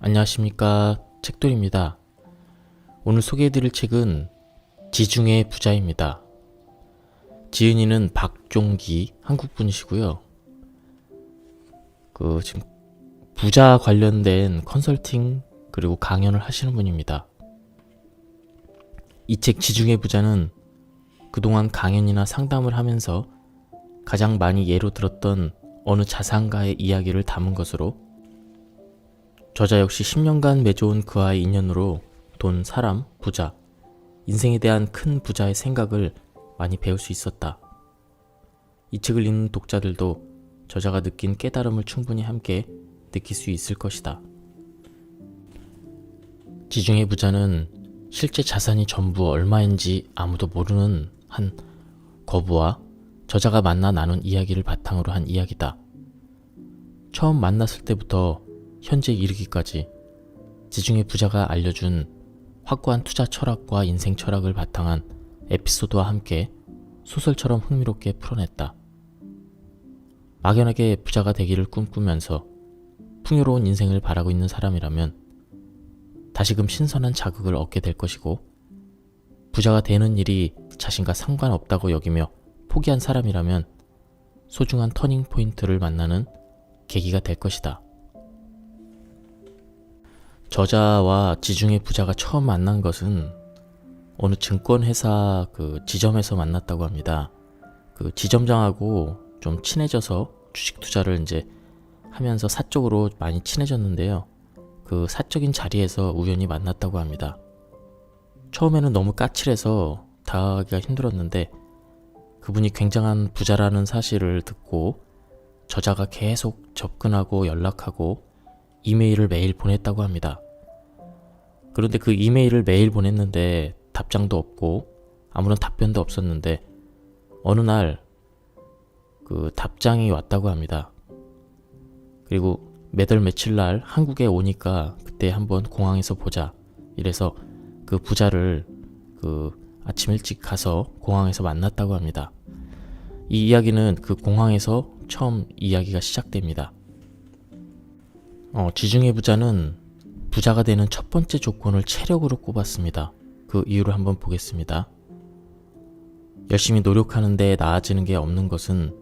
안녕하십니까, 책돌입니다. 오늘 소개해드릴 책은 지중해 부자입니다. 지은이는 박종기, 한국분이시고요. 지금 부자 관련된 컨설팅 그리고 강연을 하시는 분입니다. 이 책 지중해 부자는 그동안 강연이나 상담을 하면서 가장 많이 예로 들었던 어느 자산가의 이야기를 담은 것으로, 저자 역시 10년간 맺어온 그와의 인연으로 돈, 사람, 부자, 인생에 대한 큰 부자의 생각을 많이 배울 수 있었다. 이 책을 읽는 독자들도 저자가 느낀 깨달음을 충분히 함께 느낄 수 있을 것이다. 지중해 부자는 실제 자산이 전부 얼마인지 아무도 모르는 한 거부와 저자가 만나 나눈 이야기를 바탕으로 한 이야기다. 처음 만났을 때부터 현재 이르기까지 지중해 부자가 알려준 확고한 투자 철학과 인생 철학을 바탕한 에피소드와 함께 소설처럼 흥미롭게 풀어냈다. 막연하게 부자가 되기를 꿈꾸면서 풍요로운 인생을 바라고 있는 사람이라면 다시금 신선한 자극을 얻게 될 것이고, 부자가 되는 일이 자신과 상관없다고 여기며 포기한 사람이라면 소중한 터닝 포인트를 만나는 계기가 될 것이다. 저자와 지중해 부자가 처음 만난 것은 어느 증권회사 지점에서 만났다고 합니다. 지점장하고 좀 친해져서 주식 투자를 이제 하면서 사적으로 많이 친해졌는데요. 그 사적인 자리에서 우연히 만났다고 합니다. 처음에는 너무 까칠해서 다가가기가 힘들었는데 그분이 굉장한 부자라는 사실을 듣고 저자가 계속 접근하고 연락하고 이메일을 매일 보냈다고 합니다. 그런데 그 이메일을 매일 보냈는데 답장도 없고 아무런 답변도 없었는데 어느 날 그 답장이 왔다고 합니다. 그리고 몇 월 며칠 날 한국에 오니까 그때 한번 공항에서 보자, 이래서 그 부자를 아침 일찍 가서 공항에서 만났다고 합니다. 이 이야기는 그 공항에서 처음 이야기가 시작됩니다. 지중해 부자는 부자가 되는 첫 번째 조건을 체력으로 꼽았습니다. 그 이유를 한번 보겠습니다. 열심히 노력하는데 나아지는 게 없는 것은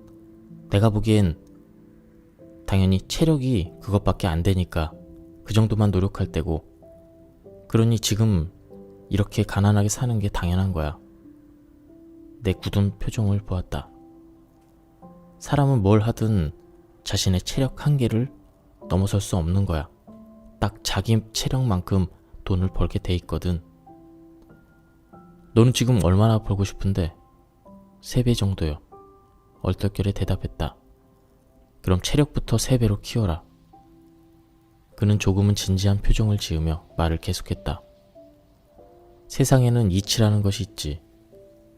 내가 보기엔 당연히 체력이 그것밖에 안 되니까 그 정도만 노력할 때고, 그러니 지금 이렇게 가난하게 사는 게 당연한 거야. 내 굳은 표정을 보았다. 사람은 뭘 하든 자신의 체력 한계를 넘어설 수 없는 거야. 딱 자기 체력만큼 돈을 벌게 돼 있거든. 너는 지금 얼마나 벌고 싶은데? 3배 정도요. 얼떨결에 대답했다. 그럼 체력부터 3배로 키워라. 그는 조금은 진지한 표정을 지으며 말을 계속했다. 세상에는 이치라는 것이 있지.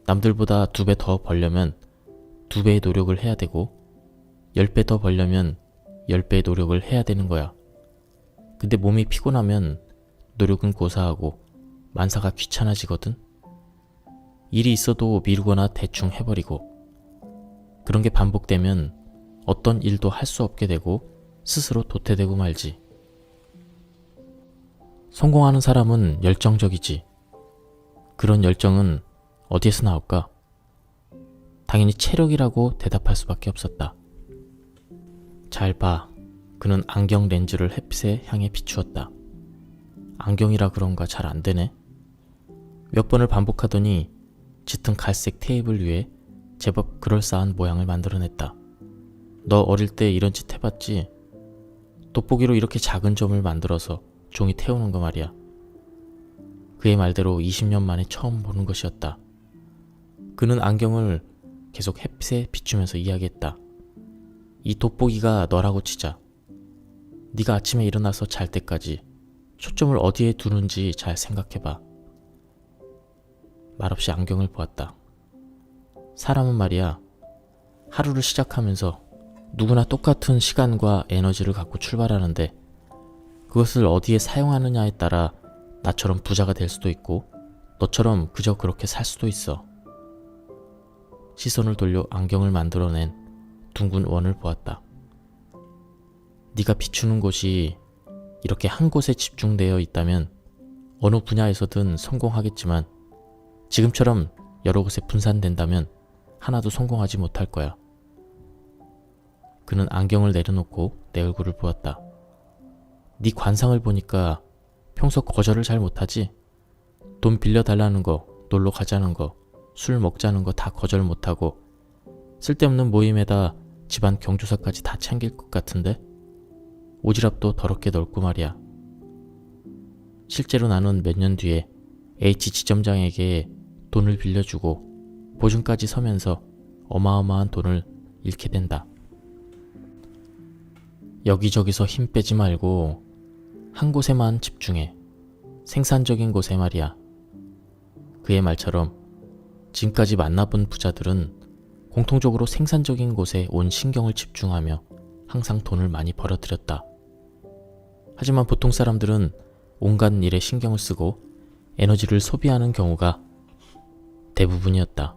남들보다 2배 더 벌려면 2배의 노력을 해야 되고 10배 더 벌려면 10배의 노력을 해야 되는 거야. 근데 몸이 피곤하면 노력은 고사하고 만사가 귀찮아지거든. 일이 있어도 미루거나 대충 해버리고, 그런 게 반복되면 어떤 일도 할 수 없게 되고 스스로 도태되고 말지. 성공하는 사람은 열정적이지. 그런 열정은 어디에서 나올까? 당연히 체력이라고 대답할 수밖에 없었다. 잘 봐. 그는 안경 렌즈를 햇빛에 향해 비추었다. 안경이라 그런가 잘 안 되네. 몇 번을 반복하더니 짙은 갈색 테이블 위에 제법 그럴싸한 모양을 만들어냈다. 너 어릴 때 이런 짓 해봤지? 돋보기로 이렇게 작은 점을 만들어서 종이 태우는 거 말이야. 그의 말대로 20년 만에 처음 보는 것이었다. 그는 안경을 계속 햇빛에 비추면서 이야기했다. 이 돋보기가 너라고 치자. 네가 아침에 일어나서 잘 때까지 초점을 어디에 두는지 잘 생각해봐. 말없이 안경을 보았다. 사람은 말이야, 하루를 시작하면서 누구나 똑같은 시간과 에너지를 갖고 출발하는데 그것을 어디에 사용하느냐에 따라 나처럼 부자가 될 수도 있고 너처럼 그저 그렇게 살 수도 있어. 시선을 돌려 안경을 만들어낸 둥근 원을 보았다. 네가 비추는 곳이 이렇게 한 곳에 집중되어 있다면 어느 분야에서든 성공하겠지만 지금처럼 여러 곳에 분산된다면 하나도 성공하지 못할 거야. 그는 안경을 내려놓고 내 얼굴을 보았다. 네 관상을 보니까 평소 거절을 잘 못하지? 돈 빌려달라는 거, 놀러 가자는 거, 술 먹자는 거 다 거절 못하고 쓸데없는 모임에다 집안 경조사까지 다 챙길 것 같은데? 오지랖도 더럽게 넓고 말이야. 실제로 나는 몇 년 뒤에 H 지점장에게 돈을 빌려주고 보증까지 서면서 어마어마한 돈을 잃게 된다. 여기저기서 힘 빼지 말고 한 곳에만 집중해. 생산적인 곳에 말이야. 그의 말처럼 지금까지 만나본 부자들은 공통적으로 생산적인 곳에 온 신경을 집중하며 항상 돈을 많이 벌어들였다. 하지만 보통 사람들은 온갖 일에 신경을 쓰고 에너지를 소비하는 경우가 대부분이었다.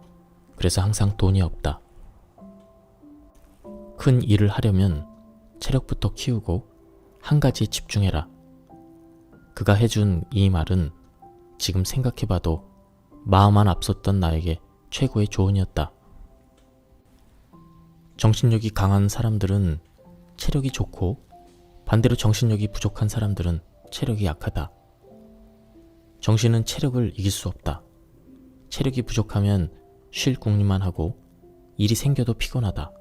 그래서 항상 돈이 없다. 큰 일을 하려면 체력부터 키우고 한 가지에 집중해라. 그가 해준 이 말은 지금 생각해봐도 마음 안 앞섰던 나에게 최고의 조언이었다. 정신력이 강한 사람들은 체력이 좋고 반대로 정신력이 부족한 사람들은 체력이 약하다. 정신은 체력을 이길 수 없다. 체력이 부족하면 쉴 궁리만 하고 일이 생겨도 피곤하다.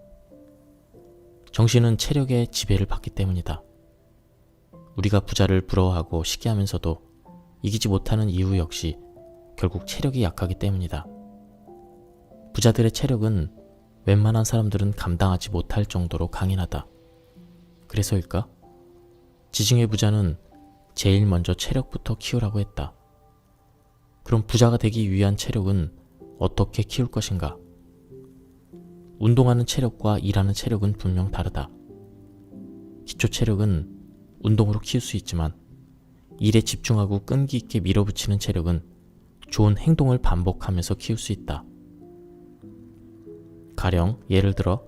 정신은 체력의 지배를 받기 때문이다. 우리가 부자를 부러워하고 시기하면서도 이기지 못하는 이유 역시 결국 체력이 약하기 때문이다. 부자들의 체력은 웬만한 사람들은 감당하지 못할 정도로 강인하다. 그래서일까? 지중해 부자는 제일 먼저 체력부터 키우라고 했다. 그럼 부자가 되기 위한 체력은 어떻게 키울 것인가? 운동하는 체력과 일하는 체력은 분명 다르다. 기초 체력은 운동으로 키울 수 있지만 일에 집중하고 끈기 있게 밀어붙이는 체력은 좋은 행동을 반복하면서 키울 수 있다. 가령 예를 들어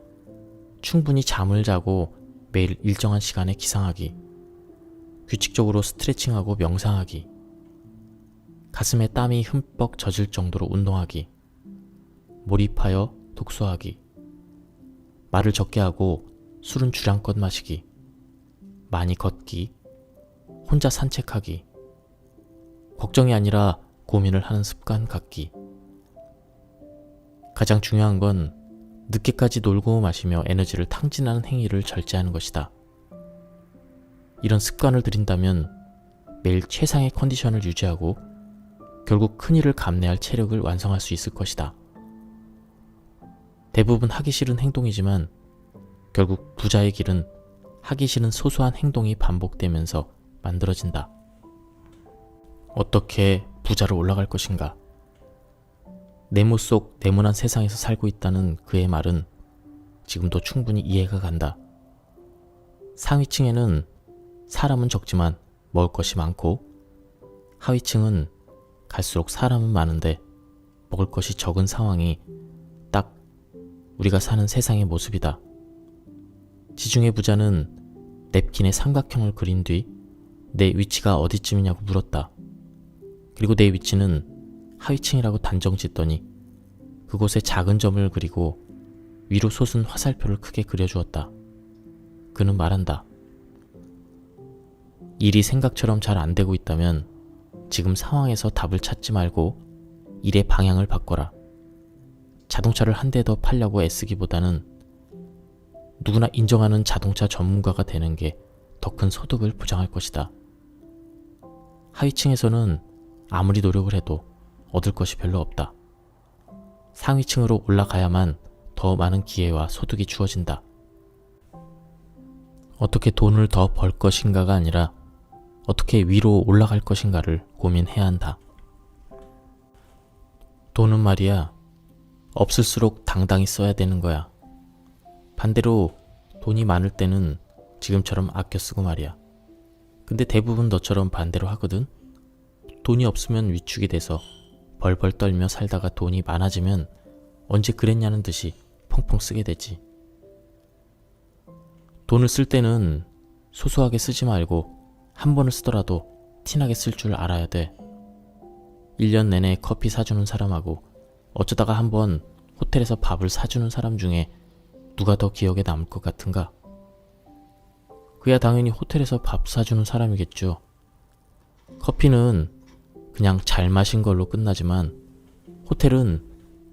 충분히 잠을 자고 매일 일정한 시간에 기상하기, 규칙적으로 스트레칭하고 명상하기, 가슴에 땀이 흠뻑 젖을 정도로 운동하기, 몰입하여 독서하기, 말을 적게 하고 술은 주량껏 마시기, 많이 걷기, 혼자 산책하기, 걱정이 아니라 고민을 하는 습관 갖기. 가장 중요한 건 늦게까지 놀고 마시며 에너지를 탕진하는 행위를 절제하는 것이다. 이런 습관을 들인다면 매일 최상의 컨디션을 유지하고 결국 큰일을 감내할 체력을 완성할 수 있을 것이다. 대부분 하기 싫은 행동이지만 결국 부자의 길은 하기 싫은 소소한 행동이 반복되면서 만들어진다. 어떻게 부자로 올라갈 것인가? 네모 속 네모난 세상에서 살고 있다는 그의 말은 지금도 충분히 이해가 간다. 상위층에는 사람은 적지만 먹을 것이 많고 하위층은 갈수록 사람은 많은데 먹을 것이 적은 상황이 딱 우리가 사는 세상의 모습이다. 지중해 부자는 냅킨에 삼각형을 그린 뒤 내 위치가 어디쯤이냐고 물었다. 그리고 내 위치는 하위층이라고 단정 짓더니 그곳에 작은 점을 그리고 위로 솟은 화살표를 크게 그려주었다. 그는 말한다. 일이 생각처럼 잘 안 되고 있다면 지금 상황에서 답을 찾지 말고 일의 방향을 바꿔라. 자동차를 한 대 더 팔려고 애쓰기보다는 누구나 인정하는 자동차 전문가가 되는 게 더 큰 소득을 보장할 것이다. 하위층에서는 아무리 노력을 해도 얻을 것이 별로 없다. 상위층으로 올라가야만 더 많은 기회와 소득이 주어진다. 어떻게 돈을 더 벌 것인가가 아니라 어떻게 위로 올라갈 것인가를 고민해야 한다. 돈은 말이야, 없을수록 당당히 써야 되는 거야. 반대로 돈이 많을 때는 지금처럼 아껴 쓰고 말이야. 근데 대부분 너처럼 반대로 하거든. 돈이 없으면 위축이 돼서 벌벌 떨며 살다가 돈이 많아지면 언제 그랬냐는 듯이 펑펑 쓰게 되지. 돈을 쓸 때는 소소하게 쓰지 말고 한 번을 쓰더라도 티나게 쓸 줄 알아야 돼. 1년 내내 커피 사주는 사람하고 어쩌다가 한 번 호텔에서 밥을 사주는 사람 중에 누가 더 기억에 남을 것 같은가? 그야 당연히 호텔에서 밥 사주는 사람이겠죠. 커피는 그냥 잘 마신 걸로 끝나지만 호텔은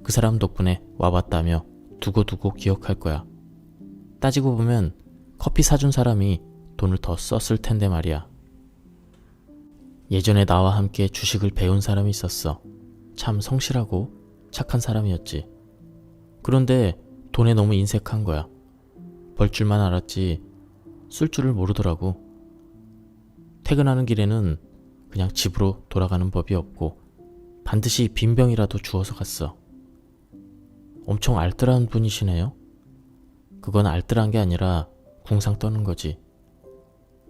그 사람 덕분에 와봤다며 두고두고 기억할 거야. 따지고 보면 커피 사준 사람이 돈을 더 썼을 텐데 말이야. 예전에 나와 함께 주식을 배운 사람이 있었어. 참 성실하고 착한 사람이었지. 그런데 돈에 너무 인색한 거야. 벌 줄만 알았지 쓸 줄을 모르더라고. 퇴근하는 길에는 그냥 집으로 돌아가는 법이 없고 반드시 빈병이라도 주워서 갔어. 엄청 알뜰한 분이시네요. 그건 알뜰한 게 아니라 궁상 떠는 거지.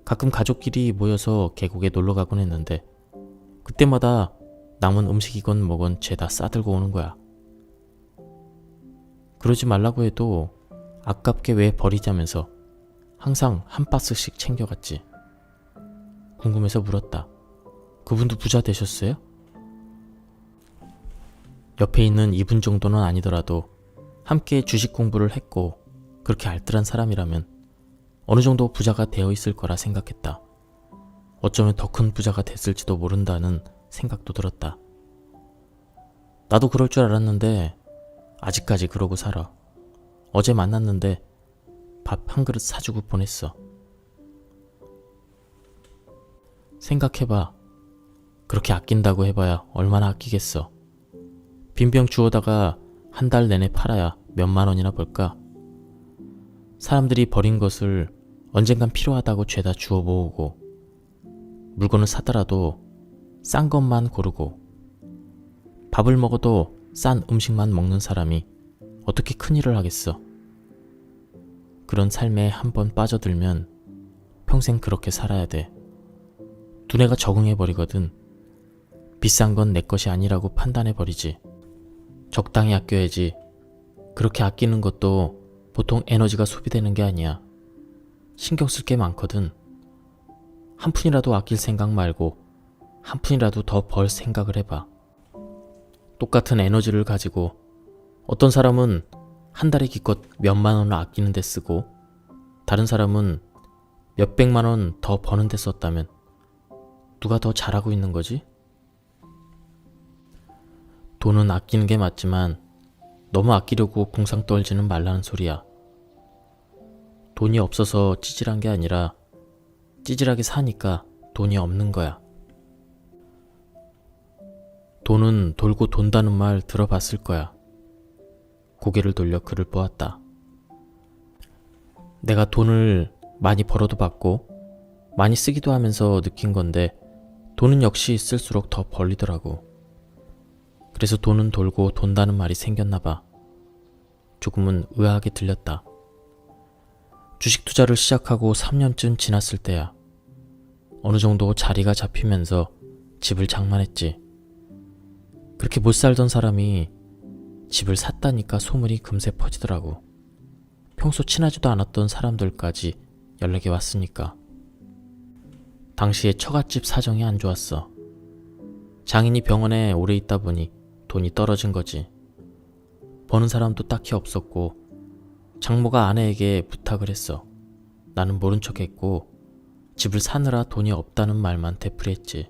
가끔 가족끼리 모여서 계곡에 놀러 가곤 했는데 그때마다 남은 음식이건 뭐건 죄다 싸들고 오는 거야. 그러지 말라고 해도 아깝게 왜 버리자면서 항상 한 박스씩 챙겨갔지. 궁금해서 물었다. 그분도 부자 되셨어요? 옆에 있는 이분 정도는 아니더라도 함께 주식 공부를 했고 그렇게 알뜰한 사람이라면 어느 정도 부자가 되어 있을 거라 생각했다. 어쩌면 더 큰 부자가 됐을지도 모른다는 생각도 들었다. 나도 그럴 줄 알았는데 아직까지 그러고 살아. 어제 만났는데 밥 한 그릇 사주고 보냈어. 생각해봐. 그렇게 아낀다고 해봐야 얼마나 아끼겠어. 빈병 주워다가 한 달 내내 팔아야 몇만 원이나 벌까? 사람들이 버린 것을 언젠간 필요하다고 죄다 주워 모으고 물건을 사더라도 싼 것만 고르고 밥을 먹어도 싼 음식만 먹는 사람이 어떻게 큰일을 하겠어. 그런 삶에 한번 빠져들면 평생 그렇게 살아야 돼. 두뇌가 적응해버리거든. 비싼 건 내 것이 아니라고 판단해버리지. 적당히 아껴야지. 그렇게 아끼는 것도 보통 에너지가 소비되는 게 아니야. 신경 쓸 게 많거든. 한 푼이라도 아낄 생각 말고 한 푼이라도 더 벌 생각을 해봐. 똑같은 에너지를 가지고 어떤 사람은 한 달에 기껏 몇만 원을 아끼는 데 쓰고 다른 사람은 몇백만 원 더 버는 데 썼다면 누가 더 잘하고 있는 거지? 돈은 아끼는 게 맞지만 너무 아끼려고 궁상 떨지는 말라는 소리야. 돈이 없어서 찌질한 게 아니라 찌질하게 사니까 돈이 없는 거야. 돈은 돌고 돈다는 말 들어봤을 거야. 고개를 돌려 그를 보았다. 내가 돈을 많이 벌어도 받고 많이 쓰기도 하면서 느낀 건데 돈은 역시 쓸수록 더 벌리더라고. 그래서 돈은 돌고 돈다는 말이 생겼나 봐. 조금은 의아하게 들렸다. 주식 투자를 시작하고 3년쯤 지났을 때야. 어느 정도 자리가 잡히면서 집을 장만했지. 그렇게 못 살던 사람이 집을 샀다니까 소문이 금세 퍼지더라고. 평소 친하지도 않았던 사람들까지 연락이 왔으니까. 당시에 처갓집 사정이 안 좋았어. 장인이 병원에 오래 있다 보니 돈이 떨어진 거지. 버는 사람도 딱히 없었고 장모가 아내에게 부탁을 했어. 나는 모른 척 했고 집을 사느라 돈이 없다는 말만 되풀이했지.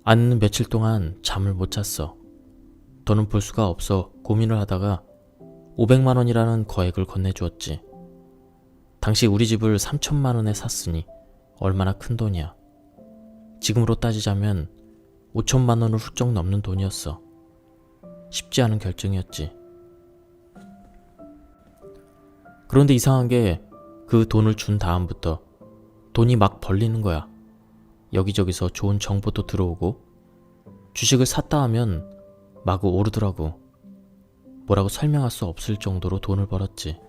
아내는 며칠 동안 잠을 못 잤어. 더는 볼 수가 없어 고민을 하다가 500만 원이라는 거액을 건네주었지. 당시 우리 집을 3천만 원에 샀으니 얼마나 큰 돈이야. 지금으로 따지자면 5천만 원을 훌쩍 넘는 돈이었어. 쉽지 않은 결정이었지. 그런데 이상한 게 그 돈을 준 다음부터 돈이 막 벌리는 거야. 여기저기서 좋은 정보도 들어오고 주식을 샀다 하면 마구 오르더라고. 뭐라고 설명할 수 없을 정도로 돈을 벌었지.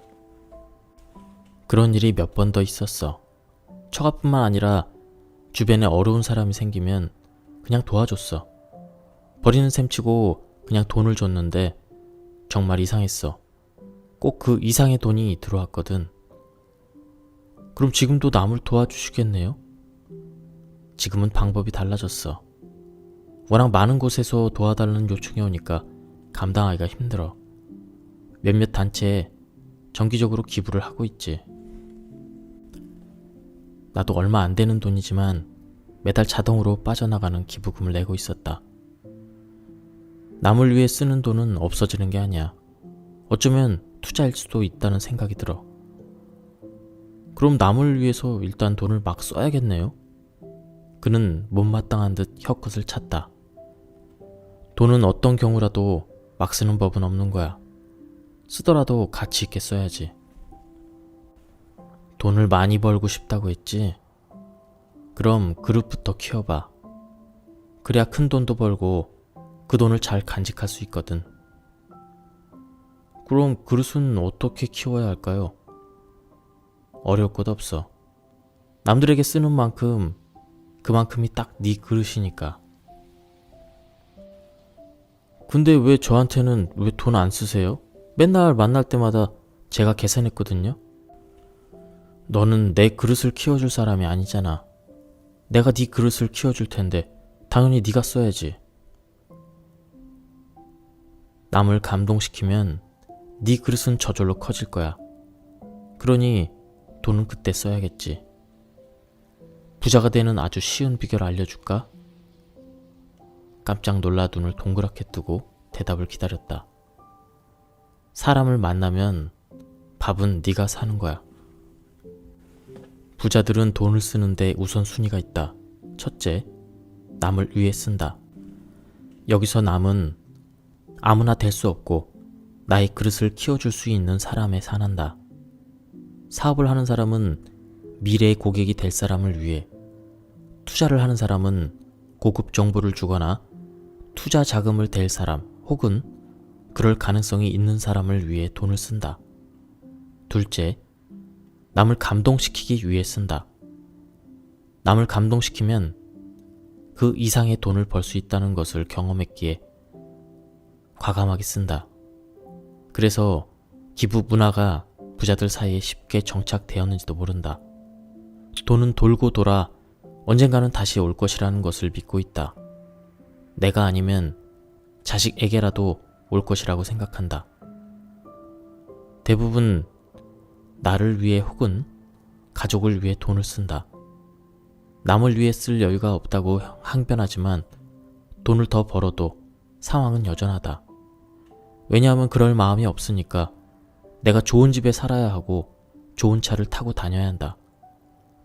그런 일이 몇 번 더 있었어. 처가뿐만 아니라 주변에 어려운 사람이 생기면 그냥 도와줬어. 버리는 셈치고 그냥 돈을 줬는데 정말 이상했어. 꼭 그 이상의 돈이 들어왔거든. 그럼 지금도 남을 도와주시겠네요? 지금은 방법이 달라졌어. 워낙 많은 곳에서 도와달라는 요청이 오니까 감당하기가 힘들어. 몇몇 단체에 정기적으로 기부를 하고 있지. 나도 얼마 안 되는 돈이지만 매달 자동으로 빠져나가는 기부금을 내고 있었다. 남을 위해 쓰는 돈은 없어지는 게 아니야. 어쩌면 투자일 수도 있다는 생각이 들어. 그럼 남을 위해서 일단 돈을 막 써야겠네요? 그는 못마땅한 듯 혀끝을 찼다. 돈은 어떤 경우라도 막 쓰는 법은 없는 거야. 쓰더라도 가치 있게 써야지. 돈을 많이 벌고 싶다고 했지? 그럼 그릇부터 키워봐. 그래야 큰 돈도 벌고 그 돈을 잘 간직할 수 있거든. 그럼 그릇은 어떻게 키워야 할까요? 어려울 것 없어. 남들에게 쓰는 만큼 그만큼이 딱 네 그릇이니까. 근데 왜 저한테는 왜 돈 안 쓰세요? 맨날 만날 때마다 제가 계산했거든요. 너는 내 그릇을 키워줄 사람이 아니잖아. 내가 네 그릇을 키워줄 텐데 당연히 네가 써야지. 남을 감동시키면 네 그릇은 저절로 커질 거야. 그러니 돈은 그때 써야겠지. 부자가 되는 아주 쉬운 비결 알려줄까? 깜짝 놀라 눈을 동그랗게 뜨고 대답을 기다렸다. 사람을 만나면 밥은 네가 사는 거야. 부자들은 돈을 쓰는데 우선순위가 있다. 첫째, 남을 위해 쓴다. 여기서 남은 아무나 될 수 없고 나의 그릇을 키워줄 수 있는 사람에 한한다. 사업을 하는 사람은 미래의 고객이 될 사람을 위해, 투자를 하는 사람은 고급 정보를 주거나 투자 자금을 댈 사람 혹은 그럴 가능성이 있는 사람을 위해 돈을 쓴다. 둘째, 남을 감동시키기 위해 쓴다. 남을 감동시키면 그 이상의 돈을 벌 수 있다는 것을 경험했기에 과감하게 쓴다. 그래서 기부 문화가 부자들 사이에 쉽게 정착되었는지도 모른다. 돈은 돌고 돌아 언젠가는 다시 올 것이라는 것을 믿고 있다. 내가 아니면 자식에게라도 올 것이라고 생각한다. 대부분 나를 위해 혹은 가족을 위해 돈을 쓴다. 남을 위해 쓸 여유가 없다고 항변하지만 돈을 더 벌어도 상황은 여전하다. 왜냐하면 그럴 마음이 없으니까 내가 좋은 집에 살아야 하고 좋은 차를 타고 다녀야 한다.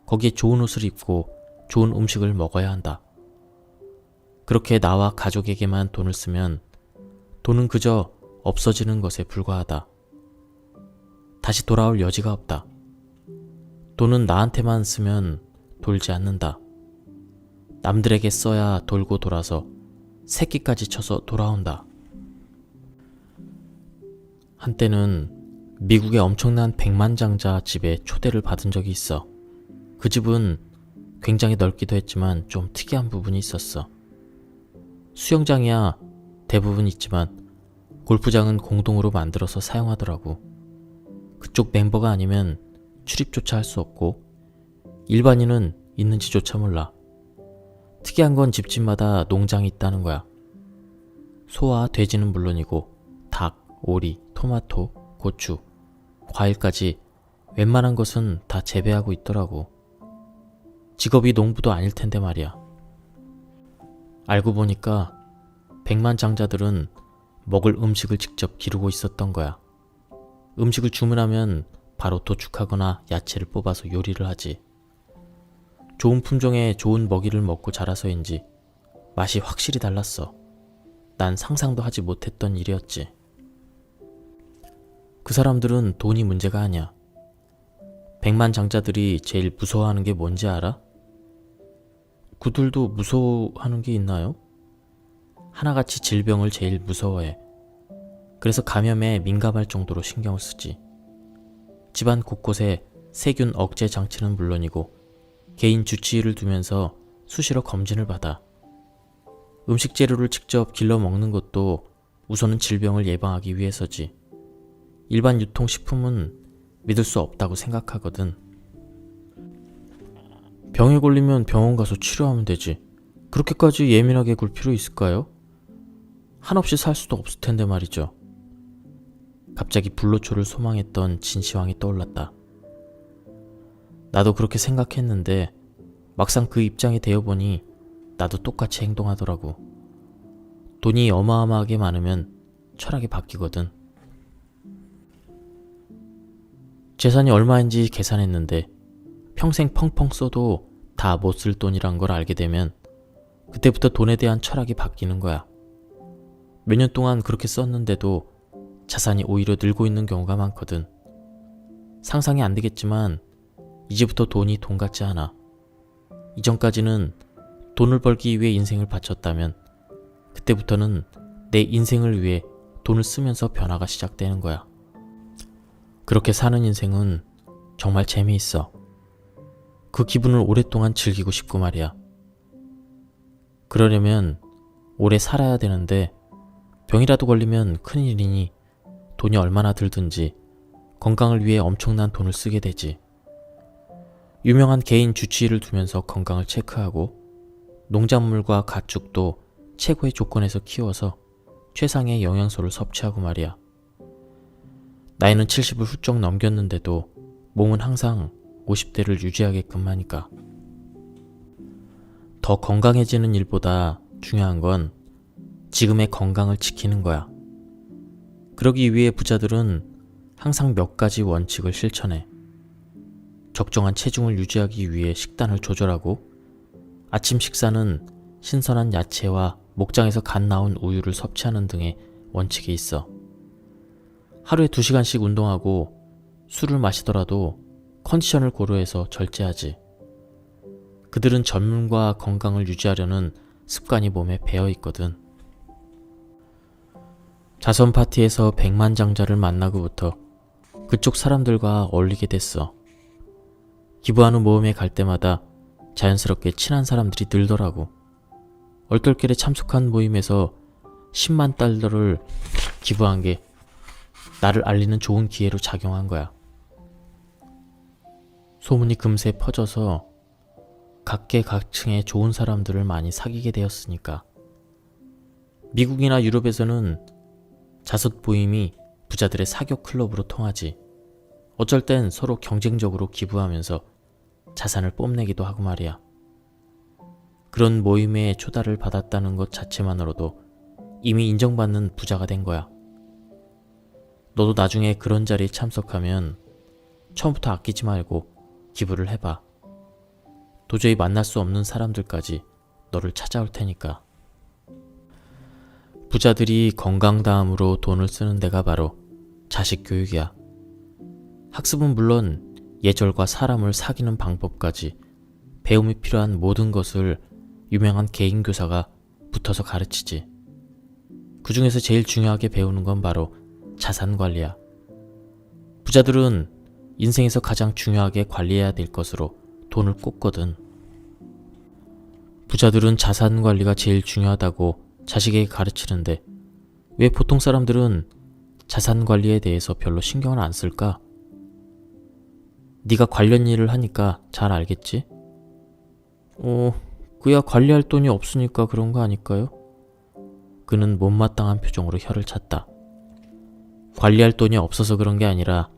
거기에 좋은 옷을 입고 좋은 음식을 먹어야 한다. 그렇게 나와 가족에게만 돈을 쓰면 돈은 그저 없어지는 것에 불과하다. 다시 돌아올 여지가 없다. 돈은 나한테만 쓰면 돌지 않는다. 남들에게 써야 돌고 돌아서 새끼까지 쳐서 돌아온다. 한때는 미국의 엄청난 백만장자 집에 초대를 받은 적이 있어. 그 집은 굉장히 넓기도 했지만 좀 특이한 부분이 있었어. 수영장이야 대부분 있지만 골프장은 공동으로 만들어서 사용하더라고. 그쪽 멤버가 아니면 출입조차 할 수 없고 일반인은 있는지조차 몰라. 특이한 건 집집마다 농장이 있다는 거야. 소와 돼지는 물론이고 닭, 오리, 토마토, 고추, 과일까지 웬만한 것은 다 재배하고 있더라고. 직업이 농부도 아닐 텐데 말이야. 알고 보니까 백만장자들은 먹을 음식을 직접 기르고 있었던 거야. 음식을 주문하면 바로 도축하거나 야채를 뽑아서 요리를 하지. 좋은 품종의 좋은 먹이를 먹고 자라서인지 맛이 확실히 달랐어. 난 상상도 하지 못했던 일이었지. 그 사람들은 돈이 문제가 아니야. 백만장자들이 제일 무서워하는 게 뭔지 알아? 그들도 무서워하는 게 있나요? 하나같이 질병을 제일 무서워해. 그래서 감염에 민감할 정도로 신경을 쓰지. 집안 곳곳에 세균 억제 장치는 물론이고 개인 주치의를 두면서 수시로 검진을 받아. 음식 재료를 직접 길러 먹는 것도 우선은 질병을 예방하기 위해서지. 일반 유통식품은 믿을 수 없다고 생각하거든. 병에 걸리면 병원 가서 치료하면 되지. 그렇게까지 예민하게 굴 필요 있을까요? 한없이 살 수도 없을 텐데 말이죠. 갑자기 불로초를 소망했던 진시황이 떠올랐다. 나도 그렇게 생각했는데 막상 그 입장이 되어보니 나도 똑같이 행동하더라고. 돈이 어마어마하게 많으면 철학이 바뀌거든. 재산이 얼마인지 계산했는데 평생 펑펑 써도 다 못 쓸 돈이란 걸 알게 되면 그때부터 돈에 대한 철학이 바뀌는 거야. 몇 년 동안 그렇게 썼는데도 자산이 오히려 늘고 있는 경우가 많거든. 상상이 안 되겠지만 이제부터 돈이 돈 같지 않아. 이전까지는 돈을 벌기 위해 인생을 바쳤다면 그때부터는 내 인생을 위해 돈을 쓰면서 변화가 시작되는 거야. 그렇게 사는 인생은 정말 재미있어. 그 기분을 오랫동안 즐기고 싶고 말이야. 그러려면 오래 살아야 되는데 병이라도 걸리면 큰일이니 돈이 얼마나 들든지 건강을 위해 엄청난 돈을 쓰게 되지. 유명한 개인 주치의를 두면서 건강을 체크하고 농작물과 가축도 최고의 조건에서 키워서 최상의 영양소를 섭취하고 말이야. 나이는 70을 훌쩍 넘겼는데도 몸은 항상 50대를 유지하게끔 하니까. 더 건강해지는 일보다 중요한 건 지금의 건강을 지키는 거야. 그러기 위해 부자들은 항상 몇 가지 원칙을 실천해. 적정한 체중을 유지하기 위해 식단을 조절하고 아침 식사는 신선한 야채와 목장에서 갓 나온 우유를 섭취하는 등의 원칙이 있어. 하루에 2시간씩 운동하고 술을 마시더라도 컨디션을 고려해서 절제하지. 그들은 젊음과 건강을 유지하려는 습관이 몸에 배어 있거든. 자선 파티에서 백만장자를 만나고부터 그쪽 사람들과 어울리게 됐어. 기부하는 모임에 갈 때마다 자연스럽게 친한 사람들이 늘더라고. 얼떨결에 참석한 모임에서 10만 달러를 기부한 게 나를 알리는 좋은 기회로 작용한 거야. 소문이 금세 퍼져서 각계각층의 좋은 사람들을 많이 사귀게 되었으니까. 미국이나 유럽에서는 자선 모임이 부자들의 사교 클럽으로 통하지. 어쩔 땐 서로 경쟁적으로 기부하면서 자산을 뽐내기도 하고 말이야. 그런 모임에 초대를 받았다는 것 자체만으로도 이미 인정받는 부자가 된 거야. 너도 나중에 그런 자리에 참석하면 처음부터 아끼지 말고 기부를 해봐. 도저히 만날 수 없는 사람들까지 너를 찾아올 테니까. 부자들이 건강 다음으로 돈을 쓰는 데가 바로 자식 교육이야. 학습은 물론 예절과 사람을 사귀는 방법까지 배움이 필요한 모든 것을 유명한 개인 교사가 붙어서 가르치지. 그 중에서 제일 중요하게 배우는 건 바로 자산 관리야. 부자들은 인생에서 가장 중요하게 관리해야 될 것으로 돈을 꼽거든. 부자들은 자산 관리가 제일 중요하다고 자식에게 가르치는데 왜 보통 사람들은 자산 관리에 대해서 별로 신경을 안 쓸까? 네가 관련 일을 하니까 잘 알겠지? 그야 관리할 돈이 없으니까 그런 거 아닐까요? 그는 못마땅한 표정으로 혀를 찼다. 관리할 돈이 없어서 그런 게 아니라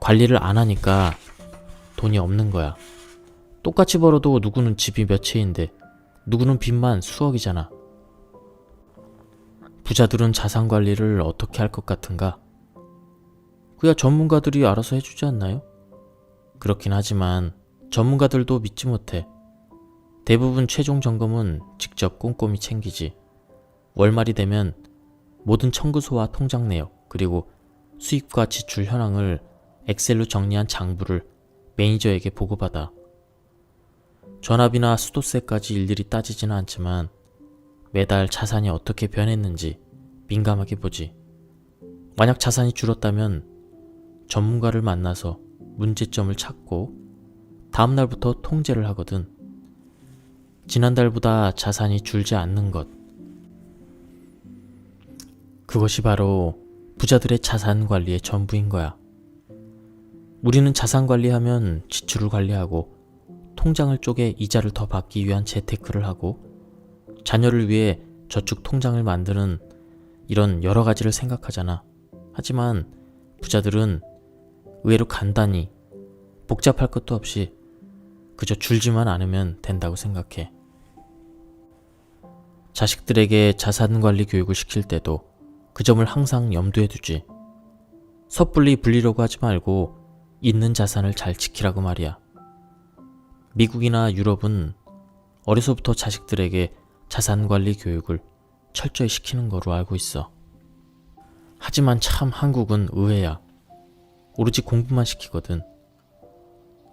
관리를 안 하니까 돈이 없는 거야. 똑같이 벌어도 누구는 집이 몇 채인데 누구는 빚만 수억이잖아. 부자들은 자산 관리를 어떻게 할 것 같은가? 그야 전문가들이 알아서 해주지 않나요? 그렇긴 하지만 전문가들도 믿지 못해. 대부분 최종 점검은 직접 꼼꼼히 챙기지. 월말이 되면 모든 청구서와 통장 내역 그리고 수입과 지출 현황을 엑셀로 정리한 장부를 매니저에게 보고받아. 전압이나 수도세까지 일일이 따지지는 않지만 매달 자산이 어떻게 변했는지 민감하게 보지. 만약 자산이 줄었다면 전문가를 만나서 문제점을 찾고 다음날부터 통제를 하거든. 지난달보다 자산이 줄지 않는 것. 그것이 바로 부자들의 자산 관리의 전부인 거야. 우리는 자산 관리하면 지출을 관리하고 통장을 쪼개 이자를 더 받기 위한 재테크를 하고 자녀를 위해 저축 통장을 만드는 이런 여러 가지를 생각하잖아. 하지만 부자들은 의외로 간단히 복잡할 것도 없이 그저 줄지만 않으면 된다고 생각해. 자식들에게 자산관리 교육을 시킬 때도 그 점을 항상 염두에 두지. 섣불리 불리려고 하지 말고 있는 자산을 잘 지키라고 말이야. 미국이나 유럽은 어려서부터 자식들에게 자산관리 교육을 철저히 시키는 거로 알고 있어. 하지만 참 한국은 의외야. 오로지 공부만 시키거든.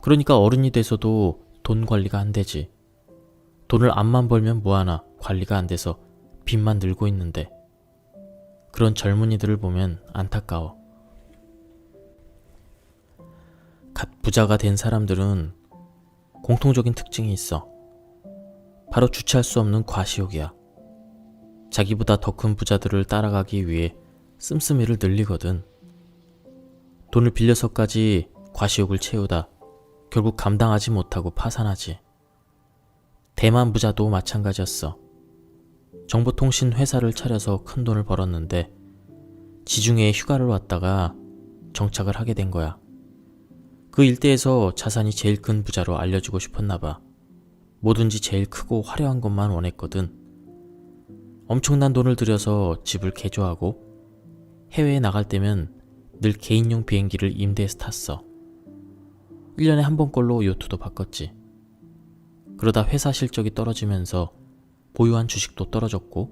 그러니까 어른이 돼서도 돈 관리가 안 되지. 돈을 암만 벌면 뭐하나 관리가 안 돼서 빚만 늘고 있는데 그런 젊은이들을 보면 안타까워. 갓 부자가 된 사람들은 공통적인 특징이 있어. 바로 주체할 수 없는 과시욕이야. 자기보다 더 큰 부자들을 따라가기 위해 씀씀이를 늘리거든. 돈을 빌려서까지 과시욕을 채우다 결국 감당하지 못하고 파산하지. 대만 부자도 마찬가지였어. 정보통신 회사를 차려서 큰 돈을 벌었는데 지중해에 휴가를 왔다가 정착을 하게 된 거야. 그 일대에서 자산이 제일 큰 부자로 알려주고 싶었나 봐. 뭐든지 제일 크고 화려한 것만 원했거든. 엄청난 돈을 들여서 집을 개조하고 해외에 나갈 때면 늘 개인용 비행기를 임대해서 탔어. 1년에 한 번꼴로 요트도 바꿨지. 그러다 회사 실적이 떨어지면서 보유한 주식도 떨어졌고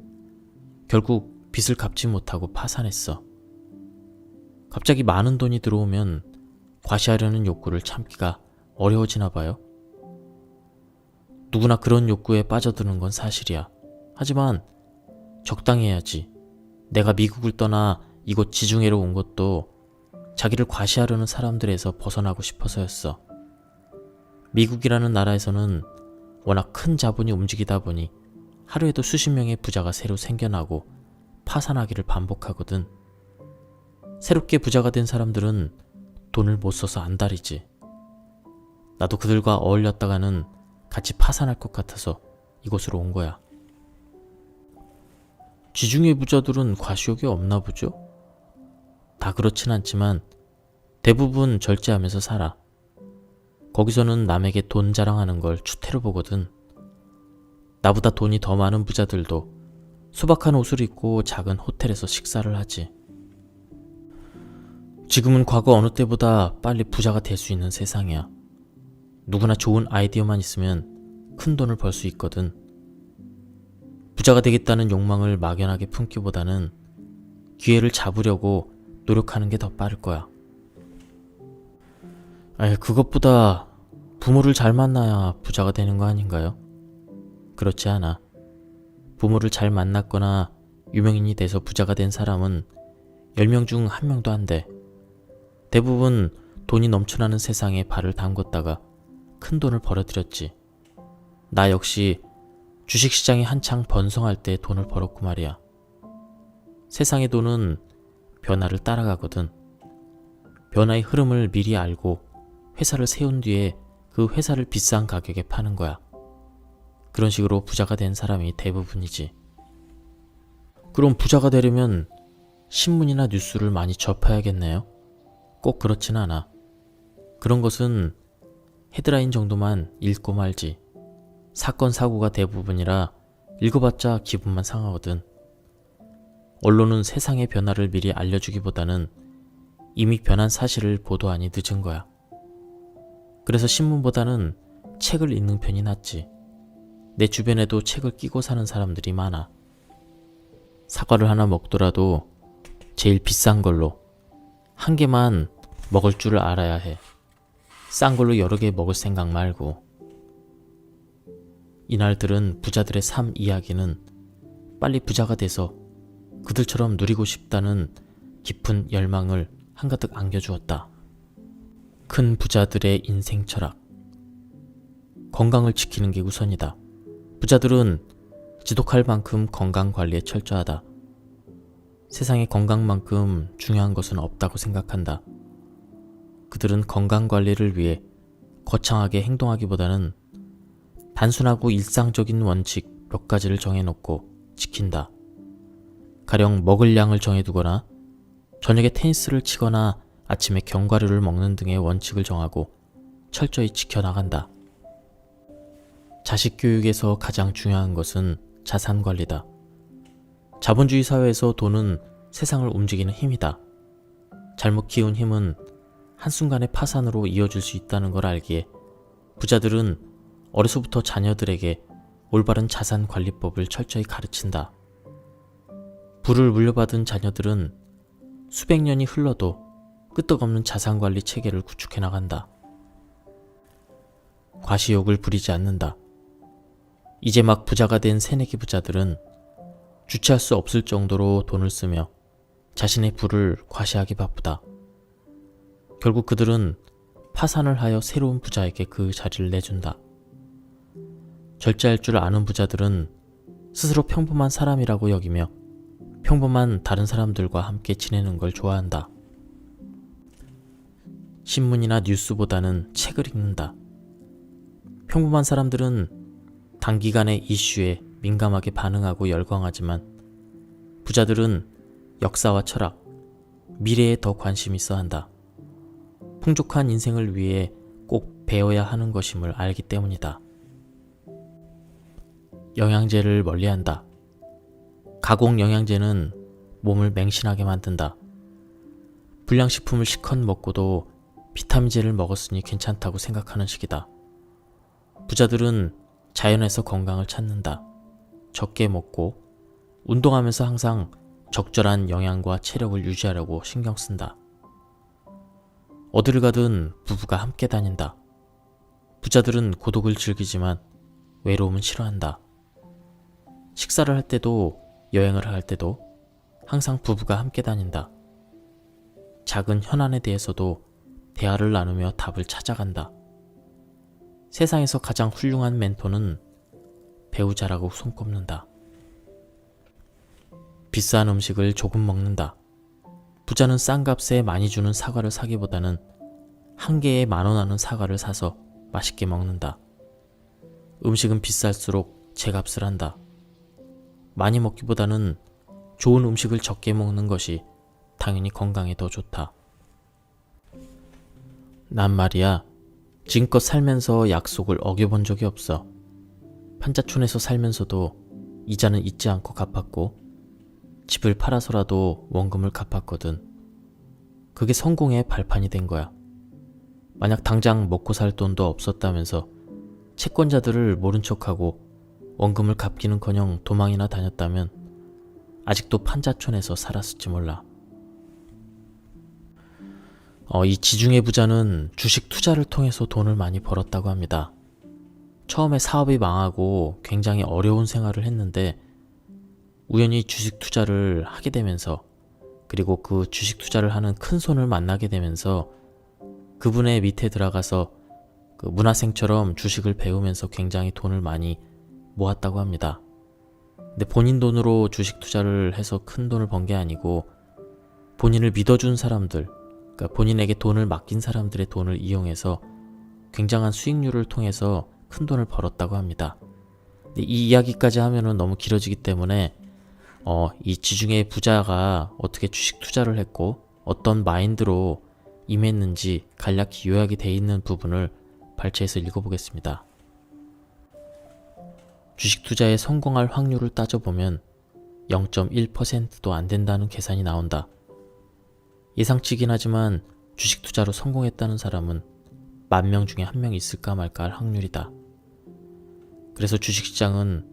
결국 빚을 갚지 못하고 파산했어. 갑자기 많은 돈이 들어오면 과시하려는 욕구를 참기가 어려워지나 봐요. 누구나 그런 욕구에 빠져드는 건 사실이야. 하지만 적당히 해야지. 내가 미국을 떠나 이곳 지중해로 온 것도 자기를 과시하려는 사람들에서 벗어나고 싶어서였어. 미국이라는 나라에서는 워낙 큰 자본이 움직이다 보니 하루에도 수십 명의 부자가 새로 생겨나고 파산하기를 반복하거든. 새롭게 부자가 된 사람들은 돈을 못 써서 안달이지. 나도 그들과 어울렸다가는 같이 파산할 것 같아서 이곳으로 온 거야. 지중해 부자들은 과시욕이 없나 보죠? 다 그렇진 않지만 대부분 절제하면서 살아. 거기서는 남에게 돈 자랑하는 걸 추태로 보거든. 나보다 돈이 더 많은 부자들도 소박한 옷을 입고 작은 호텔에서 식사를 하지. 지금은 과거 어느 때보다 빨리 부자가 될 수 있는 세상이야. 누구나 좋은 아이디어만 있으면 큰 돈을 벌 수 있거든. 부자가 되겠다는 욕망을 막연하게 품기보다는 기회를 잡으려고 노력하는 게 더 빠를 거야. 그것보다 부모를 잘 만나야 부자가 되는 거 아닌가요? 그렇지 않아. 부모를 잘 만났거나 유명인이 돼서 부자가 된 사람은 10명 중 1명도 안 돼. 대부분 돈이 넘쳐나는 세상에 발을 담궜다가 큰 돈을 벌어들였지. 나 역시 주식시장이 한창 번성할 때 돈을 벌었고 말이야. 세상의 돈은 변화를 따라가거든. 변화의 흐름을 미리 알고 회사를 세운 뒤에 그 회사를 비싼 가격에 파는 거야. 그런 식으로 부자가 된 사람이 대부분이지. 그럼 부자가 되려면 신문이나 뉴스를 많이 접해야겠네요? 꼭 그렇진 않아. 그런 것은 헤드라인 정도만 읽고 말지. 사건 사고가 대부분이라 읽어봤자 기분만 상하거든. 언론은 세상의 변화를 미리 알려주기보다는 이미 변한 사실을 보도하니 늦은 거야. 그래서 신문보다는 책을 읽는 편이 낫지. 내 주변에도 책을 끼고 사는 사람들이 많아. 사과를 하나 먹더라도 제일 비싼 걸로 한 개만 먹을 줄을 알아야 해. 싼 걸로 여러 개 먹을 생각 말고. 이날들은 부자들의 삶 이야기는 빨리 부자가 돼서 그들처럼 누리고 싶다는 깊은 열망을 한가득 안겨주었다. 큰 부자들의 인생 철학. 건강을 지키는 게 우선이다. 부자들은 지독할 만큼 건강 관리에 철저하다. 세상에 건강만큼 중요한 것은 없다고 생각한다. 그들은 건강 관리를 위해 거창하게 행동하기보다는 단순하고 일상적인 원칙 몇 가지를 정해놓고 지킨다. 가령 먹을 양을 정해두거나 저녁에 테니스를 치거나 아침에 견과류를 먹는 등의 원칙을 정하고 철저히 지켜나간다. 자식 교육에서 가장 중요한 것은 자산 관리다. 자본주의 사회에서 돈은 세상을 움직이는 힘이다. 잘못 키운 힘은 한순간의 파산으로 이어질 수 있다는 걸 알기에 부자들은 어려서부터 자녀들에게 올바른 자산 관리법을 철저히 가르친다. 부를 물려받은 자녀들은 수백 년이 흘러도 끄떡없는 자산 관리 체계를 구축해 나간다. 과시욕을 부리지 않는다. 이제 막 부자가 된 새내기 부자들은 주체할 수 없을 정도로 돈을 쓰며 자신의 부를 과시하기 바쁘다. 결국 그들은 파산을 하여 새로운 부자에게 그 자리를 내준다. 절제할 줄 아는 부자들은 스스로 평범한 사람이라고 여기며 평범한 다른 사람들과 함께 지내는 걸 좋아한다. 신문이나 뉴스보다는 책을 읽는다. 평범한 사람들은 단기간의 이슈에 민감하게 반응하고 열광하지만 부자들은 역사와 철학, 미래에 더 관심 있어 한다. 풍족한 인생을 위해 꼭 배워야 하는 것임을 알기 때문이다. 영양제를 멀리한다. 가공 영양제는 몸을 맹신하게 만든다. 불량식품을 실컷 먹고도 비타민제를 먹었으니 괜찮다고 생각하는 식이다. 부자들은 자연에서 건강을 찾는다. 적게 먹고 운동하면서 항상 적절한 영양과 체력을 유지하려고 신경 쓴다. 어디를 가든 부부가 함께 다닌다. 부자들은 고독을 즐기지만 외로움은 싫어한다. 식사를 할 때도 여행을 할 때도 항상 부부가 함께 다닌다. 작은 현안에 대해서도 대화를 나누며 답을 찾아간다. 세상에서 가장 훌륭한 멘토는 배우자라고 손꼽는다. 비싼 음식을 조금 먹는다. 부자는 싼 값에 많이 주는 사과를 사기보다는 한 개에 10,000원 하는 사과를 사서 맛있게 먹는다. 음식은 비쌀수록 제값을 한다. 많이 먹기보다는 좋은 음식을 적게 먹는 것이 당연히 건강에 더 좋다. 난 말이야, 지금껏 살면서 약속을 어겨본 적이 없어. 판자촌에서 살면서도 이자는 잊지 않고 갚았고 집을 팔아서라도 원금을 갚았거든. 그게 성공의 발판이 된 거야. 만약 당장 먹고 살 돈도 없었다면서 채권자들을 모른 척하고 원금을 갚기는커녕 도망이나 다녔다면 아직도 판자촌에서 살았을지 몰라. 이 지중해 부자는 주식 투자를 통해서 돈을 많이 벌었다고 합니다. 처음에 사업이 망하고 굉장히 어려운 생활을 했는데 우연히 주식 투자를 하게 되면서 그리고 그 주식 투자를 하는 큰 손을 만나게 되면서 그분의 밑에 들어가서 그 문화생처럼 주식을 배우면서 굉장히 돈을 많이 모았다고 합니다. 근데 본인 돈으로 주식 투자를 해서 큰 돈을 번 게 아니고 본인을 믿어준 사람들, 그러니까 본인에게 돈을 맡긴 사람들의 돈을 이용해서 굉장한 수익률을 통해서 큰 돈을 벌었다고 합니다. 근데 이 이야기까지 하면은 너무 길어지기 때문에 이 지중해 부자가 어떻게 주식 투자를 했고 어떤 마인드로 임했는지 간략히 요약이 돼 있는 부분을 발췌해서 읽어보겠습니다. 주식 투자에 성공할 확률을 따져보면 0.1%도 안 된다는 계산이 나온다. 예상치긴 하지만 주식 투자로 성공했다는 사람은 10,000명 중에 1명 있을까 말까 할 확률이다. 그래서 주식시장은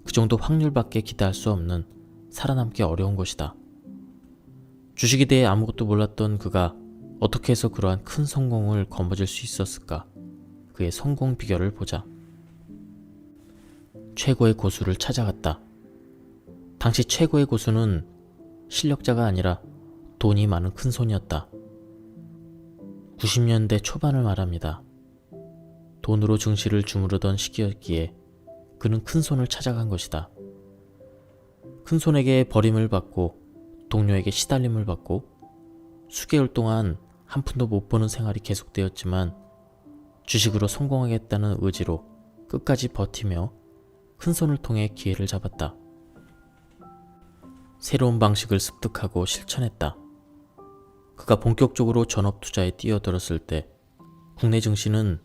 그 정도 확률밖에 기대할 수 없는 살아남기 어려운 것이다. 주식에 대해 아무것도 몰랐던 그가 어떻게 해서 그러한 큰 성공을 거머쥘 수 있었을까? 그의 성공 비결을 보자. 최고의 고수를 찾아갔다. 당시 최고의 고수는 실력자가 아니라 돈이 많은 큰손이었다. 90년대 초반을 말합니다. 돈으로 증시를 주무르던 시기였기에 그는 큰손을 찾아간 것이다. 큰손에게 버림을 받고 동료에게 시달림을 받고 수개월 동안 한 푼도 못 버는 생활이 계속되었지만 주식으로 성공하겠다는 의지로 끝까지 버티며 큰손을 통해 기회를 잡았다. 새로운 방식을 습득하고 실천했다. 그가 본격적으로 전업 투자에 뛰어들었을 때 국내 증시는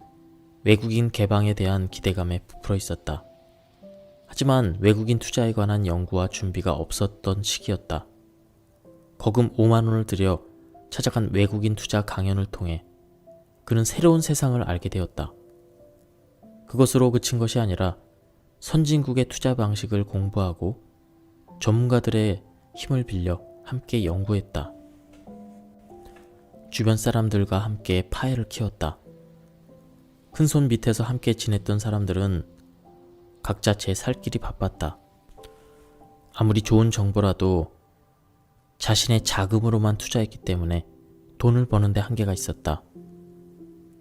외국인 개방에 대한 기대감에 부풀어 있었다. 하지만 외국인 투자에 관한 연구와 준비가 없었던 시기였다. 거금 5만 원을 들여 찾아간 외국인 투자 강연을 통해 그는 새로운 세상을 알게 되었다. 그것으로 그친 것이 아니라 선진국의 투자 방식을 공부하고 전문가들의 힘을 빌려 함께 연구했다. 주변 사람들과 함께 파일을 키웠다. 큰손 밑에서 함께 지냈던 사람들은 각자 제 살 길이 바빴다. 아무리 좋은 정보라도 자신의 자금으로만 투자했기 때문에 돈을 버는데 한계가 있었다.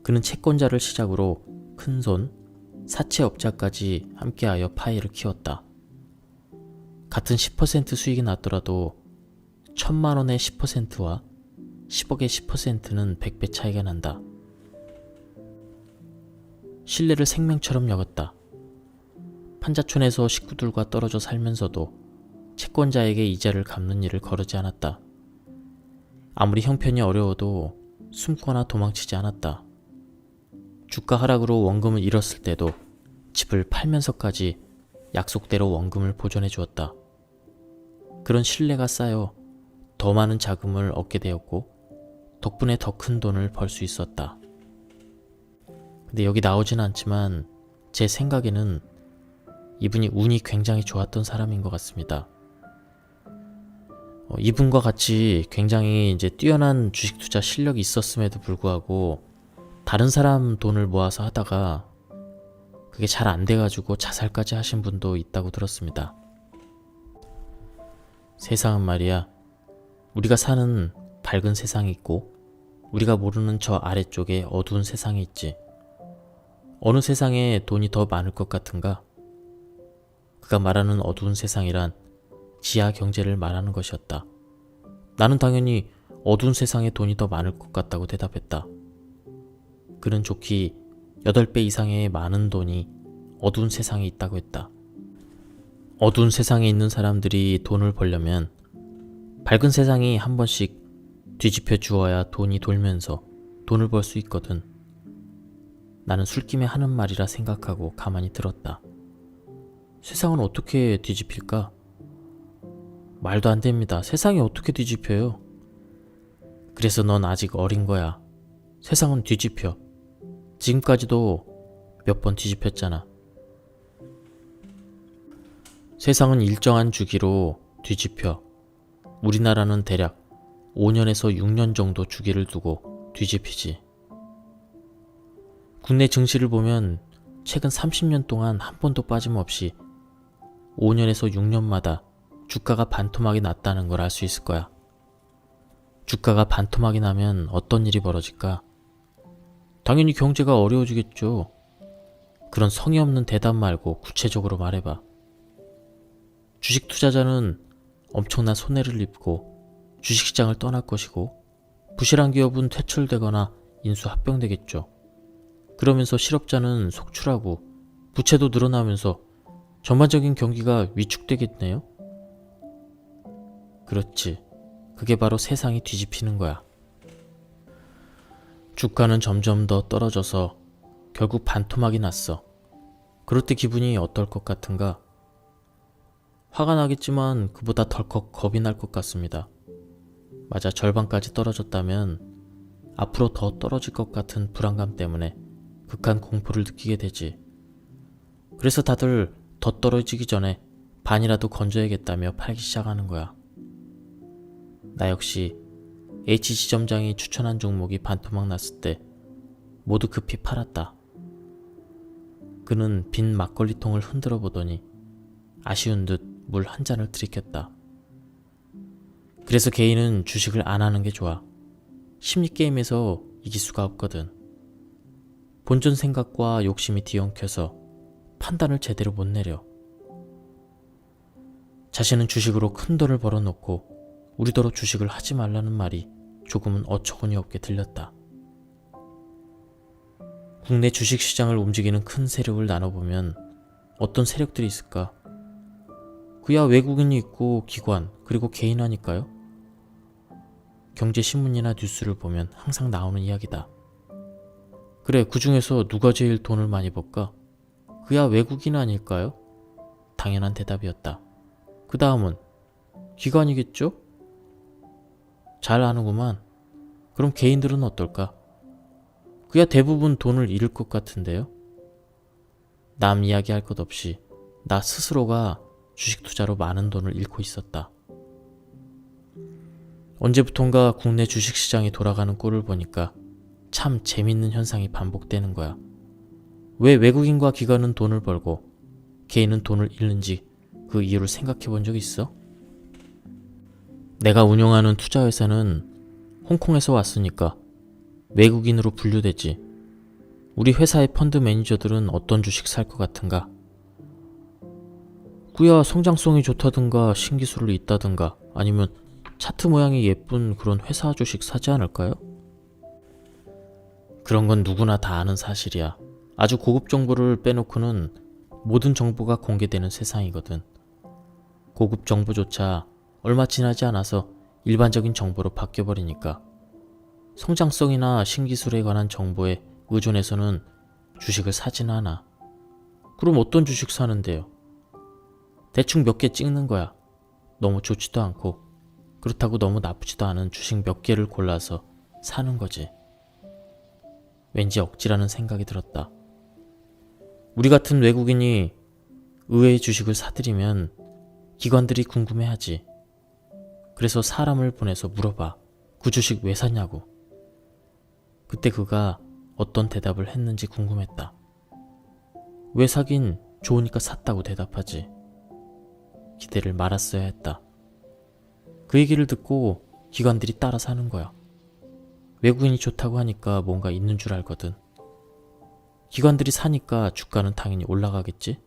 그는 채권자를 시작으로 큰손, 사채업자까지 함께하여 파이를 키웠다. 같은 10% 수익이 났더라도 1,000만 원의 10%와 10억의 10%는 100배 차이가 난다. 신뢰를 생명처럼 여겼다. 판자촌에서 식구들과 떨어져 살면서도 채권자에게 이자를 갚는 일을 거르지 않았다. 아무리 형편이 어려워도 숨거나 도망치지 않았다. 주가 하락으로 원금을 잃었을 때도 집을 팔면서까지 약속대로 원금을 보존해 주었다. 그런 신뢰가 쌓여 더 많은 자금을 얻게 되었고 덕분에 더 큰 돈을 벌 수 있었다. 근데 여기 나오진 않지만 제 생각에는 이분이 운이 굉장히 좋았던 사람인 것 같습니다. 이분과 같이 굉장히 이제 뛰어난 주식 투자 실력이 있었음에도 불구하고 다른 사람 돈을 모아서 하다가 그게 잘 안 돼가지고 자살까지 하신 분도 있다고 들었습니다. 세상은 말이야, 우리가 사는 밝은 세상이 있고 우리가 모르는 저 아래쪽에 어두운 세상이 있지. 어느 세상에 돈이 더 많을 것 같은가? 그가 말하는 어두운 세상이란 지하 경제를 말하는 것이었다. 나는 당연히 어두운 세상에 돈이 더 많을 것 같다고 대답했다. 그는 좋게 8배 이상의 많은 돈이 어두운 세상에 있다고 했다. 어두운 세상에 있는 사람들이 돈을 벌려면 밝은 세상이 한 번씩 뒤집혀 주어야 돈이 돌면서 돈을 벌 수 있거든. 나는 술김에 하는 말이라 생각하고 가만히 들었다. 세상은 어떻게 뒤집힐까? 말도 안 됩니다. 세상이 어떻게 뒤집혀요? 그래서 넌 아직 어린 거야. 세상은 뒤집혀. 지금까지도 몇 번 뒤집혔잖아. 세상은 일정한 주기로 뒤집혀. 우리나라는 대략 5년에서 6년 정도 주기를 두고 뒤집히지. 국내 증시를 보면 최근 30년 동안 한 번도 빠짐없이 5년에서 6년마다 주가가 반토막이 났다는 걸 알 수 있을 거야. 주가가 반토막이 나면 어떤 일이 벌어질까? 당연히 경제가 어려워지겠죠. 그런 성의 없는 대답 말고 구체적으로 말해봐. 주식 투자자는 엄청난 손해를 입고 주식시장을 떠날 것이고 부실한 기업은 퇴출되거나 인수합병되겠죠. 그러면서 실업자는 속출하고 부채도 늘어나면서 전반적인 경기가 위축되겠네요. 그렇지. 그게 바로 세상이 뒤집히는 거야. 주가는 점점 더 떨어져서 결국 반토막이 났어. 그럴 때 기분이 어떨 것 같은가? 화가 나겠지만 그보다 덜컥 겁이 날 것 같습니다. 맞아, 절반까지 떨어졌다면 앞으로 더 떨어질 것 같은 불안감 때문에 극한 공포를 느끼게 되지. 그래서 다들 더 떨어지기 전에 반이라도 건져야겠다며 팔기 시작하는 거야. 나 역시 H 지점장이 추천한 종목이 반토막 났을 때 모두 급히 팔았다. 그는 빈 막걸리통을 흔들어 보더니 아쉬운 듯 물 한 잔을 들이켰다. 그래서 개인은 주식을 안 하는 게 좋아. 심리게임에서 이길 수가 없거든. 본전 생각과 욕심이 뒤엉켜서 판단을 제대로 못 내려. 자신은 주식으로 큰 돈을 벌어놓고 우리더러 주식을 하지 말라는 말이 조금은 어처구니 없게 들렸다. 국내 주식시장을 움직이는 큰 세력을 나눠보면 어떤 세력들이 있을까? 그야 외국인이 있고 기관, 그리고 개인 아닐까요? 경제신문이나 뉴스를 보면 항상 나오는 이야기다. 그래, 그 중에서 누가 제일 돈을 많이 벌까? 그야 외국인 아닐까요? 당연한 대답이었다. 그 다음은 기관이겠죠? 잘 아는구만. 그럼 개인들은 어떨까? 그야 대부분 돈을 잃을 것 같은데요? 남 이야기할 것 없이 나 스스로가 주식 투자로 많은 돈을 잃고 있었다. 언제부턴가 국내 주식시장이 돌아가는 꼴을 보니까 참 재밌는 현상이 반복되는 거야. 왜 외국인과 기관은 돈을 벌고 개인은 돈을 잃는지 그 이유를 생각해 본 적 있어? 내가 운영하는 투자회사는 홍콩에서 왔으니까 외국인으로 분류되지. 우리 회사의 펀드 매니저들은 어떤 주식 살 것 같은가? 그야 성장성이 좋다든가 신기술을 있다든가 아니면 차트 모양이 예쁜 그런 회사 주식 사지 않을까요? 그런 건 누구나 다 아는 사실이야. 아주 고급 정보를 빼놓고는 모든 정보가 공개되는 세상이거든. 고급 정보조차 얼마 지나지 않아서 일반적인 정보로 바뀌어버리니까 성장성이나 신기술에 관한 정보에 의존해서는 주식을 사지는 않아. 그럼 어떤 주식 사는데요? 대충 몇 개 찍는 거야. 너무 좋지도 않고 그렇다고 너무 나쁘지도 않은 주식 몇 개를 골라서 사는 거지. 왠지 억지라는 생각이 들었다. 우리 같은 외국인이 의외의 주식을 사들이면 기관들이 궁금해하지. 그래서 사람을 보내서 물어봐. 그 주식 왜 샀냐고. 그때 그가 어떤 대답을 했는지 궁금했다. 왜 사긴 좋으니까 샀다고 대답하지. 기대를 말았어야 했다. 그 얘기를 듣고 기관들이 따라 사는 거야. 외국인이 좋다고 하니까 뭔가 있는 줄 알거든. 기관들이 사니까 주가는 당연히 올라가겠지?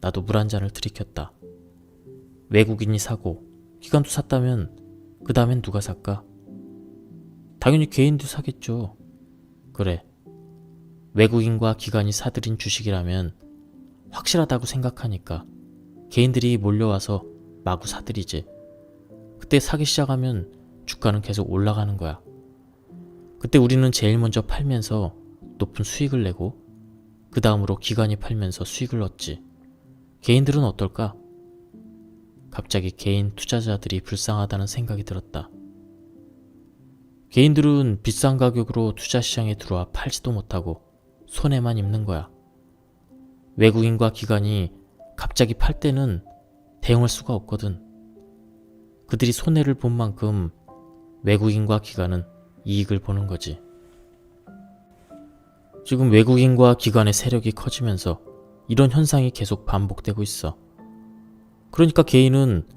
나도 물 한 잔을 들이켰다. 외국인이 사고 기관도 샀다면 그 다음엔 누가 살까? 당연히 개인도 사겠죠. 그래, 외국인과 기관이 사들인 주식이라면 확실하다고 생각하니까 개인들이 몰려와서 마구 사들이지. 그때 사기 시작하면 주가는 계속 올라가는 거야. 그때 우리는 제일 먼저 팔면서 높은 수익을 내고 그 다음으로 기관이 팔면서 수익을 얻지. 개인들은 어떨까? 갑자기 개인 투자자들이 불쌍하다는 생각이 들었다. 개인들은 비싼 가격으로 투자시장에 들어와 팔지도 못하고 손해만 입는 거야. 외국인과 기관이 갑자기 팔 때는 대응할 수가 없거든. 그들이 손해를 본 만큼 외국인과 기관은 이익을 보는 거지. 지금 외국인과 기관의 세력이 커지면서 이런 현상이 계속 반복되고 있어. 그러니까 개인은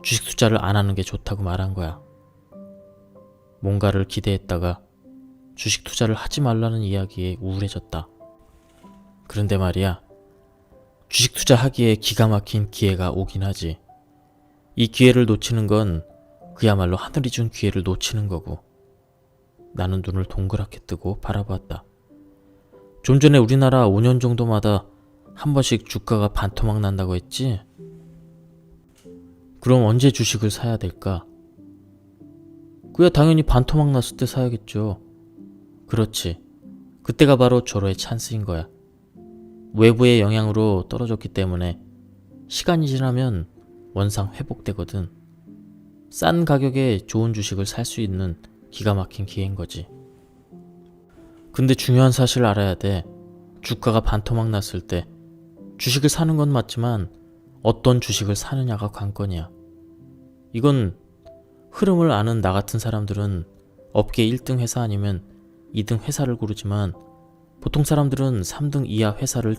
주식 투자를 안 하는 게 좋다고 말한 거야. 뭔가를 기대했다가 주식 투자를 하지 말라는 이야기에 우울해졌다. 그런데 말이야, 주식 투자하기에 기가 막힌 기회가 오긴 하지. 이 기회를 놓치는 건 그야말로 하늘이 준 기회를 놓치는 거고. 나는 눈을 동그랗게 뜨고 바라보았다. 좀 전에 우리나라 5년 정도마다 한 번씩 주가가 반토막 난다고 했지? 그럼 언제 주식을 사야 될까? 그야 당연히 반토막 났을 때 사야겠죠. 그렇지. 그때가 바로 절호의 찬스인 거야. 외부의 영향으로 떨어졌기 때문에 시간이 지나면 원상 회복되거든. 싼 가격에 좋은 주식을 살 수 있는 기가 막힌 기회인 거지. 근데 중요한 사실을 알아야 돼. 주가가 반토막 났을 때 주식을 사는 건 맞지만 어떤 주식을 사느냐가 관건이야. 이건 흐름을 아는 나 같은 사람들은 업계 1등 회사 아니면 2등 회사를 고르지만 보통 사람들은 3등 이하 회사를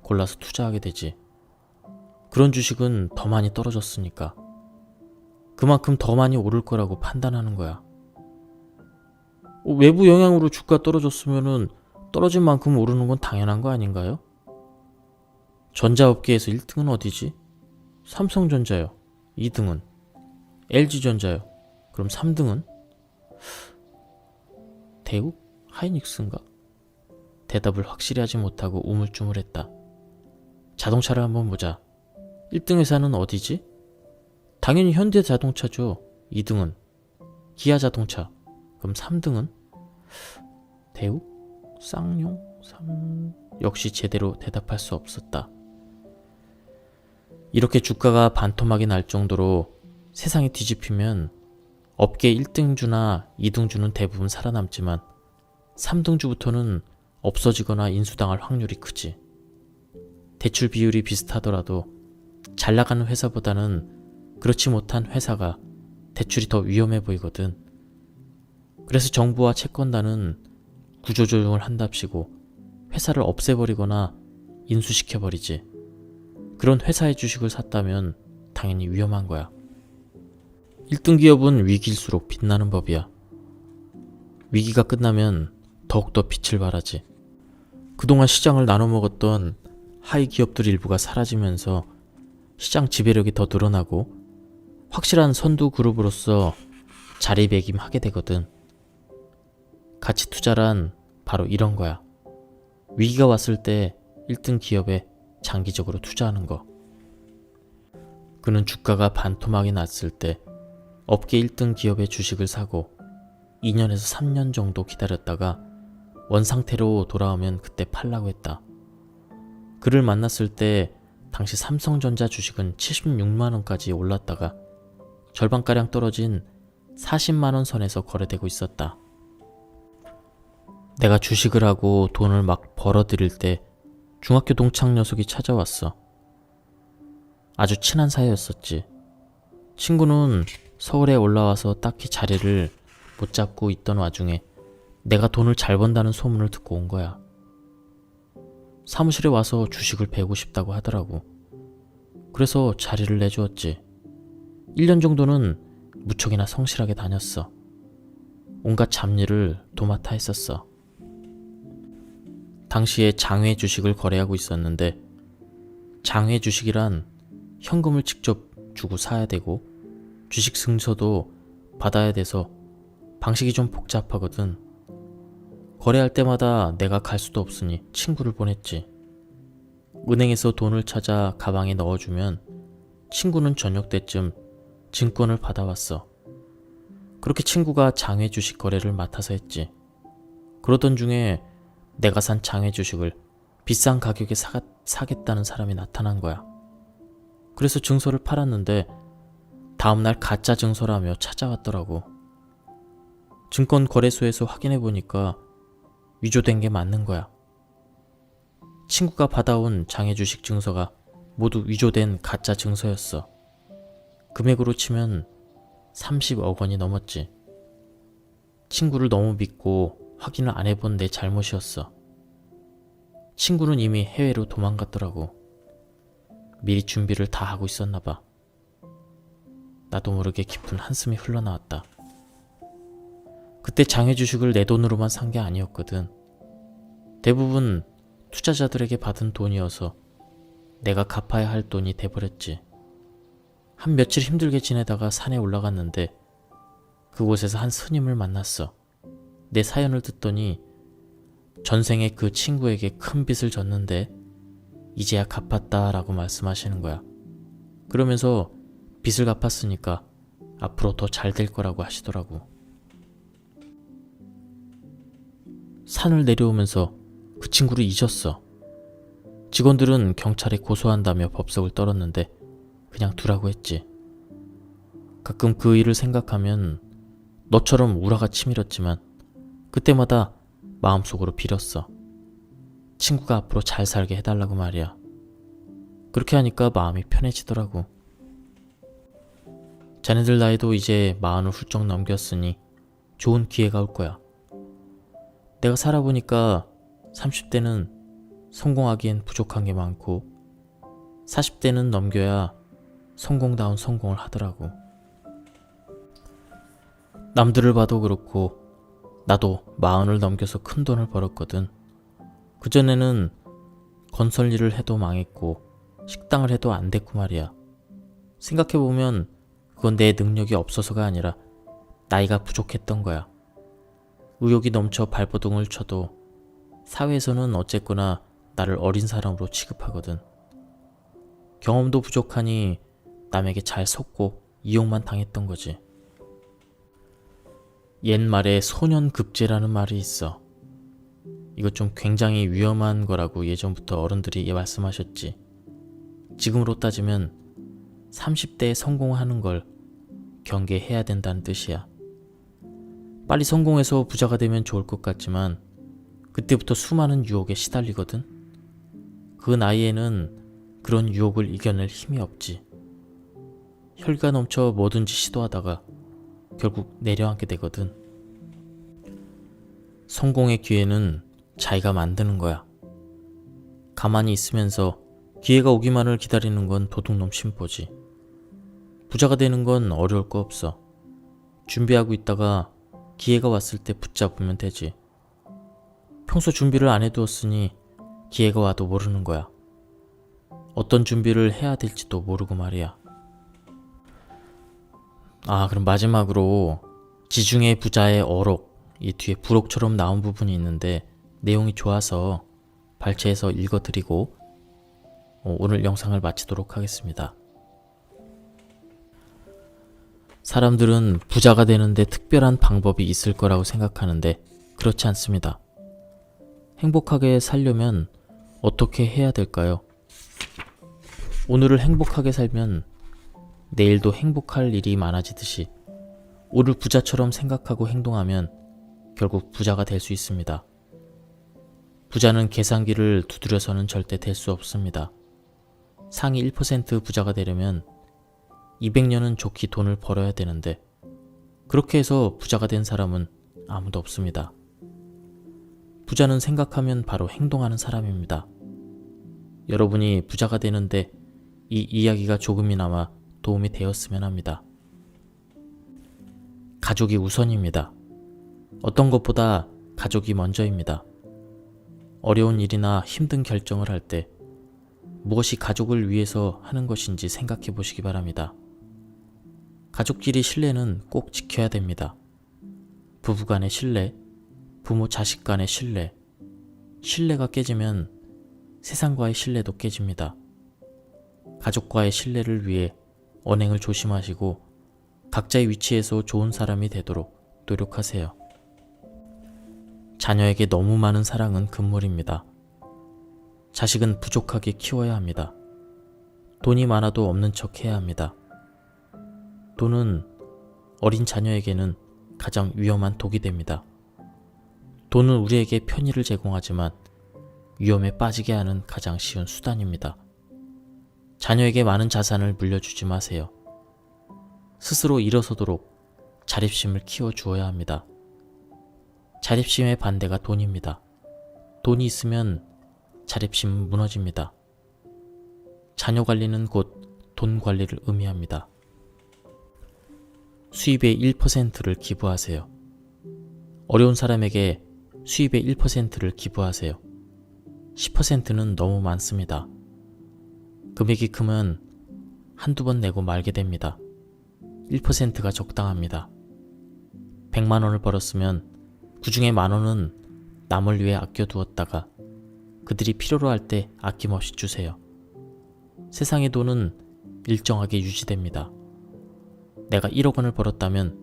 골라서 투자하게 되지. 그런 주식은 더 많이 떨어졌으니까. 그만큼 더 많이 오를 거라고 판단하는 거야. 외부 영향으로 주가 떨어졌으면은 떨어진 만큼 오르는 건 당연한 거 아닌가요? 전자업계에서 1등은 어디지? 삼성전자요. 2등은? LG전자요. 그럼 3등은? 대국? 하이닉스인가? 대답을 확실히 하지 못하고 우물쭈물했다. 자동차를 한번 보자. 1등 회사는 어디지? 당연히 현대자동차죠. 2등은 기아자동차. 그럼 3등은? 대우? 쌍용? 역시 제대로 대답할 수 없었다. 이렇게 주가가 반토막이 날 정도로 세상이 뒤집히면 업계 1등주나 2등주는 대부분 살아남지만 3등주부터는 없어지거나 인수당할 확률이 크지. 대출 비율이 비슷하더라도 잘 나가는 회사보다는 그렇지 못한 회사가 대출이 더 위험해 보이거든. 그래서 정부와 채권단은 구조조정을 한답시고 회사를 없애버리거나 인수시켜버리지. 그런 회사의 주식을 샀다면 당연히 위험한 거야. 1등 기업은 위기일수록 빛나는 법이야. 위기가 끝나면 더욱더 빛을 발하지. 그동안 시장을 나눠먹었던 하위 기업들 일부가 사라지면서 시장 지배력이 더 늘어나고 확실한 선두 그룹으로서 자리매김하게 되거든. 가치 투자란 바로 이런 거야. 위기가 왔을 때 1등 기업에 장기적으로 투자하는 거. 그는 주가가 반토막이 났을 때 업계 1등 기업의 주식을 사고 2년에서 3년 정도 기다렸다가 원상태로 돌아오면 그때 팔라고 했다. 그를 만났을 때 당시 삼성전자 주식은 76만원까지 올랐다가 절반가량 떨어진 40만원 선에서 거래되고 있었다. 내가 주식을 하고 돈을 막 벌어들일 때 중학교 동창 녀석이 찾아왔어. 아주 친한 사이였었지. 친구는 서울에 올라와서 딱히 자리를 못 잡고 있던 와중에 내가 돈을 잘 번다는 소문을 듣고 온 거야. 사무실에 와서 주식을 배우고 싶다고 하더라고. 그래서 자리를 내주었지. 1년 정도는 무척이나 성실하게 다녔어. 온갖 잡일을 도맡아 했었어. 당시에 장외 주식을 거래하고 있었는데 장외 주식이란 현금을 직접 주고 사야 되고 주식 증서도 받아야 돼서 방식이 좀 복잡하거든. 거래할 때마다 내가 갈 수도 없으니 친구를 보냈지. 은행에서 돈을 찾아 가방에 넣어주면 친구는 저녁 때쯤 증권을 받아왔어. 그렇게 친구가 장외 주식 거래를 맡아서 했지. 그러던 중에 내가 산 장외 주식을 비싼 가격에 사겠다는 사람이 나타난 거야. 그래서 증서를 팔았는데 다음날 가짜 증서라며 찾아왔더라고. 증권 거래소에서 확인해보니까 위조된 게 맞는 거야. 친구가 받아온 장외 주식 증서가 모두 위조된 가짜 증서였어. 금액으로 치면 30억 원이 넘었지. 친구를 너무 믿고 확인을 안 해본 내 잘못이었어. 친구는 이미 해외로 도망갔더라고. 미리 준비를 다 하고 있었나 봐. 나도 모르게 깊은 한숨이 흘러나왔다. 그때 장외 주식을 내 돈으로만 산 게 아니었거든. 대부분 투자자들에게 받은 돈이어서 내가 갚아야 할 돈이 돼버렸지. 한 며칠 힘들게 지내다가 산에 올라갔는데 그곳에서 한 스님을 만났어. 내 사연을 듣더니 전생에 그 친구에게 큰 빚을 졌는데 이제야 갚았다라고 말씀하시는 거야. 그러면서 빚을 갚았으니까 앞으로 더 잘 될 거라고 하시더라고. 산을 내려오면서 그 친구를 잊었어. 직원들은 경찰에 고소한다며 법석을 떨었는데 그냥 두라고 했지. 가끔 그 일을 생각하면 너처럼 우라가 치밀었지만 그때마다 마음속으로 빌었어. 친구가 앞으로 잘 살게 해달라고 말이야. 그렇게 하니까 마음이 편해지더라고. 자네들 나이도 이제 40을 훌쩍 넘겼으니 좋은 기회가 올 거야. 내가 살아보니까 30대는 성공하기엔 부족한 게 많고 40대는 넘겨야 성공다운 성공을 하더라고. 남들을 봐도 그렇고 나도 40을 넘겨서 큰 돈을 벌었거든. 그전에는 건설 일을 해도 망했고 식당을 해도 안 됐고 말이야. 생각해보면 그건 내 능력이 없어서가 아니라 나이가 부족했던 거야. 의욕이 넘쳐 발버둥을 쳐도 사회에서는 어쨌거나 나를 어린 사람으로 취급하거든. 경험도 부족하니 남에게 잘 속고 이용만 당했던 거지. 옛말에 소년급제라는 말이 있어. 이거 좀 굉장히 위험한 거라고 예전부터 어른들이 말씀하셨지. 지금으로 따지면 30대에 성공하는 걸 경계해야 된다는 뜻이야. 빨리 성공해서 부자가 되면 좋을 것 같지만 그때부터 수많은 유혹에 시달리거든. 그 나이에는 그런 유혹을 이겨낼 힘이 없지. 혈기가 넘쳐 뭐든지 시도하다가 결국 내려앉게 되거든. 성공의 기회는 자기가 만드는 거야. 가만히 있으면서 기회가 오기만을 기다리는 건 도둑놈 심보지. 부자가 되는 건 어려울 거 없어. 준비하고 있다가 기회가 왔을 때 붙잡으면 되지. 평소 준비를 안 해두었으니 기회가 와도 모르는 거야. 어떤 준비를 해야 될지도 모르고 말이야. 그럼 마지막으로 지중해 부자의 어록, 이 뒤에 부록처럼 나온 부분이 있는데 내용이 좋아서 발췌해서 읽어드리고 오늘 영상을 마치도록 하겠습니다. 사람들은 부자가 되는데 특별한 방법이 있을 거라고 생각하는데 그렇지 않습니다. 행복하게 살려면 어떻게 해야 될까요? 오늘을 행복하게 살면 내일도 행복할 일이 많아지듯이 오늘 부자처럼 생각하고 행동하면 결국 부자가 될 수 있습니다. 부자는 계산기를 두드려서는 절대 될 수 없습니다. 상위 1% 부자가 되려면 200년은 좋게 돈을 벌어야 되는데 그렇게 해서 부자가 된 사람은 아무도 없습니다. 부자는 생각하면 바로 행동하는 사람입니다. 여러분이 부자가 되는데 이 이야기가 조금이나마 도움이 되었으면 합니다. 가족이 우선입니다. 어떤 것보다 가족이 먼저입니다. 어려운 일이나 힘든 결정을 할 때 무엇이 가족을 위해서 하는 것인지 생각해 보시기 바랍니다. 가족끼리 신뢰는 꼭 지켜야 됩니다. 부부 간의 신뢰, 부모 자식 간의 신뢰, 신뢰가 깨지면 세상과의 신뢰도 깨집니다. 가족과의 신뢰를 위해 언행을 조심하시고 각자의 위치에서 좋은 사람이 되도록 노력하세요. 자녀에게 너무 많은 사랑은 금물입니다. 자식은 부족하게 키워야 합니다. 돈이 많아도 없는 척 해야 합니다. 돈은 어린 자녀에게는 가장 위험한 독이 됩니다. 돈은 우리에게 편의를 제공하지만 위험에 빠지게 하는 가장 쉬운 수단입니다. 자녀에게 많은 자산을 물려주지 마세요. 스스로 일어서도록 자립심을 키워주어야 합니다. 자립심의 반대가 돈입니다. 돈이 있으면 자립심은 무너집니다. 자녀 관리는 곧 돈 관리를 의미합니다. 수입의 1%를 기부하세요. 어려운 사람에게 수입의 1%를 기부하세요. 10%는 너무 많습니다. 금액이 크면 한두 번 내고 말게 됩니다. 1%가 적당합니다. 100만 원을 벌었으면 그 중에 만 원은 남을 위해 아껴두었다가 그들이 필요로 할 때 아낌없이 주세요. 세상의 돈은 일정하게 유지됩니다. 내가 1억 원을 벌었다면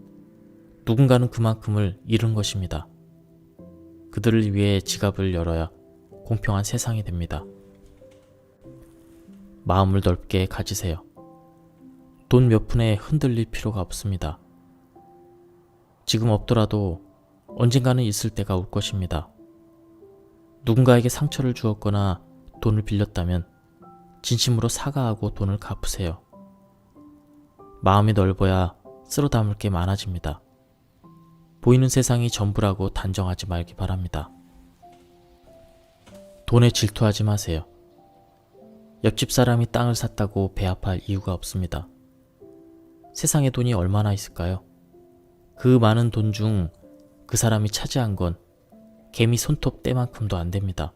누군가는 그만큼을 잃은 것입니다. 그들을 위해 지갑을 열어야 공평한 세상이 됩니다. 마음을 넓게 가지세요. 돈 몇 푼에 흔들릴 필요가 없습니다. 지금 없더라도 언젠가는 있을 때가 올 것입니다. 누군가에게 상처를 주었거나 돈을 빌렸다면 진심으로 사과하고 돈을 갚으세요. 마음이 넓어야 쓸어 담을 게 많아집니다. 보이는 세상이 전부라고 단정하지 말기 바랍니다. 돈에 질투하지 마세요. 옆집 사람이 땅을 샀다고 배합할 이유가 없습니다. 세상에 돈이 얼마나 있을까요? 그 많은 돈 중 그 사람이 차지한 건 개미 손톱 때만큼도 안 됩니다.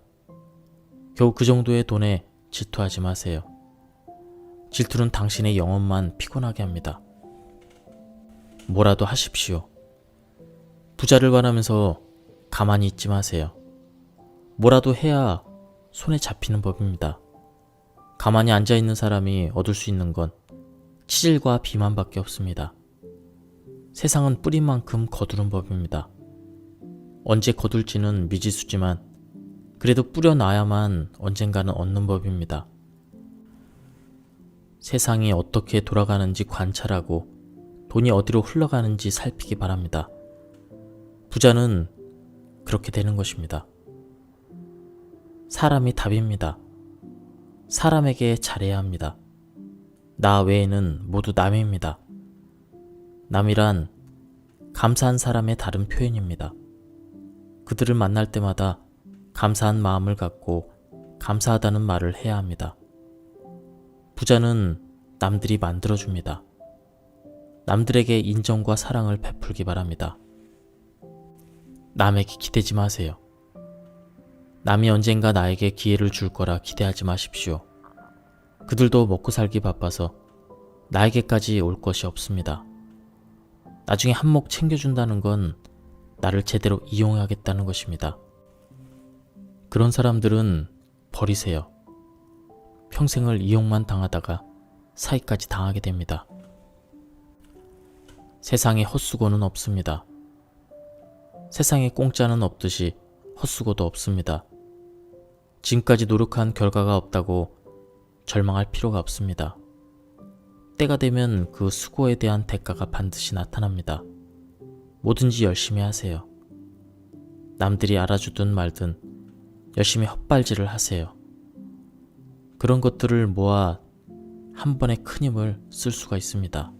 겨우 그 정도의 돈에 질투하지 마세요. 질투는 당신의 영혼만 피곤하게 합니다. 뭐라도 하십시오. 부자를 바라면서 가만히 있지 마세요. 뭐라도 해야 손에 잡히는 법입니다. 가만히 앉아있는 사람이 얻을 수 있는 건 치질과 비만밖에 없습니다. 세상은 뿌린 만큼 거두는 법입니다. 언제 거둘지는 미지수지만 그래도 뿌려놔야만 언젠가는 얻는 법입니다. 세상이 어떻게 돌아가는지 관찰하고 돈이 어디로 흘러가는지 살피기 바랍니다. 부자는 그렇게 되는 것입니다. 사람이 답입니다. 사람에게 잘해야 합니다. 나 외에는 모두 남입니다. 남이란 감사한 사람의 다른 표현입니다. 그들을 만날 때마다 감사한 마음을 갖고 감사하다는 말을 해야 합니다. 부자는 남들이 만들어줍니다. 남들에게 인정과 사랑을 베풀기 바랍니다. 남에게 기대지 마세요. 남이 언젠가 나에게 기회를 줄 거라 기대하지 마십시오. 그들도 먹고 살기 바빠서 나에게까지 올 것이 없습니다. 나중에 한몫 챙겨준다는 건 나를 제대로 이용하겠다는 것입니다. 그런 사람들은 버리세요. 평생을 이용만 당하다가 사기까지 당하게 됩니다. 세상에 헛수고는 없습니다. 세상에 공짜는 없듯이 헛수고도 없습니다. 지금까지 노력한 결과가 없다고 절망할 필요가 없습니다. 때가 되면 그 수고에 대한 대가가 반드시 나타납니다. 뭐든지 열심히 하세요. 남들이 알아주든 말든 열심히 헛발질을 하세요. 그런 것들을 모아 한 번에 큰 힘을 쓸 수가 있습니다.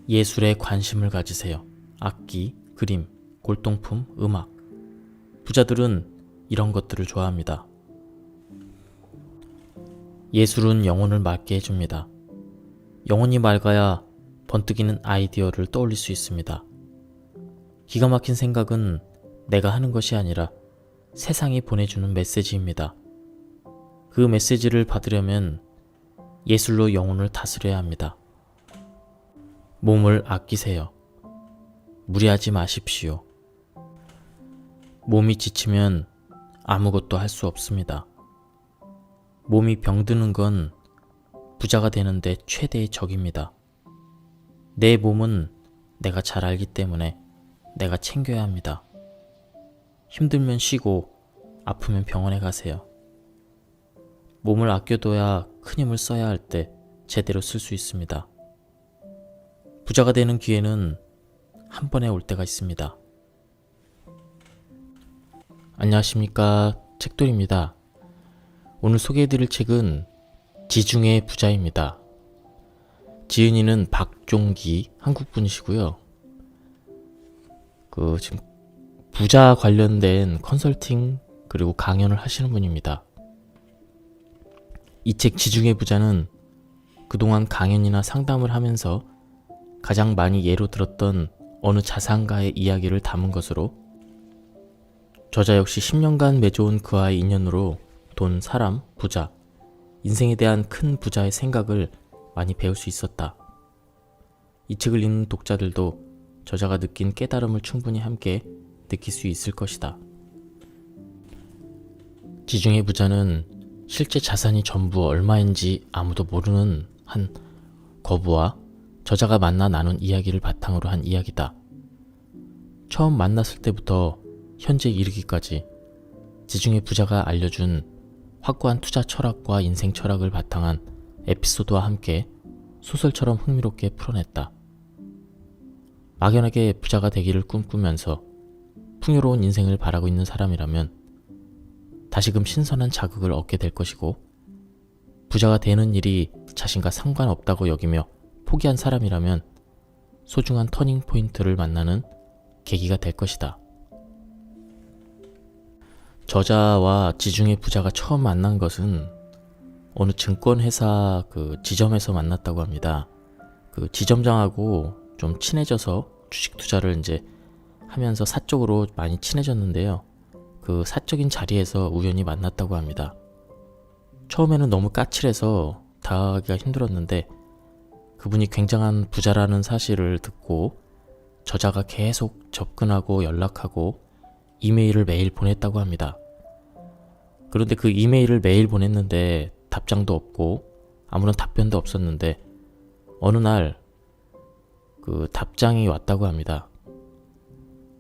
예술에 관심을 가지세요. 악기, 그림, 골동품, 음악. 부자들은 이런 것들을 좋아합니다. 예술은 영혼을 맑게 해줍니다. 영혼이 맑아야 번뜩이는 아이디어를 떠올릴 수 있습니다. 기가 막힌 생각은 내가 하는 것이 아니라 세상이 보내주는 메시지입니다. 그 메시지를 받으려면 예술로 영혼을 다스려야 합니다. 몸을 아끼세요. 무리하지 마십시오. 몸이 지치면 아무것도 할 수 없습니다. 몸이 병드는 건 부자가 되는데 최대의 적입니다. 내 몸은 내가 잘 알기 때문에 내가 챙겨야 합니다. 힘들면 쉬고 아프면 병원에 가세요. 몸을 아껴둬야 큰 힘을 써야 할 때 제대로 쓸 수 있습니다. 부자가 되는 기회는 한 번에 올 때가 있습니다. 안녕하십니까, 책돌입니다. 오늘 소개해드릴 책은 지중해 부자입니다. 지은이는 박종기 한국분이시고요. 지금 부자 관련된 컨설팅 그리고 강연을 하시는 분입니다. 이 책 지중해 부자는 그동안 강연이나 상담을 하면서 가장 많이 예로 들었던 어느 자산가의 이야기를 담은 것으로 저자 역시 10년간 맺어온 그와의 인연으로 돈, 사람, 부자, 인생에 대한 큰 부자의 생각을 많이 배울 수 있었다. 이 책을 읽는 독자들도 저자가 느낀 깨달음을 충분히 함께 느낄 수 있을 것이다. 지중해 부자는 실제 자산이 전부 얼마인지 아무도 모르는 한 거부와 저자가 만나 나눈 이야기를 바탕으로 한 이야기다. 처음 만났을 때부터 현재 이르기까지 지중해 부자가 알려준 확고한 투자 철학과 인생 철학을 바탕한 에피소드와 함께 소설처럼 흥미롭게 풀어냈다. 막연하게 부자가 되기를 꿈꾸면서 풍요로운 인생을 바라고 있는 사람이라면 다시금 신선한 자극을 얻게 될 것이고, 부자가 되는 일이 자신과 상관없다고 여기며 포기한 사람이라면 소중한 터닝 포인트를 만나는 계기가 될 것이다. 저자와 지중해 부자가 처음 만난 것은 어느 증권회사 지점에서 만났다고 합니다. 지점장하고 좀 친해져서 주식 투자를 이제 하면서 사적으로 많이 친해졌는데요. 그 사적인 자리에서 우연히 만났다고 합니다. 처음에는 너무 까칠해서 다가가기가 힘들었는데 그분이 굉장한 부자라는 사실을 듣고 저자가 계속 접근하고 연락하고 이메일을 매일 보냈다고 합니다. 그런데 그 이메일을 매일 보냈는데 답장도 없고 아무런 답변도 없었는데 어느 날 그 답장이 왔다고 합니다.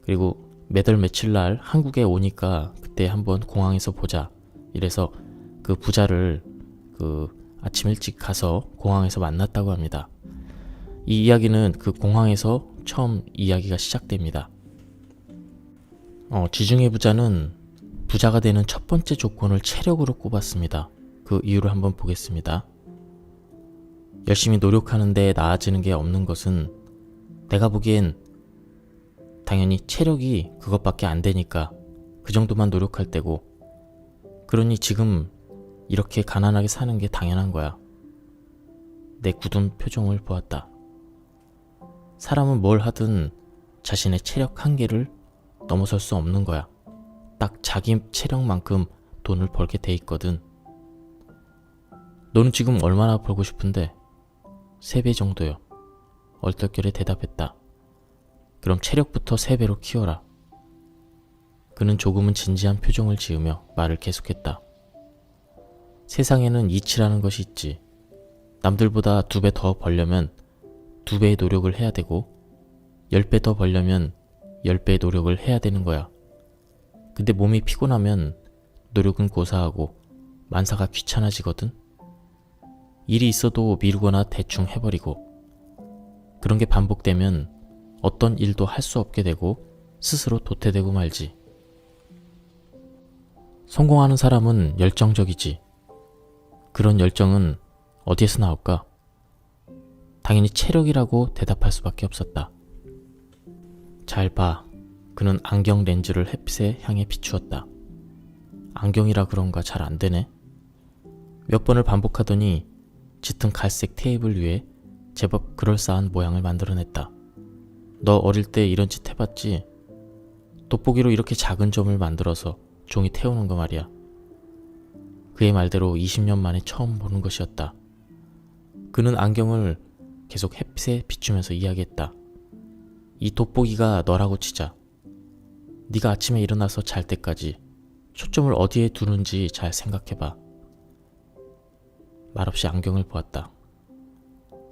그리고 몇 월 며칠 날 한국에 오니까 그때 한번 공항에서 보자. 이래서 그 부자를 그 아침 일찍 가서 공항에서 만났다고 합니다. 이 이야기는 그 공항에서 처음 이야기가 시작됩니다. 지중해 부자는 부자가 되는 첫 번째 조건을 체력으로 꼽았습니다. 그 이유를 한번 보겠습니다. 열심히 노력하는데 나아지는 게 없는 것은 내가 보기엔 당연히 체력이 그것밖에 안 되니까 그 정도만 노력할 때고, 그러니 지금 이렇게 가난하게 사는 게 당연한 거야. 내 굳은 표정을 보았다. 사람은 뭘 하든 자신의 체력 한계를 넘어설 수 없는 거야. 딱 자기 체력만큼 돈을 벌게 돼 있거든. 너는 지금 얼마나 벌고 싶은데? 3배 정도요. 얼떨결에 대답했다. 그럼 체력부터 3배로 키워라. 그는 조금은 진지한 표정을 지으며 말을 계속했다. 세상에는 이치라는 것이 있지. 남들보다 2배 더 벌려면 2배의 노력을 해야 되고 10배 더 벌려면 10배의 노력을 해야 되는 거야. 근데 몸이 피곤하면 노력은 고사하고 만사가 귀찮아지거든. 일이 있어도 미루거나 대충 해버리고, 그런 게 반복되면 어떤 일도 할 수 없게 되고 스스로 도태되고 말지. 성공하는 사람은 열정적이지. 그런 열정은 어디에서 나올까? 당연히 체력이라고 대답할 수밖에 없었다. 잘 봐. 그는 안경 렌즈를 햇빛에 향해 비추었다. 안경이라 그런가 잘 안 되네. 몇 번을 반복하더니 짙은 갈색 테이블 위에 제법 그럴싸한 모양을 만들어냈다. 너 어릴 때 이런 짓 해봤지? 돋보기로 이렇게 작은 점을 만들어서 종이 태우는 거 말이야. 그의 말대로 20년 만에 처음 보는 것이었다. 그는 안경을 계속 햇빛에 비추면서 이야기했다. 이 돋보기가 너라고 치자. 네가 아침에 일어나서 잘 때까지 초점을 어디에 두는지 잘 생각해봐. 말없이 안경을 보았다.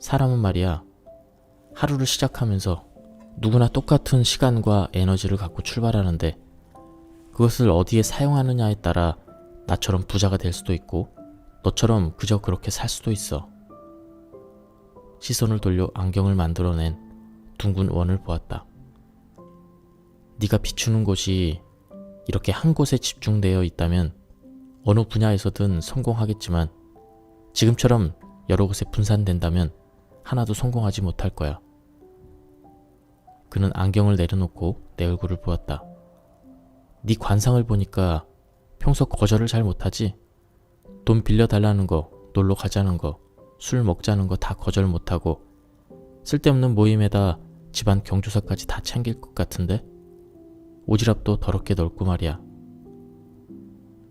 사람은 말이야, 하루를 시작하면서 누구나 똑같은 시간과 에너지를 갖고 출발하는데 그것을 어디에 사용하느냐에 따라 나처럼 부자가 될 수도 있고 너처럼 그저 그렇게 살 수도 있어. 시선을 돌려 안경을 만들어낸 둥근 원을 보았다. 네가 비추는 곳이 이렇게 한 곳에 집중되어 있다면 어느 분야에서든 성공하겠지만 지금처럼 여러 곳에 분산된다면 하나도 성공하지 못할 거야. 그는 안경을 내려놓고 내 얼굴을 보았다. 네 관상을 보니까 평소 거절을 잘 못하지? 돈 빌려달라는 거, 놀러 가자는 거, 술 먹자는 거 다 거절 못하고 쓸데없는 모임에다 집안 경조사까지 다 챙길 것 같은데? 오지랖도 더럽게 넓고 말이야.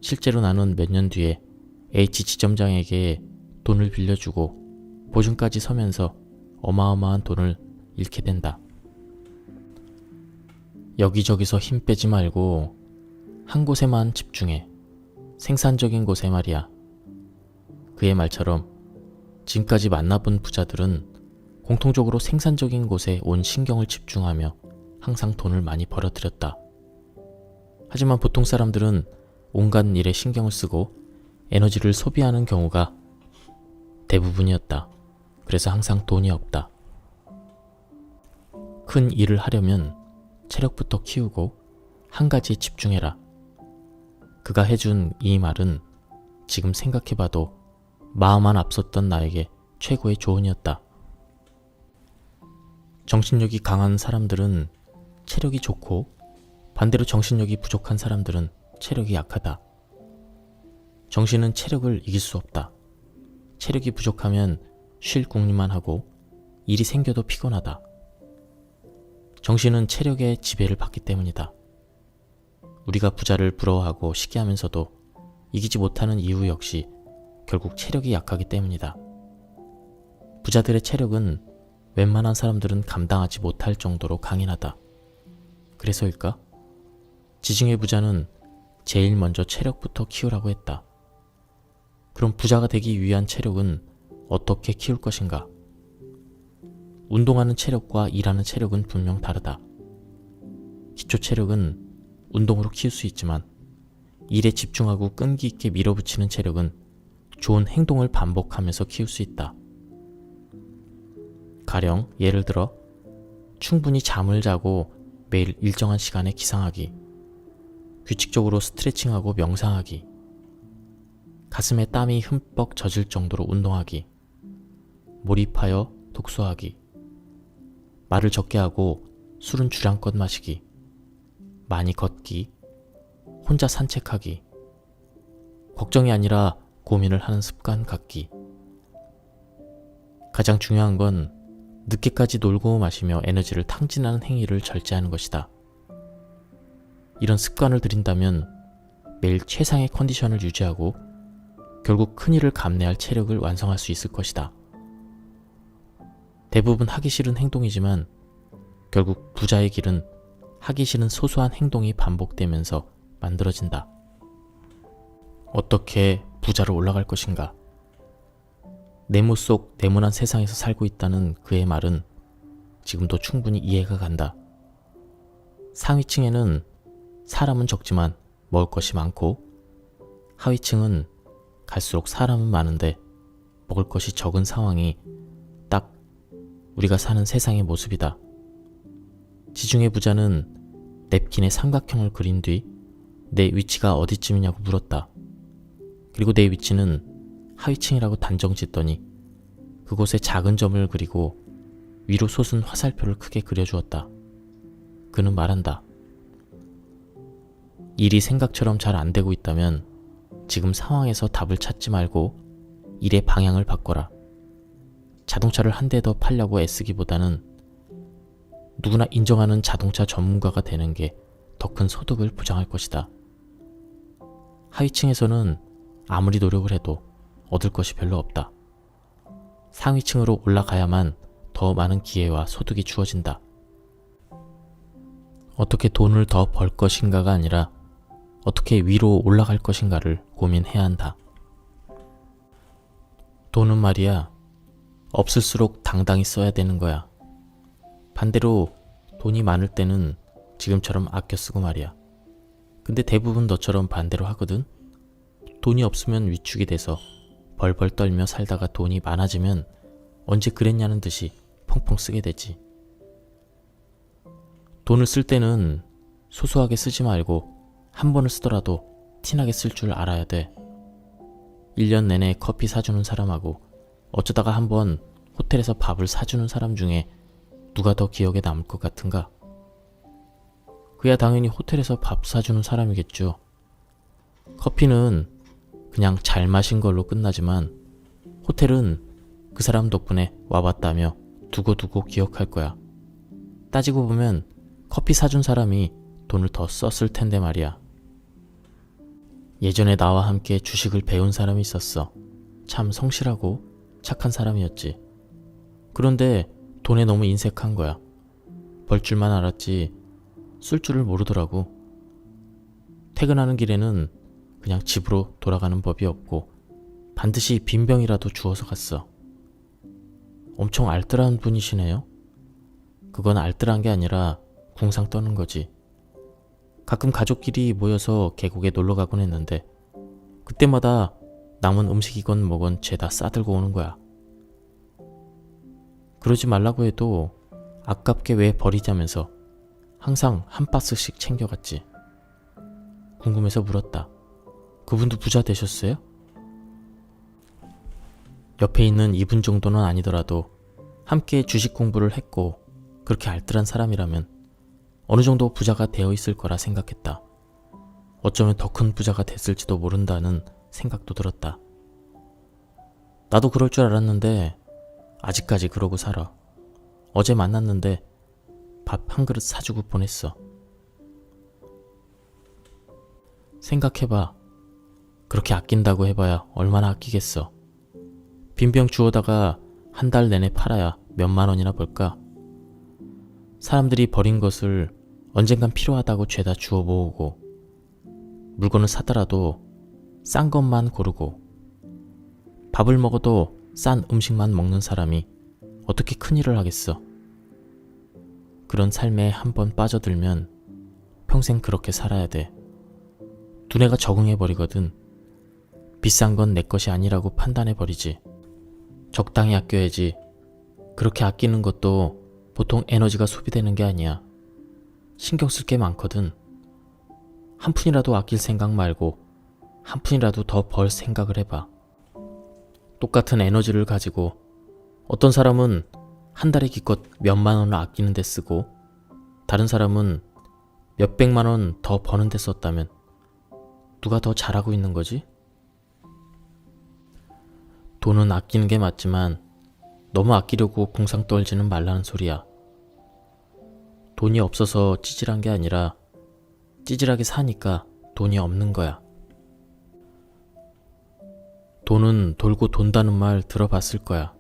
실제로 나는 몇 년 뒤에 H 지점장에게 돈을 빌려주고 보증까지 서면서 어마어마한 돈을 잃게 된다. 여기저기서 힘 빼지 말고 한 곳에만 집중해. 생산적인 곳에 말이야. 그의 말처럼 지금까지 만나본 부자들은 공통적으로 생산적인 곳에 온 신경을 집중하며 항상 돈을 많이 벌어들였다. 하지만 보통 사람들은 온갖 일에 신경을 쓰고 에너지를 소비하는 경우가 대부분이었다. 그래서 항상 돈이 없다. 큰 일을 하려면 체력부터 키우고 한 가지에 집중해라. 그가 해준 이 말은 지금 생각해봐도 마음만 앞섰던 나에게 최고의 조언이었다. 정신력이 강한 사람들은 체력이 좋고 반대로 정신력이 부족한 사람들은 체력이 약하다. 정신은 체력을 이길 수 없다. 체력이 부족하면 쉴 궁리만 하고 일이 생겨도 피곤하다. 정신은 체력의 지배를 받기 때문이다. 우리가 부자를 부러워하고 시기하면서도 이기지 못하는 이유 역시 결국 체력이 약하기 때문이다. 부자들의 체력은 웬만한 사람들은 감당하지 못할 정도로 강인하다. 그래서일까? 지중해 부자는 제일 먼저 체력부터 키우라고 했다. 그럼 부자가 되기 위한 체력은 어떻게 키울 것인가? 운동하는 체력과 일하는 체력은 분명 다르다. 기초 체력은 운동으로 키울 수 있지만 일에 집중하고 끈기 있게 밀어붙이는 체력은 좋은 행동을 반복하면서 키울 수 있다. 가령 예를 들어 충분히 잠을 자고 매일 일정한 시간에 기상하기, 규칙적으로 스트레칭하고 명상하기, 가슴에 땀이 흠뻑 젖을 정도로 운동하기, 몰입하여 독서하기, 말을 적게 하고 술은 주량껏 마시기, 많이 걷기, 혼자 산책하기, 걱정이 아니라 고민을 하는 습관 갖기. 가장 중요한 건 늦게까지 놀고 마시며 에너지를 탕진하는 행위를 절제하는 것이다. 이런 습관을 들인다면 매일 최상의 컨디션을 유지하고 결국 큰일을 감내할 체력을 완성할 수 있을 것이다. 대부분 하기 싫은 행동이지만 결국 부자의 길은 하기 싫은 소소한 행동이 반복되면서 만들어진다. 어떻게 부자로 올라갈 것인가? 네모 속 네모난 세상에서 살고 있다는 그의 말은 지금도 충분히 이해가 간다. 상위층에는 사람은 적지만 먹을 것이 많고, 하위층은 갈수록 사람은 많은데 먹을 것이 적은 상황이 딱 우리가 사는 세상의 모습이다. 지중해 부자는 냅킨에 삼각형을 그린 뒤 내 위치가 어디쯤이냐고 물었다. 그리고 내 위치는 하위층이라고 단정 짓더니 그곳에 작은 점을 그리고 위로 솟은 화살표를 크게 그려주었다. 그는 말한다. 일이 생각처럼 잘 안 되고 있다면 지금 상황에서 답을 찾지 말고 일의 방향을 바꿔라. 자동차를 한 대 더 팔려고 애쓰기보다는 누구나 인정하는 자동차 전문가가 되는 게 더 큰 소득을 보장할 것이다. 하위층에서는 아무리 노력을 해도 얻을 것이 별로 없다. 상위층으로 올라가야만 더 많은 기회와 소득이 주어진다. 어떻게 돈을 더 벌 것인가가 아니라 어떻게 위로 올라갈 것인가를 고민해야 한다. 돈은 말이야, 없을수록 당당히 써야 되는 거야. 반대로 돈이 많을 때는 지금처럼 아껴 쓰고 말이야. 근데 대부분 너처럼 반대로 하거든? 돈이 없으면 위축이 돼서 벌벌 떨며 살다가 돈이 많아지면 언제 그랬냐는 듯이 펑펑 쓰게 되지. 돈을 쓸 때는 소소하게 쓰지 말고 한 번을 쓰더라도 티나게 쓸 줄 알아야 돼. 1년 내내 커피 사주는 사람하고 어쩌다가 한 번 호텔에서 밥을 사주는 사람 중에 누가 더 기억에 남을 것 같은가? 그야 당연히 호텔에서 밥 사주는 사람이겠죠. 커피는 그냥 잘 마신 걸로 끝나지만 호텔은 그 사람 덕분에 와봤다며 두고두고 기억할 거야. 따지고 보면 커피 사준 사람이 돈을 더 썼을 텐데 말이야. 예전에 나와 함께 주식을 배운 사람이 있었어. 참 성실하고 착한 사람이었지. 그런데 돈에 너무 인색한 거야. 벌 줄만 알았지 쓸 줄을 모르더라고. 퇴근하는 길에는 그냥 집으로 돌아가는 법이 없고 반드시 빈병이라도 주워서 갔어. 엄청 알뜰한 분이시네요. 그건 알뜰한 게 아니라 궁상 떠는 거지. 가끔 가족끼리 모여서 계곡에 놀러 가곤 했는데 그때마다 남은 음식이건 뭐건 죄다 싸들고 오는 거야. 그러지 말라고 해도 아깝게 왜 버리자면서 항상 한 박스씩 챙겨갔지. 궁금해서 물었다. 그분도 부자 되셨어요? 옆에 있는 이분 정도는 아니더라도 함께 주식 공부를 했고 그렇게 알뜰한 사람이라면 어느 정도 부자가 되어 있을 거라 생각했다. 어쩌면 더 큰 부자가 됐을지도 모른다는 생각도 들었다. 나도 그럴 줄 알았는데 아직까지 그러고 살아. 어제 만났는데 밥 한 그릇 사주고 보냈어. 생각해봐. 그렇게 아낀다고 해봐야 얼마나 아끼겠어. 빈병 주워다가 한 달 내내 팔아야 몇만 원이나 벌까? 사람들이 버린 것을 언젠간 필요하다고 죄다 주워 모으고 물건을 사더라도 싼 것만 고르고 밥을 먹어도 싼 음식만 먹는 사람이 어떻게 큰일을 하겠어. 그런 삶에 한번 빠져들면 평생 그렇게 살아야 돼. 두뇌가 적응해버리거든. 비싼 건 내 것이 아니라고 판단해버리지. 적당히 아껴야지. 그렇게 아끼는 것도 보통 에너지가 소비되는 게 아니야. 신경 쓸 게 많거든. 한 푼이라도 아낄 생각 말고 한 푼이라도 더 벌 생각을 해봐. 똑같은 에너지를 가지고 어떤 사람은 한 달에 기껏 몇만 원을 아끼는 데 쓰고 다른 사람은 몇백만 원 더 버는 데 썼다면 누가 더 잘하고 있는 거지? 돈은 아끼는 게 맞지만 너무 아끼려고 궁상 떨지는 말라는 소리야. 돈이 없어서 찌질한 게 아니라 찌질하게 사니까 돈이 없는 거야. 돈은 돌고 돈다는 말 들어봤을 거야.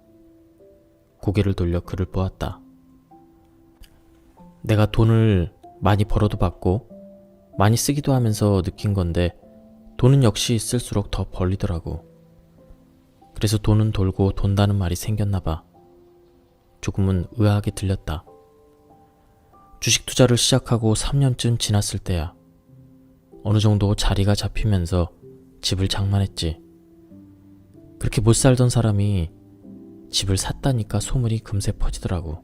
고개를 돌려 그를 보았다. 내가 돈을 많이 벌어도 받고 많이 쓰기도 하면서 느낀 건데 돈은 역시 쓸수록 더 벌리더라고. 그래서 돈은 돌고 돈다는 말이 생겼나 봐. 조금은 의아하게 들렸다. 주식 투자를 시작하고 3년쯤 지났을 때야. 어느 정도 자리가 잡히면서 집을 장만했지. 그렇게 못 살던 사람이 집을 샀다니까 소문이 금세 퍼지더라고.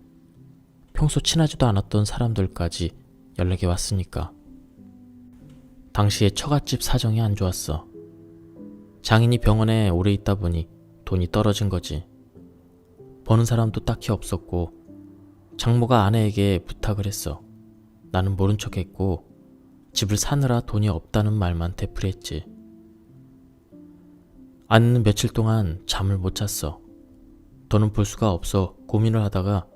평소 친하지도 않았던 사람들까지 연락이 왔으니까. 당시에 처갓집 사정이 안 좋았어. 장인이 병원에 오래 있다 보니 돈이 떨어진 거지. 버는 사람도 딱히 없었고 장모가 아내에게 부탁을 했어. 나는 모른 척 했고 집을 사느라 돈이 없다는 말만 되풀이했지. 아내는 며칠 동안 잠을 못 잤어. 더는 볼 수가 없어 고민을 하다가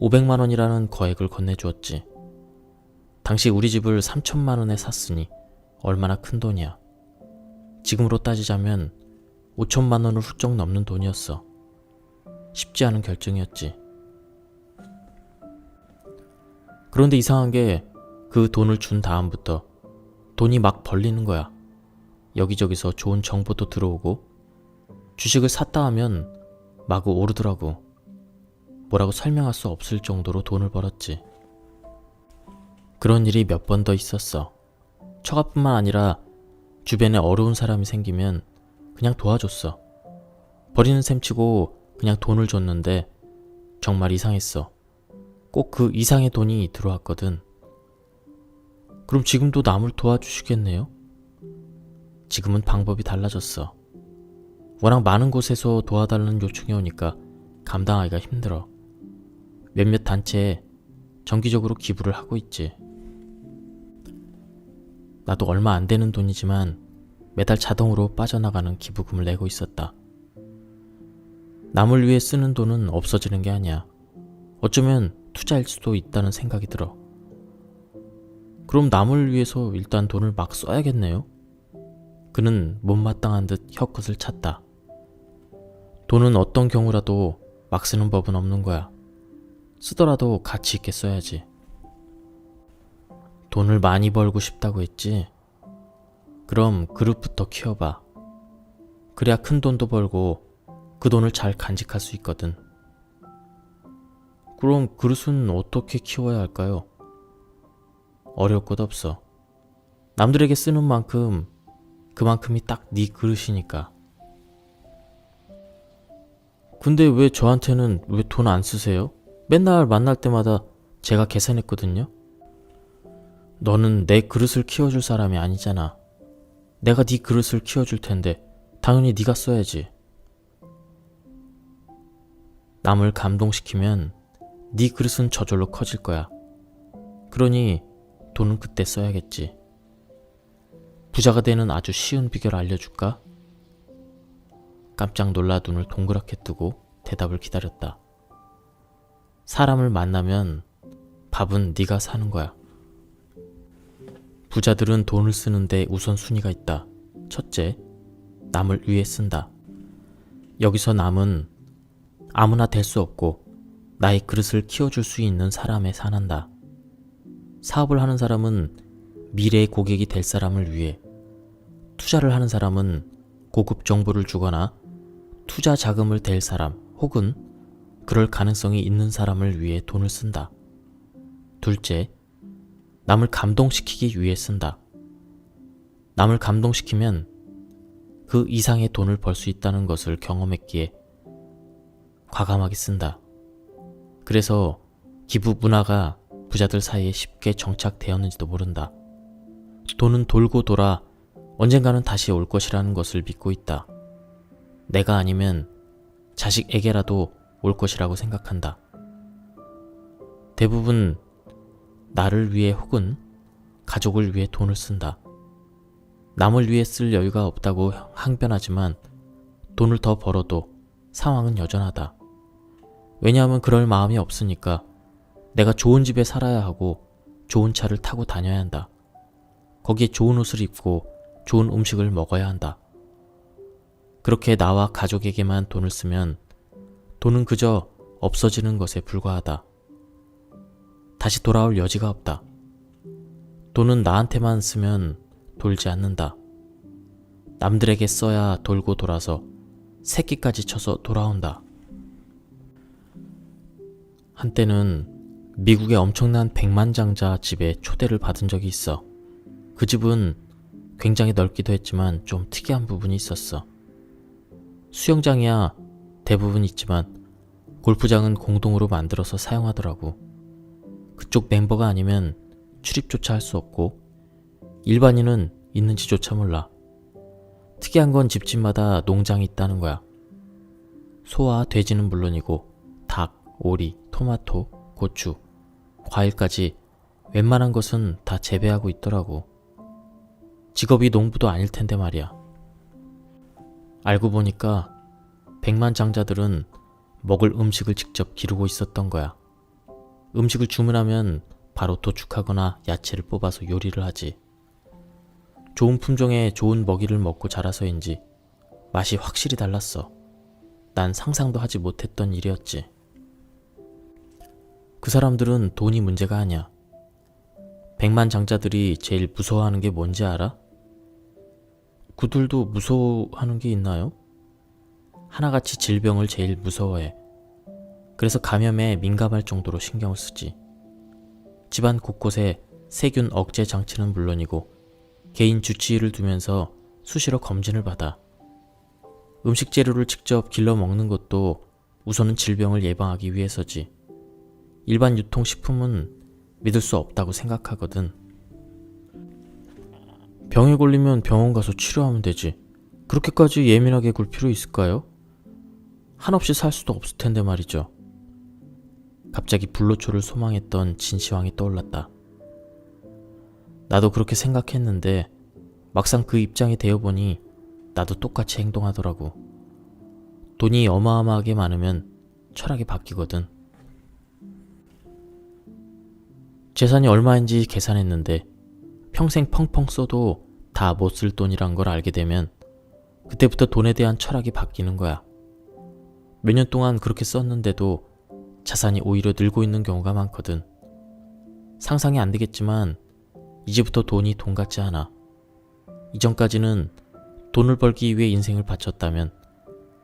500만 원이라는 거액을 건네주었지. 당시 우리 집을 3천만 원에 샀으니 얼마나 큰 돈이야. 지금으로 따지자면 5천만 원을 훌쩍 넘는 돈이었어. 쉽지 않은 결정이었지. 그런데 이상한 게 그 돈을 준 다음부터 돈이 막 벌리는 거야. 여기저기서 좋은 정보도 들어오고 주식을 샀다 하면 마구 오르더라고. 뭐라고 설명할 수 없을 정도로 돈을 벌었지. 그런 일이 몇 번 더 있었어. 처가뿐만 아니라 주변에 어려운 사람이 생기면 그냥 도와줬어. 버리는 셈치고 그냥 돈을 줬는데 정말 이상했어. 꼭 그 이상의 돈이 들어왔거든. 그럼 지금도 남을 도와주시겠네요? 지금은 방법이 달라졌어. 워낙 많은 곳에서 도와달라는 요청이 오니까 감당하기가 힘들어. 몇몇 단체에 정기적으로 기부를 하고 있지. 나도 얼마 안 되는 돈이지만 매달 자동으로 빠져나가는 기부금을 내고 있었다. 남을 위해 쓰는 돈은 없어지는 게 아니야. 어쩌면 투자일 수도 있다는 생각이 들어. 그럼 남을 위해서 일단 돈을 막 써야겠네요? 그는 못마땅한 듯 혀끝을 찼다. 돈은 어떤 경우라도 막 쓰는 법은 없는 거야. 쓰더라도 가치 있게 써야지. 돈을 많이 벌고 싶다고 했지? 그럼 그릇부터 키워봐. 그래야 큰 돈도 벌고 그 돈을 잘 간직할 수 있거든. 그럼 그릇은 어떻게 키워야 할까요? 어려울 것 없어. 남들에게 쓰는 만큼 그만큼이 딱 네 그릇이니까. 근데 왜 저한테는 왜 돈 안 쓰세요? 맨날 만날 때마다 제가 계산했거든요. 너는 내 그릇을 키워줄 사람이 아니잖아. 내가 네 그릇을 키워줄 텐데 당연히 네가 써야지. 남을 감동시키면 네 그릇은 저절로 커질 거야. 그러니 돈은 그때 써야겠지. 부자가 되는 아주 쉬운 비결 알려줄까? 깜짝 놀라 눈을 동그랗게 뜨고 대답을 기다렸다. 사람을 만나면 밥은 네가 사는 거야. 부자들은 돈을 쓰는데 우선순위가 있다. 첫째, 남을 위해 쓴다. 여기서 남은 아무나 될 수 없고 나의 그릇을 키워줄 수 있는 사람에 산한다. 사업을 하는 사람은 미래의 고객이 될 사람을 위해 투자를 하는 사람은 고급 정보를 주거나 투자 자금을 댈 사람 혹은 그럴 가능성이 있는 사람을 위해 돈을 쓴다. 둘째, 남을 감동시키기 위해 쓴다. 남을 감동시키면 그 이상의 돈을 벌 수 있다는 것을 경험했기에 과감하게 쓴다. 그래서 기부 문화가 부자들 사이에 쉽게 정착되었는지도 모른다. 돈은 돌고 돌아 언젠가는 다시 올 것이라는 것을 믿고 있다. 내가 아니면 자식에게라도 올 것이라고 생각한다. 대부분 나를 위해 혹은 가족을 위해 돈을 쓴다. 남을 위해 쓸 여유가 없다고 항변하지만 돈을 더 벌어도 상황은 여전하다. 왜냐하면 그럴 마음이 없으니까 내가 좋은 집에 살아야 하고 좋은 차를 타고 다녀야 한다. 거기에 좋은 옷을 입고 좋은 음식을 먹어야 한다. 그렇게 나와 가족에게만 돈을 쓰면 돈은 그저 없어지는 것에 불과하다. 다시 돌아올 여지가 없다. 돈은 나한테만 쓰면 돌지 않는다. 남들에게 써야 돌고 돌아서 새끼까지 쳐서 돌아온다. 한때는 미국의 엄청난 백만장자 집에 초대를 받은 적이 있어. 그 집은 굉장히 넓기도 했지만 좀 특이한 부분이 있었어. 수영장이야 대부분 있지만 골프장은 공동으로 만들어서 사용하더라고. 그쪽 멤버가 아니면 출입조차 할 수 없고 일반인은 있는지조차 몰라. 특이한 건 집집마다 농장이 있다는 거야. 소와 돼지는 물론이고 닭, 오리, 토마토, 고추, 과일까지 웬만한 것은 다 재배하고 있더라고. 직업이 농부도 아닐 텐데 말이야. 알고 보니까 백만장자들은 먹을 음식을 직접 기르고 있었던 거야. 음식을 주문하면 바로 도축하거나 야채를 뽑아서 요리를 하지. 좋은 품종의 좋은 먹이를 먹고 자라서인지 맛이 확실히 달랐어. 난 상상도 하지 못했던 일이었지. 그 사람들은 돈이 문제가 아니야. 백만장자들이 제일 무서워하는 게 뭔지 알아? 그들도 무서워하는 게 있나요? 하나같이 질병을 제일 무서워해. 그래서 감염에 민감할 정도로 신경을 쓰지. 집안 곳곳에 세균 억제 장치는 물론이고 개인 주치의를 두면서 수시로 검진을 받아. 음식 재료를 직접 길러 먹는 것도 우선은 질병을 예방하기 위해서지. 일반 유통식품은 믿을 수 없다고 생각하거든. 병에 걸리면 병원 가서 치료하면 되지. 그렇게까지 예민하게 굴 필요 있을까요? 한없이 살 수도 없을 텐데 말이죠. 갑자기 불로초를 소망했던 진시황이 떠올랐다. 나도 그렇게 생각했는데 막상 그 입장이 되어보니 나도 똑같이 행동하더라고. 돈이 어마어마하게 많으면 철학이 바뀌거든. 재산이 얼마인지 계산했는데 평생 펑펑 써도 다 못 쓸 돈이란 걸 알게 되면 그때부터 돈에 대한 철학이 바뀌는 거야. 몇 년 동안 그렇게 썼는데도 자산이 오히려 늘고 있는 경우가 많거든. 상상이 안 되겠지만 이제부터 돈이 돈 같지 않아. 이전까지는 돈을 벌기 위해 인생을 바쳤다면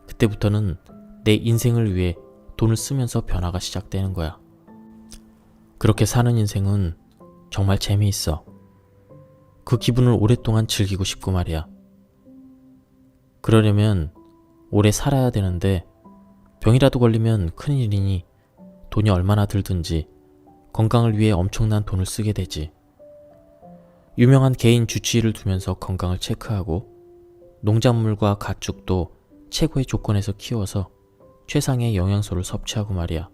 그때부터는 내 인생을 위해 돈을 쓰면서 변화가 시작되는 거야. 그렇게 사는 인생은 정말 재미있어. 그 기분을 오랫동안 즐기고 싶고 말이야. 그러려면 오래 살아야 되는데 병이라도 걸리면 큰일이니 돈이 얼마나 들든지 건강을 위해 엄청난 돈을 쓰게 되지. 유명한 개인 주치의를 두면서 건강을 체크하고 농작물과 가축도 최고의 조건에서 키워서 최상의 영양소를 섭취하고 말이야.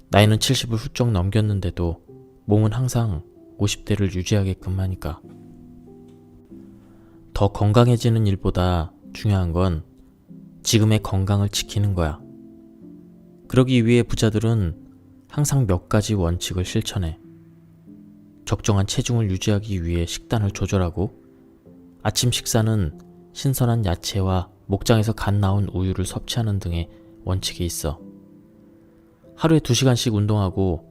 나이는 70을 훌쩍 넘겼는데도 몸은 항상 50대를 유지하게끔 하니까. 더 건강해지는 일보다 중요한 건 지금의 건강을 지키는 거야. 그러기 위해 부자들은 항상 몇 가지 원칙을 실천해. 적정한 체중을 유지하기 위해 식단을 조절하고 아침 식사는 신선한 야채와 목장에서 갓 나온 우유를 섭취하는 등의 원칙이 있어. 하루에 2시간씩 운동하고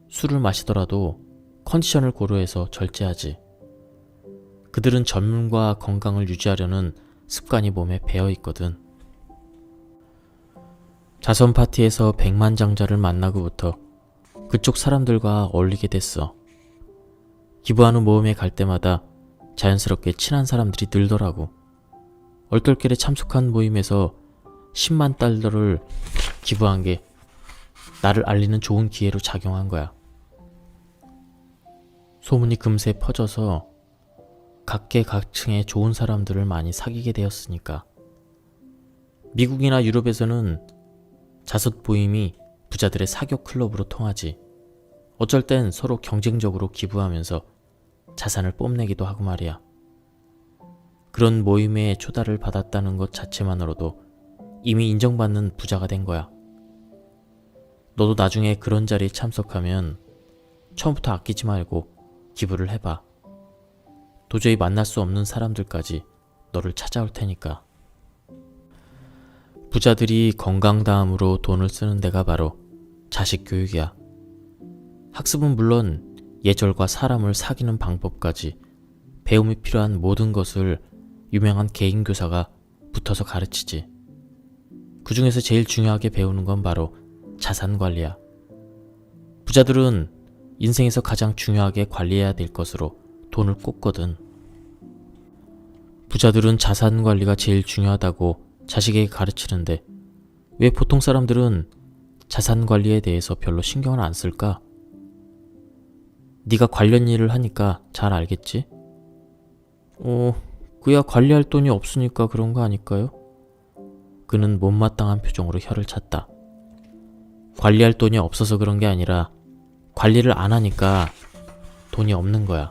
술을 마시더라도 컨디션을 고려해서 절제하지. 그들은 젊음과 건강을 유지하려는 습관이 몸에 배어 있거든. 자선 파티에서 백만장자를 만나고부터 그쪽 사람들과 어울리게 됐어. 기부하는 모임에 갈 때마다 자연스럽게 친한 사람들이 늘더라고. 얼떨결에 참석한 모임에서 10만 달러를 기부한 게 나를 알리는 좋은 기회로 작용한 거야. 소문이 금세 퍼져서 각계각층의 좋은 사람들을 많이 사귀게 되었으니까. 미국이나 유럽에서는 자선 모임이 부자들의 사교 클럽으로 통하지. 어쩔 땐 서로 경쟁적으로 기부하면서 자산을 뽐내기도 하고 말이야. 그런 모임에 초대를 받았다는 것 자체만으로도 이미 인정받는 부자가 된 거야. 너도 나중에 그런 자리에 참석하면 처음부터 아끼지 말고 기부를 해봐. 도저히 만날 수 없는 사람들까지 너를 찾아올 테니까. 부자들이 건강 다음으로 돈을 쓰는 데가 바로 자식 교육이야. 학습은 물론 예절과 사람을 사귀는 방법까지 배움이 필요한 모든 것을 유명한 개인교사가 붙어서 가르치지. 그 중에서 제일 중요하게 배우는 건 바로 자산관리야. 부자들은 인생에서 가장 중요하게 관리해야 될 것으로 돈을 꼽거든. 부자들은 자산관리가 제일 중요하다고 자식에게 가르치는데 왜 보통 사람들은 자산관리에 대해서 별로 신경을 안 쓸까? 네가 관련 일을 하니까 잘 알겠지? 그야 관리할 돈이 없으니까 그런 거 아닐까요? 그는 못마땅한 표정으로 혀를 찼다. 관리할 돈이 없어서 그런 게 아니라 관리를 안 하니까 돈이 없는 거야.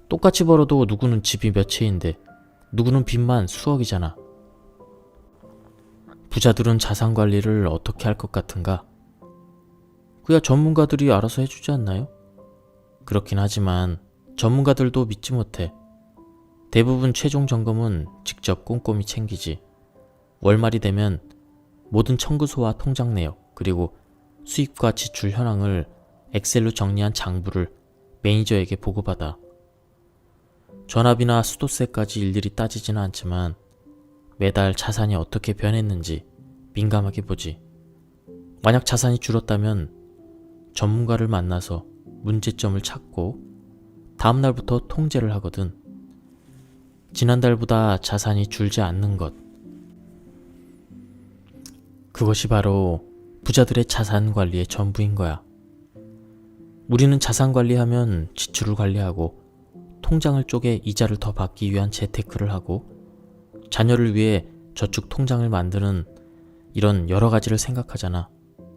똑같이 벌어도 누구는 집이 몇 채인데 누구는 빚만 수억이잖아. 부자들은 자산 관리를 어떻게 할 것 같은가? 그야 전문가들이 알아서 해주지 않나요? 그렇긴 하지만 전문가들도 믿지 못해. 대부분 최종 점검은 직접 꼼꼼히 챙기지. 월말이 되면 모든 청구서와 통장 내역 그리고 수입과 지출 현황을 엑셀로 정리한 장부를 매니저에게 보고받아. 전압이나 수도세까지 일일이 따지지는 않지만 매달 자산이 어떻게 변했는지 민감하게 보지. 만약 자산이 줄었다면 전문가를 만나서 문제점을 찾고 다음날부터 통제를 하거든. 지난달보다 자산이 줄지 않는 것. 그것이 바로 부자들의 자산 관리의 전부인 거야. 우리는 자산 관리하면 지출을 관리하고 통장을 쪼개 이자를 더 받기 위한 재테크를 하고 자녀를 위해 저축 통장을 만드는 이런 여러 가지를 생각하잖아.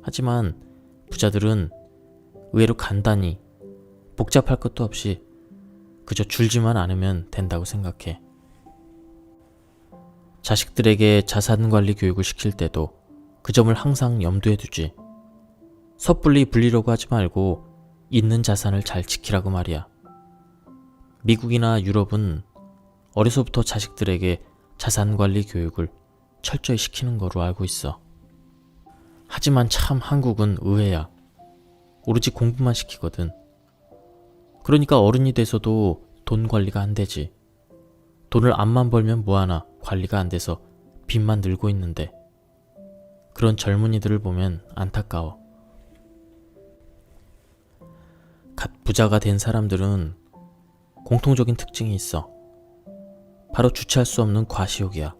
하지만 부자들은 의외로 간단히 복잡할 것도 없이 그저 줄지만 않으면 된다고 생각해. 자식들에게 자산관리 교육을 시킬 때도 그 점을 항상 염두에 두지. 섣불리 불리려고 하지 말고 있는 자산을 잘 지키라고 말이야. 미국이나 유럽은 어려서부터 자식들에게 자산관리 교육을 철저히 시키는 거로 알고 있어. 하지만 참 한국은 의외야. 오로지 공부만 시키거든. 그러니까 어른이 돼서도 돈 관리가 안 되지. 돈을 암만 벌면 뭐하나 관리가 안 돼서 빚만 늘고 있는데 그런 젊은이들을 보면 안타까워. 갓 부자가 된 사람들은 공통적인 특징이 있어. 바로 주체할 수 없는 과시욕이야.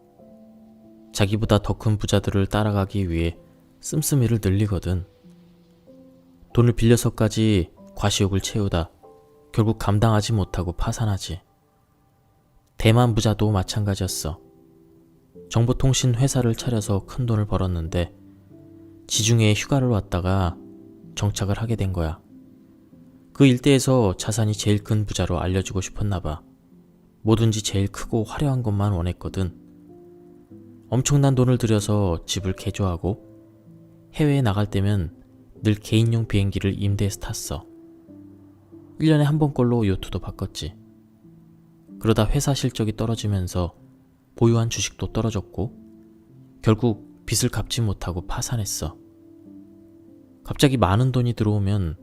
자기보다 더 큰 부자들을 따라가기 위해 씀씀이를 늘리거든. 돈을 빌려서까지 과시욕을 채우다 결국 감당하지 못하고 파산하지. 대만 부자도 마찬가지였어. 정보통신 회사를 차려서 큰 돈을 벌었는데 지중해에 휴가를 왔다가 정착을 하게 된 거야. 그 일대에서 자산이 제일 큰 부자로 알려주고 싶었나 봐. 뭐든지 제일 크고 화려한 것만 원했거든. 엄청난 돈을 들여서 집을 개조하고 해외에 나갈 때면 늘 개인용 비행기를 임대해서 탔어. 1년에 한 번꼴로 요트도 바꿨지. 그러다 회사 실적이 떨어지면서 보유한 주식도 떨어졌고 결국 빚을 갚지 못하고 파산했어. 갑자기 많은 돈이 들어오면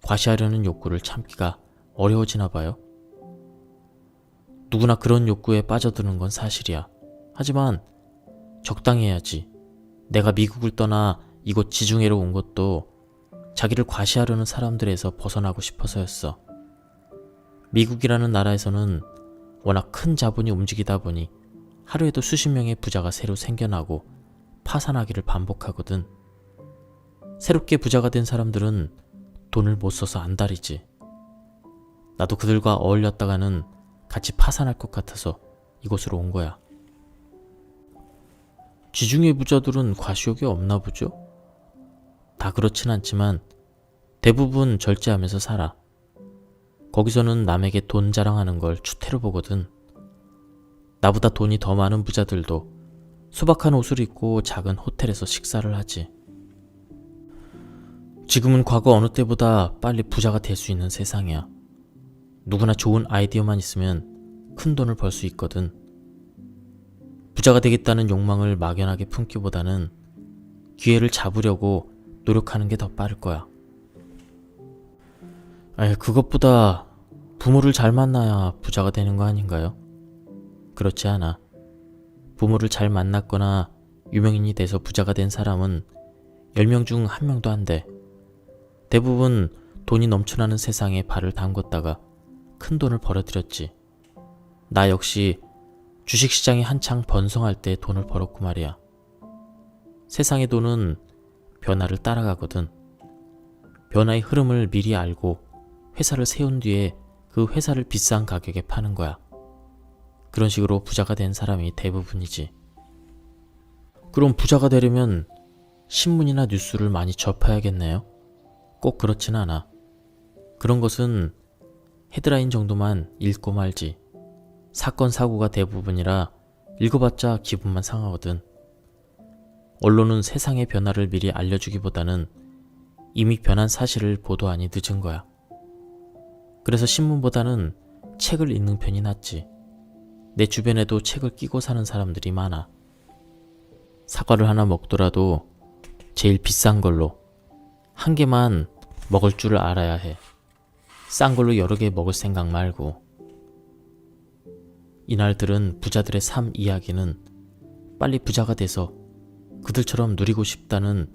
과시하려는 욕구를 참기가 어려워지나 봐요. 누구나 그런 욕구에 빠져드는 건 사실이야. 하지만 적당히 해야지. 내가 미국을 떠나 이곳 지중해로 온 것도 자기를 과시하려는 사람들에서 벗어나고 싶어서였어. 미국이라는 나라에서는 워낙 큰 자본이 움직이다 보니 하루에도 수십 명의 부자가 새로 생겨나고 파산하기를 반복하거든. 새롭게 부자가 된 사람들은 돈을 못 써서 안달이지. 나도 그들과 어울렸다가는 같이 파산할 것 같아서 이곳으로 온 거야. 지중해 부자들은 과시욕이 없나 보죠? 다 그렇진 않지만 대부분 절제하면서 살아. 거기서는 남에게 돈 자랑하는 걸 추태로 보거든. 나보다 돈이 더 많은 부자들도 소박한 옷을 입고 작은 호텔에서 식사를 하지. 지금은 과거 어느 때보다 빨리 부자가 될 수 있는 세상이야. 누구나 좋은 아이디어만 있으면 큰 돈을 벌 수 있거든. 부자가 되겠다는 욕망을 막연하게 품기보다는 기회를 잡으려고 노력하는 게 더 빠를 거야. 그것보다 부모를 잘 만나야 부자가 되는 거 아닌가요? 그렇지 않아. 부모를 잘 만났거나 유명인이 돼서 부자가 된 사람은 10명 중 1명도 안 돼. 대부분 돈이 넘쳐나는 세상에 발을 담궜다가 큰 돈을 벌어들였지. 나 역시 주식시장이 한창 번성할 때 돈을 벌었고 말이야. 세상의 돈은 변화를 따라가거든. 변화의 흐름을 미리 알고 회사를 세운 뒤에 그 회사를 비싼 가격에 파는 거야. 그런 식으로 부자가 된 사람이 대부분이지. 그럼 부자가 되려면 신문이나 뉴스를 많이 접해야겠네요? 꼭 그렇진 않아. 그런 것은 헤드라인 정도만 읽고 말지. 사건 사고가 대부분이라 읽어봤자 기분만 상하거든. 언론은 세상의 변화를 미리 알려주기보다는 이미 변한 사실을 보도하니 늦은 거야. 그래서 신문보다는 책을 읽는 편이 낫지. 내 주변에도 책을 끼고 사는 사람들이 많아. 사과를 하나 먹더라도 제일 비싼 걸로 한 개만 먹을 줄을 알아야 해. 싼 걸로 여러 개 먹을 생각 말고. 이날 들은 부자들의 삶 이야기는 빨리 부자가 돼서 그들처럼 누리고 싶다는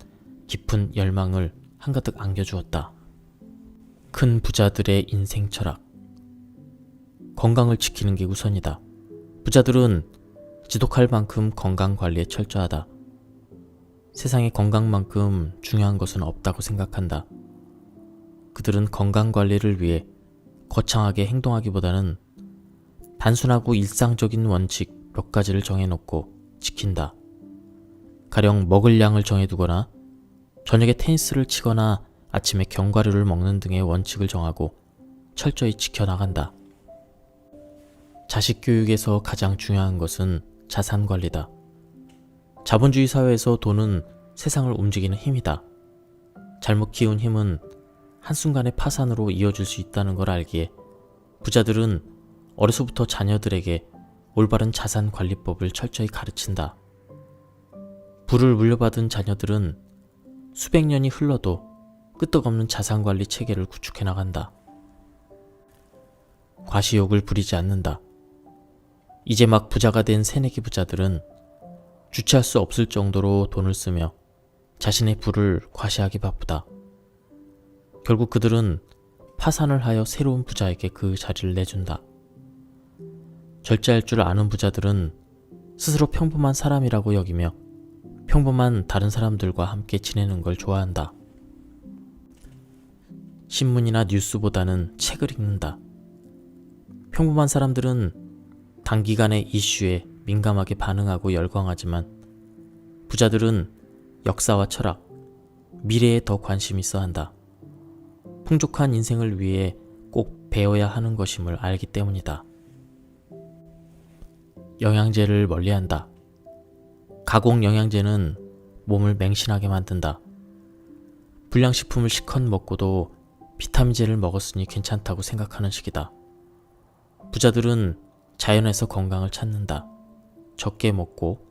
깊은 열망을 한가득 안겨주었다. 큰 부자들의 인생 철학. 건강을 지키는 게 우선이다. 부자들은 지독할 만큼 건강 관리에 철저하다. 세상에 건강만큼 중요한 것은 없다고 생각한다. 그들은 건강 관리를 위해 거창하게 행동하기보다는 단순하고 일상적인 원칙 몇 가지를 정해놓고 지킨다. 가령 먹을 양을 정해두거나 저녁에 테니스를 치거나 아침에 견과류를 먹는 등의 원칙을 정하고 철저히 지켜나간다. 자식 교육에서 가장 중요한 것은 자산 관리다. 자본주의 사회에서 돈은 세상을 움직이는 힘이다. 잘못 키운 힘은 한순간의 파산으로 이어질 수 있다는 걸 알기에 부자들은 어려서부터 자녀들에게 올바른 자산 관리법을 철저히 가르친다. 부를 물려받은 자녀들은 수백 년이 흘러도 끄떡없는 자산관리 체계를 구축해 나간다. 과시욕을 부리지 않는다. 이제 막 부자가 된 새내기 부자들은 주체할 수 없을 정도로 돈을 쓰며 자신의 부를 과시하기 바쁘다. 결국 그들은 파산을 하여 새로운 부자에게 그 자리를 내준다. 절제할 줄 아는 부자들은 스스로 평범한 사람이라고 여기며 평범한 다른 사람들과 함께 지내는 걸 좋아한다. 신문이나 뉴스보다는 책을 읽는다. 평범한 사람들은 단기간의 이슈에 민감하게 반응하고 열광하지만 부자들은 역사와 철학, 미래에 더 관심 있어 한다. 풍족한 인생을 위해 꼭 배워야 하는 것임을 알기 때문이다. 영양제를 멀리한다. 가공 영양제는 몸을 맹신하게 만든다. 불량식품을 실컷 먹고도 비타민제를 먹었으니 괜찮다고 생각하는 식이다. 부자들은 자연에서 건강을 찾는다. 적게 먹고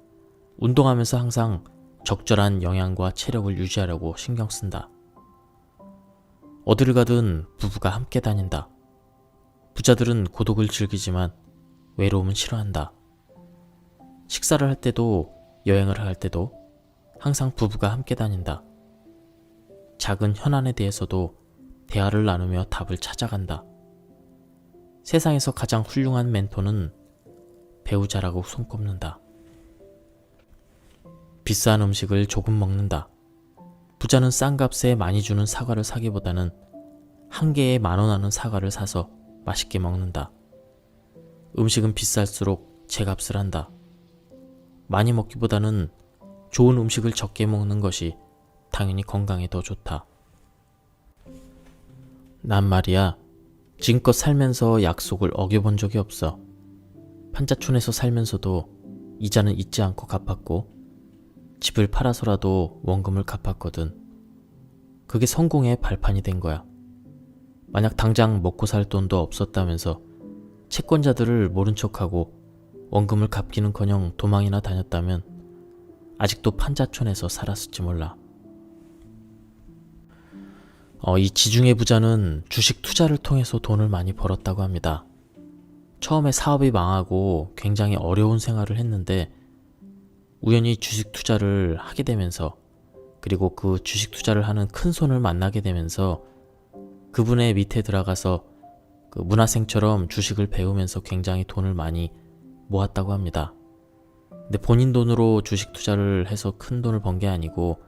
운동하면서 항상 적절한 영양과 체력을 유지하려고 신경 쓴다. 어디를 가든 부부가 함께 다닌다. 부자들은 고독을 즐기지만 외로움은 싫어한다. 식사를 할 때도 여행을 할 때도 항상 부부가 함께 다닌다. 작은 현안에 대해서도 대화를 나누며 답을 찾아간다. 세상에서 가장 훌륭한 멘토는 배우자라고 손꼽는다. 비싼 음식을 조금 먹는다. 부자는 싼 값에 많이 주는 사과를 사기보다는 한 개에 10,000원 하는 사과를 사서 맛있게 먹는다. 음식은 비쌀수록 제값을 한다. 많이 먹기보다는 좋은 음식을 적게 먹는 것이 당연히 건강에 더 좋다. 난 말이야, 지금껏 살면서 약속을 어겨본 적이 없어. 판자촌에서 살면서도 이자는 잊지 않고 갚았고 집을 팔아서라도 원금을 갚았거든. 그게 성공의 발판이 된 거야. 만약 당장 먹고 살 돈도 없었다면서 채권자들을 모른 척하고 원금을 갚기는커녕 도망이나 다녔다면 아직도 판자촌에서 살았을지 몰라. 이 지중해 부자는 주식 투자를 통해서 돈을 많이 벌었다고 합니다. 처음에 사업이 망하고 굉장히 어려운 생활을 했는데 우연히 주식 투자를 하게 되면서, 그리고 그 주식 투자를 하는 큰 손을 만나게 되면서 그분의 밑에 들어가서 그 문화생처럼 주식을 배우면서 굉장히 돈을 많이 모았다고 합니다. 근데 본인 돈으로 주식 투자를 해서 큰 돈을 번 게 아니고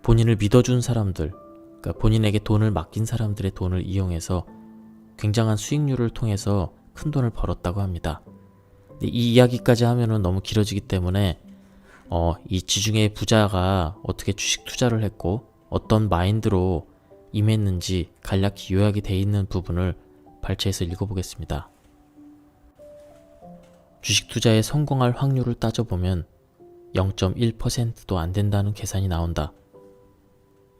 본인을 믿어준 사람들, 그러니까 본인에게 돈을 맡긴 사람들의 돈을 이용해서 굉장한 수익률을 통해서 큰 돈을 벌었다고 합니다. 근데 이 이야기까지 하면은 너무 길어지기 때문에 이 지중해 부자가 어떻게 주식 투자를 했고 어떤 마인드로 임했는지 간략히 요약이 되어 있는 부분을 발췌해서 읽어보겠습니다. 주식 투자에 성공할 확률을 따져보면 0.1%도 안 된다는 계산이 나온다.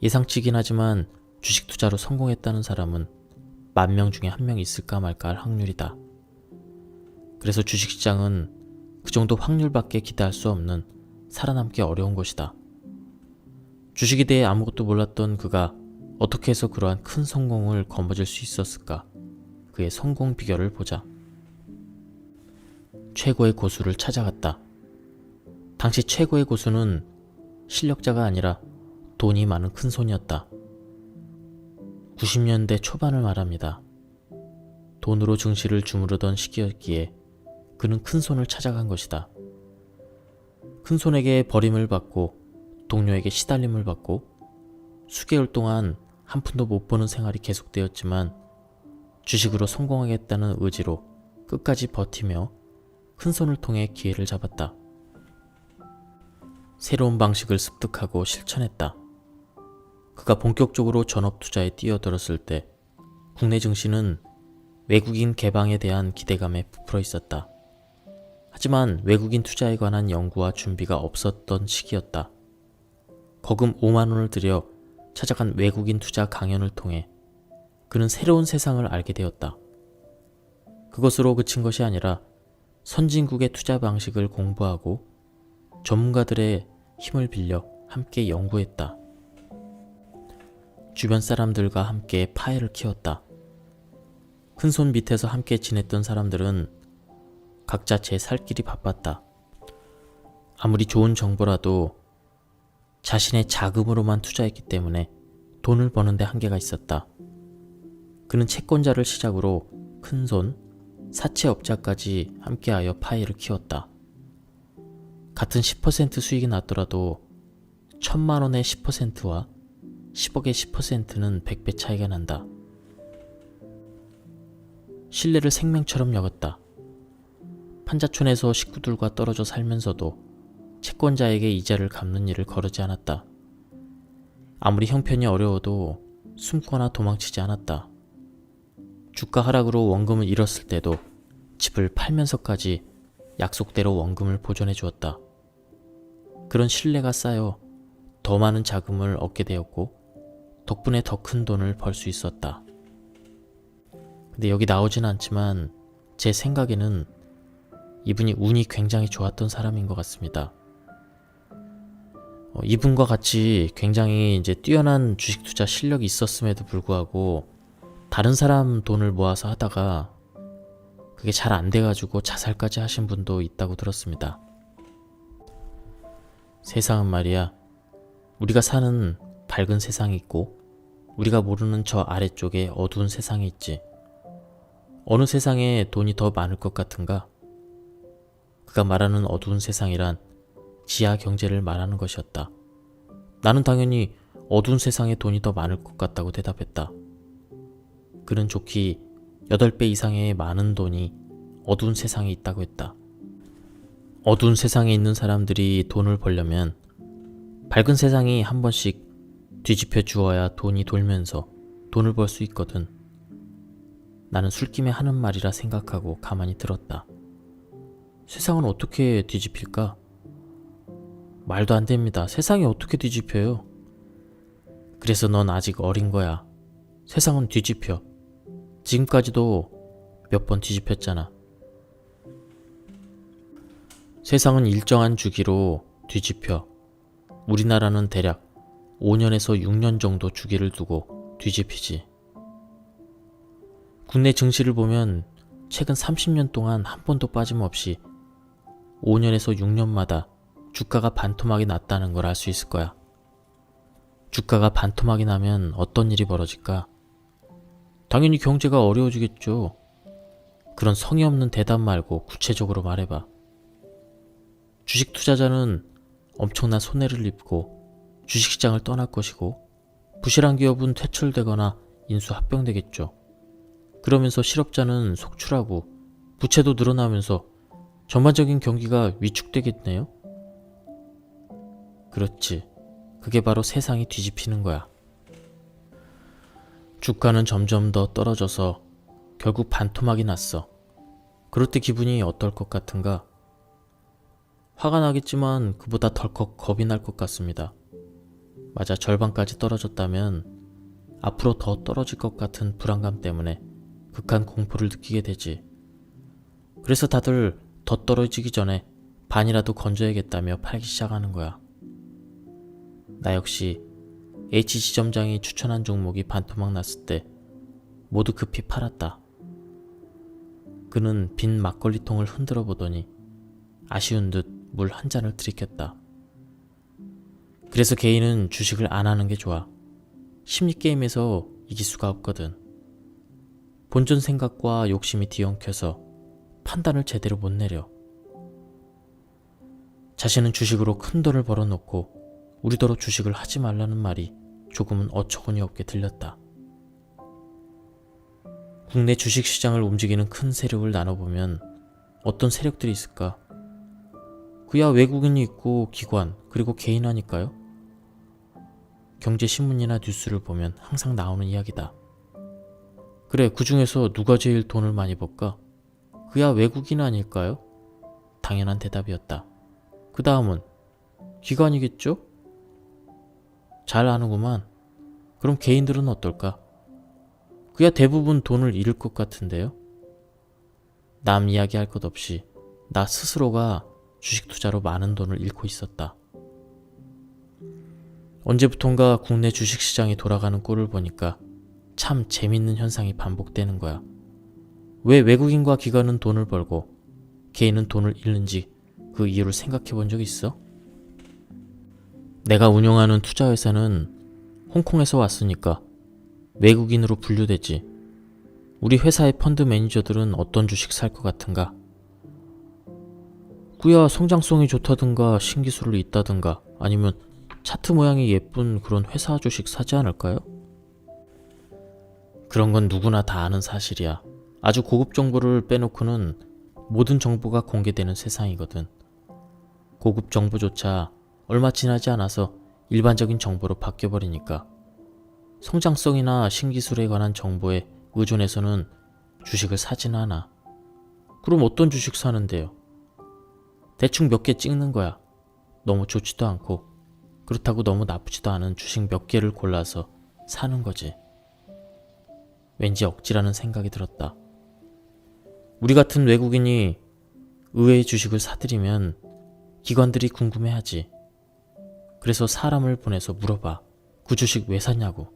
예상치긴 하지만 주식 투자로 성공했다는 사람은 10,000명 중에 1명 있을까 말까 할 확률이다. 그래서 주식시장은 그 정도 확률밖에 기대할 수 없는 살아남기 어려운 것이다. 주식에 대해 아무것도 몰랐던 그가 어떻게 해서 그러한 큰 성공을 거머쥘 수 있었을까? 그의 성공 비결을 보자. 최고의 고수를 찾아갔다. 당시 최고의 고수는 실력자가 아니라 돈이 많은 큰손이었다. 90년대 초반을 말합니다. 돈으로 증시를 주무르던 시기였기에 그는 큰손을 찾아간 것이다. 큰손에게 버림을 받고 동료에게 시달림을 받고 수개월 동안 한 푼도 못 버는 생활이 계속되었지만 주식으로 성공하겠다는 의지로 끝까지 버티며 큰손을 통해 기회를 잡았다. 새로운 방식을 습득하고 실천했다. 그가 본격적으로 전업투자에 뛰어들었을 때 국내 증시는 외국인 개방에 대한 기대감에 부풀어 있었다. 하지만 외국인 투자에 관한 연구와 준비가 없었던 시기였다. 거금 5만 원을 들여 찾아간 외국인 투자 강연을 통해 그는 새로운 세상을 알게 되었다. 그것으로 그친 것이 아니라 선진국의 투자 방식을 공부하고 전문가들의 힘을 빌려 함께 연구했다. 주변 사람들과 함께 파해를 키웠다. 큰손 밑에서 함께 지냈던 사람들은 각자 제 살 길이 바빴다. 아무리 좋은 정보라도 자신의 자금으로만 투자했기 때문에 돈을 버는데 한계가 있었다. 그는 채권자를 시작으로 큰손, 사채업자까지 함께하여 파이를 키웠다. 같은 10% 수익이 났더라도 1,000만 원의 10%와 10억의 10%는 100배 차이가 난다. 신뢰를 생명처럼 여겼다. 판자촌에서 식구들과 떨어져 살면서도 채권자에게 이자를 갚는 일을 거르지 않았다. 아무리 형편이 어려워도 숨거나 도망치지 않았다. 주가 하락으로 원금을 잃었을 때도 집을 팔면서까지 약속대로 원금을 보존해 주었다. 그런 신뢰가 쌓여 더 많은 자금을 얻게 되었고 덕분에 더 큰 돈을 벌 수 있었다. 근데 여기 나오진 않지만 제 생각에는 이분이 운이 굉장히 좋았던 사람인 것 같습니다. 이분과 같이 굉장히 이제 뛰어난 주식 투자 실력이 있었음에도 불구하고 다른 사람 돈을 모아서 하다가 그게 잘 안 돼가지고 자살까지 하신 분도 있다고 들었습니다. 세상은 말이야, 우리가 사는 밝은 세상이 있고 우리가 모르는 저 아래쪽에 어두운 세상이 있지. 어느 세상에 돈이 더 많을 것 같은가? 그가 말하는 어두운 세상이란 지하 경제를 말하는 것이었다. 나는 당연히 어두운 세상에 돈이 더 많을 것 같다고 대답했다. 그는 좋게 8배 이상의 많은 돈이 어두운 세상에 있다고 했다. 어두운 세상에 있는 사람들이 돈을 벌려면 밝은 세상이 한 번씩 뒤집혀 주어야 돈이 돌면서 돈을 벌 수 있거든. 나는 술김에 하는 말이라 생각하고 가만히 들었다. 세상은 어떻게 뒤집힐까? 말도 안 됩니다. 세상이 어떻게 뒤집혀요? 그래서 넌 아직 어린 거야. 세상은 뒤집혀. 지금까지도 몇 번 뒤집혔잖아. 세상은 일정한 주기로 뒤집혀. 우리나라는 대략 5년에서 6년 정도 주기를 두고 뒤집히지. 국내 증시를 보면 최근 30년 동안 한 번도 빠짐없이 5년에서 6년마다 주가가 반토막이 났다는 걸 알 수 있을 거야. 주가가 반토막이 나면 어떤 일이 벌어질까? 당연히 경제가 어려워지겠죠. 그런 성의 없는 대답 말고 구체적으로 말해봐. 주식 투자자는 엄청난 손해를 입고 주식시장을 떠날 것이고 부실한 기업은 퇴출되거나 인수합병되겠죠. 그러면서 실업자는 속출하고 부채도 늘어나면서 전반적인 경기가 위축되겠네요. 그렇지. 그게 바로 세상이 뒤집히는 거야. 주가는 점점 더 떨어져서 결국 반토막이 났어. 그럴 때 기분이 어떨 것 같은가? 화가 나겠지만 그보다 덜컥 겁이 날 것 같습니다. 맞아, 절반까지 떨어졌다면 앞으로 더 떨어질 것 같은 불안감 때문에 극한 공포를 느끼게 되지. 그래서 다들 더 떨어지기 전에 반이라도 건져야겠다며 팔기 시작하는 거야. 나 역시 H 지점장이 추천한 종목이 반토막 났을 때 모두 급히 팔았다. 그는 빈 막걸리통을 흔들어 보더니 아쉬운 듯 물 한 잔을 들이켰다. 그래서 개인은 주식을 안 하는 게 좋아. 심리게임에서 이길 수가 없거든. 본전 생각과 욕심이 뒤엉켜서 판단을 제대로 못 내려. 자신은 주식으로 큰 돈을 벌어놓고 우리더러 주식을 하지 말라는 말이 조금은 어처구니 없게 들렸다. 국내 주식시장을 움직이는 큰 세력을 나눠보면 어떤 세력들이 있을까? 그야 외국인이 있고 기관, 그리고 개인 아닐까요? 경제신문이나 뉴스를 보면 항상 나오는 이야기다. 그래, 그 중에서 누가 제일 돈을 많이 벌까? 그야 외국인 아닐까요? 당연한 대답이었다. 그 다음은 기관이겠죠? 잘 아는구만. 그럼 개인들은 어떨까? 그야 대부분 돈을 잃을 것 같은데요? 남 이야기할 것 없이 나 스스로가 주식 투자로 많은 돈을 잃고 있었다. 언제부턴가 국내 주식시장이 돌아가는 꼴을 보니까 참 재밌는 현상이 반복되는 거야. 왜 외국인과 기관은 돈을 벌고 개인은 돈을 잃는지 그 이유를 생각해 본 적 있어? 내가 운영하는 투자회사는 홍콩에서 왔으니까 외국인으로 분류되지. 우리 회사의 펀드 매니저들은 어떤 주식 살 것 같은가? 그야 성장성이 좋다든가 신기술을 있다든가 아니면 차트 모양이 예쁜 그런 회사 주식 사지 않을까요? 그런 건 누구나 다 아는 사실이야. 아주 고급 정보를 빼놓고는 모든 정보가 공개되는 세상이거든. 고급 정보조차 얼마 지나지 않아서 일반적인 정보로 바뀌어버리니까 성장성이나 신기술에 관한 정보에 의존해서는 주식을 사지는 않아. 그럼 어떤 주식 사는데요? 대충 몇 개 찍는 거야. 너무 좋지도 않고 그렇다고 너무 나쁘지도 않은 주식 몇 개를 골라서 사는 거지. 왠지 억지라는 생각이 들었다. 우리 같은 외국인이 의외의 주식을 사들이면 기관들이 궁금해하지. 그래서 사람을 보내서 물어봐. 그 주식 왜 샀냐고.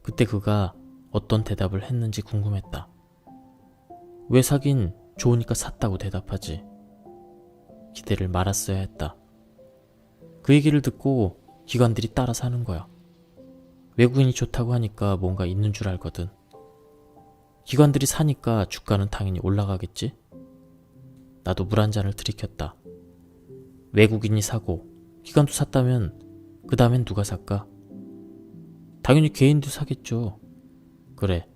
그때 그가 어떤 대답을 했는지 궁금했다. 왜 사긴 좋으니까 샀다고 대답하지. 기대를 말았어야 했다. 그 얘기를 듣고 기관들이 따라 사는 거야. 외국인이 좋다고 하니까 뭔가 있는 줄 알거든. 기관들이 사니까 주가는 당연히 올라가겠지? 나도 물 한 잔을 들이켰다. 외국인이 사고 기관도 샀다면 그 다음엔 누가 살까? 당연히 개인도 사겠죠. 그래.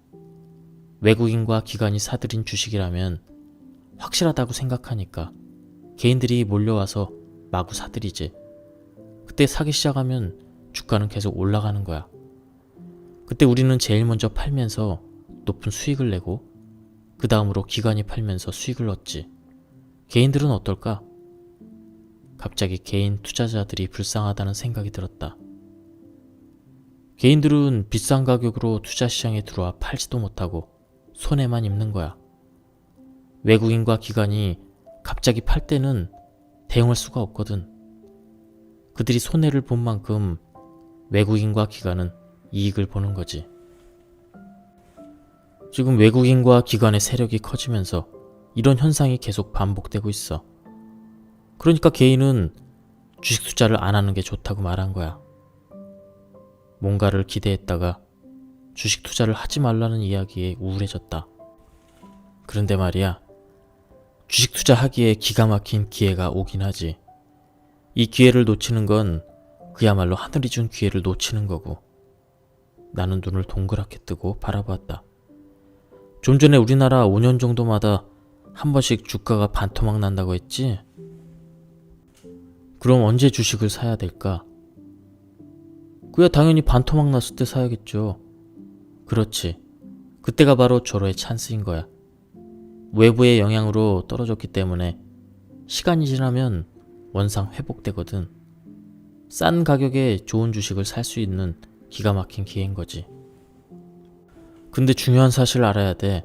외국인과 기관이 사들인 주식이라면 확실하다고 생각하니까 개인들이 몰려와서 마구 사들이지. 그때 사기 시작하면 주가는 계속 올라가는 거야. 그때 우리는 제일 먼저 팔면서 높은 수익을 내고 그 다음으로 기관이 팔면서 수익을 얻지. 개인들은 어떨까? 갑자기 개인 투자자들이 불쌍하다는 생각이 들었다. 개인들은 비싼 가격으로 투자시장에 들어와 팔지도 못하고 손해만 입는 거야. 외국인과 기관이 갑자기 팔 때는 대응할 수가 없거든. 그들이 손해를 본 만큼 외국인과 기관은 이익을 보는 거지. 지금 외국인과 기관의 세력이 커지면서 이런 현상이 계속 반복되고 있어. 그러니까 개인은 주식 투자를 안 하는 게 좋다고 말한 거야. 뭔가를 기대했다가 주식 투자를 하지 말라는 이야기에 우울해졌다. 그런데 말이야, 주식 투자하기에 기가 막힌 기회가 오긴 하지. 이 기회를 놓치는 건 그야말로 하늘이 준 기회를 놓치는 거고. 나는 눈을 동그랗게 뜨고 바라보았다. 좀 전에 우리나라 5년 정도마다 한 번씩 주가가 반토막 난다고 했지? 그럼 언제 주식을 사야 될까? 그야 당연히 반토막 났을 때 사야겠죠. 그렇지. 그때가 바로 절호의 찬스인 거야. 외부의 영향으로 떨어졌기 때문에 시간이 지나면 원상 회복되거든. 싼 가격에 좋은 주식을 살 수 있는 기가 막힌 기회인 거지. 근데 중요한 사실을 알아야 돼.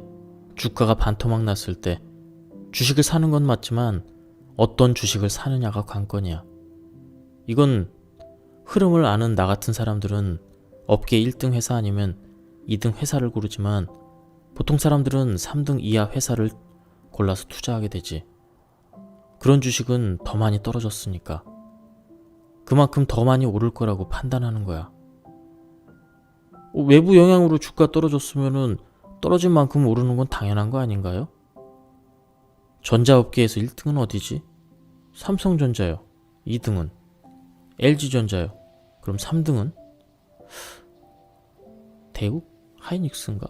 주가가 반토막 났을 때 주식을 사는 건 맞지만 어떤 주식을 사느냐가 관건이야. 이건 흐름을 아는 나 같은 사람들은 업계 1등 회사 아니면 2등 회사를 고르지만 보통 사람들은 3등 이하 회사를 골라서 투자하게 되지. 그런 주식은 더 많이 떨어졌으니까. 그만큼 더 많이 오를 거라고 판단하는 거야. 외부 영향으로 주가 떨어졌으면은 떨어진 만큼 오르는 건 당연한 거 아닌가요? 전자업계에서 1등은 어디지? 삼성전자요. 2등은? LG전자요. 그럼 3등은? 대우? 하이닉스인가?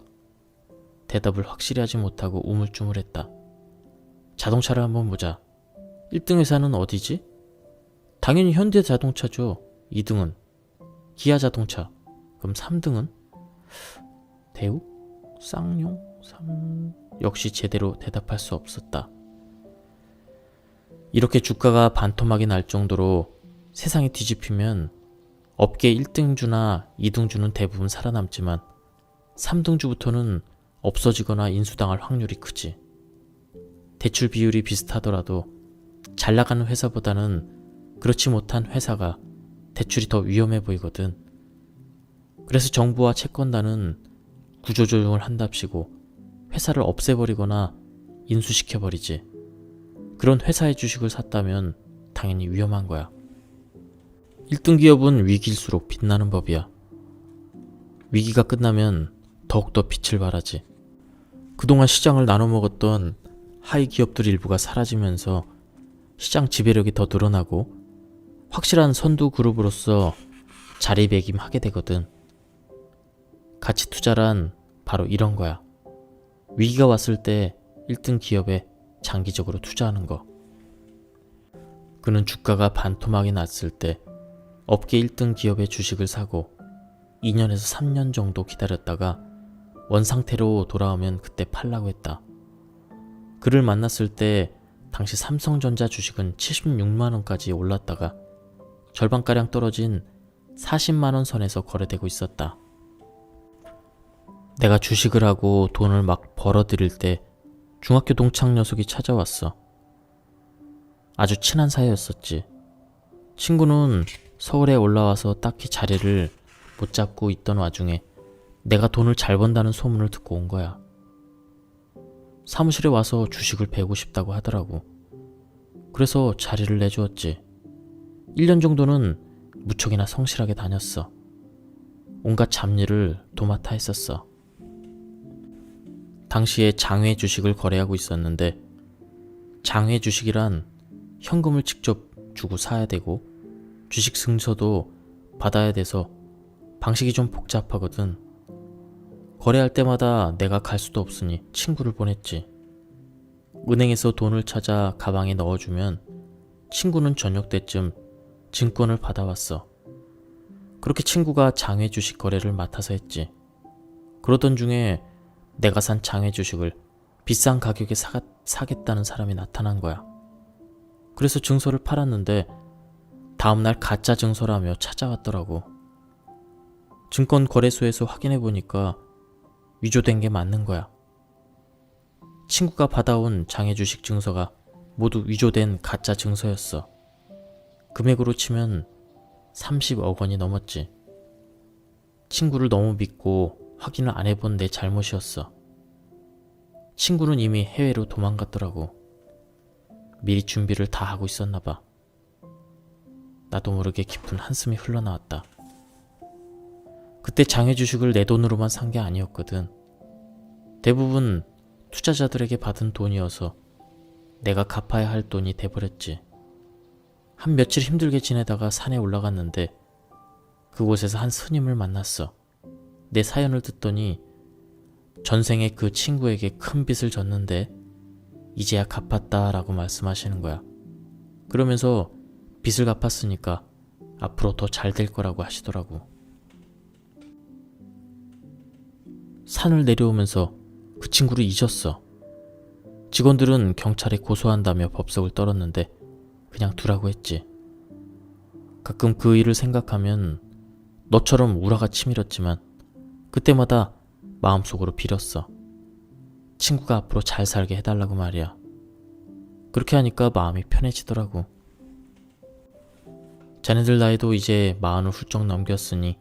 대답을 확실히 하지 못하고 우물쭈물했다. 자동차를 한번 보자. 1등 회사는 어디지? 당연히 현대자동차죠. 2등은? 기아자동차. 그럼 3등은? 대우? 쌍용? 역시 제대로 대답할 수 없었다. 이렇게 주가가 반토막이 날 정도로 세상이 뒤집히면 업계 1등주나 2등주는 대부분 살아남지만 3등주부터는 없어지거나 인수당할 확률이 크지. 대출 비율이 비슷하더라도 잘 나가는 회사보다는 그렇지 못한 회사가 대출이 더 위험해 보이거든. 그래서 정부와 채권단은 구조조정을 한답시고 회사를 없애버리거나 인수시켜버리지. 그런 회사의 주식을 샀다면 당연히 위험한 거야. 1등 기업은 위기일수록 빛나는 법이야. 위기가 끝나면 더욱더 빛을 발하지. 그동안 시장을 나눠먹었던 하위 기업들 일부가 사라지면서 시장 지배력이 더 늘어나고 확실한 선두 그룹으로서 자리매김하게 되거든. 가치 투자란 바로 이런 거야. 위기가 왔을 때 1등 기업에 장기적으로 투자하는 거. 그는 주가가 반토막이 났을 때 업계 1등 기업의 주식을 사고 2년에서 3년 정도 기다렸다가 원상태로 돌아오면 그때 팔라고 했다. 그를 만났을 때 당시 삼성전자 주식은 76만원까지 올랐다가 절반가량 떨어진 40만원 선에서 거래되고 있었다. 내가 주식을 하고 돈을 막 벌어들일 때 중학교 동창 녀석이 찾아왔어. 아주 친한 사이였었지. 친구는 서울에 올라와서 딱히 자리를 못 잡고 있던 와중에 내가 돈을 잘 번다는 소문을 듣고 온 거야. 사무실에 와서 주식을 배우고 싶다고 하더라고. 그래서 자리를 내주었지. 1년 정도는 무척이나 성실하게 다녔어. 온갖 잡일을 도맡아 했었어. 당시에 장외 주식을 거래하고 있었는데, 장외 주식이란 현금을 직접 주고 사야 되고 주식 증서도 받아야 돼서 방식이 좀 복잡하거든. 거래할 때마다 내가 갈 수도 없으니 친구를 보냈지. 은행에서 돈을 찾아 가방에 넣어주면 친구는 저녁 때쯤 증권을 받아왔어. 그렇게 친구가 장외 주식 거래를 맡아서 했지. 그러던 중에 내가 산 장외 주식을 비싼 가격에 사겠다는 사람이 나타난 거야. 그래서 증서를 팔았는데 다음날 가짜 증서라며 찾아왔더라고. 증권 거래소에서 확인해 보니까 위조된 게 맞는 거야. 친구가 받아온 장외 주식 증서가 모두 위조된 가짜 증서였어. 금액으로 치면 30억 원이 넘었지. 친구를 너무 믿고 확인을 안 해본 내 잘못이었어. 친구는 이미 해외로 도망갔더라고. 미리 준비를 다 하고 있었나 봐. 나도 모르게 깊은 한숨이 흘러나왔다. 그때 장외 주식을 내 돈으로만 산 게 아니었거든. 대부분 투자자들에게 받은 돈이어서 내가 갚아야 할 돈이 돼버렸지. 한 며칠 힘들게 지내다가 산에 올라갔는데 그곳에서 한 스님을 만났어. 내 사연을 듣더니 전생에 그 친구에게 큰 빚을 졌는데 이제야 갚았다라고 말씀하시는 거야. 그러면서 빚을 갚았으니까 앞으로 더 잘 될 거라고 하시더라고. 산을 내려오면서 그 친구를 잊었어. 직원들은 경찰에 고소한다며 법석을 떨었는데 그냥 두라고 했지. 가끔 그 일을 생각하면 너처럼 우라가 치밀었지만 그때마다 마음속으로 빌었어. 친구가 앞으로 잘 살게 해달라고 말이야. 그렇게 하니까 마음이 편해지더라고. 자네들 나이도 이제 40을 훌쩍 넘겼으니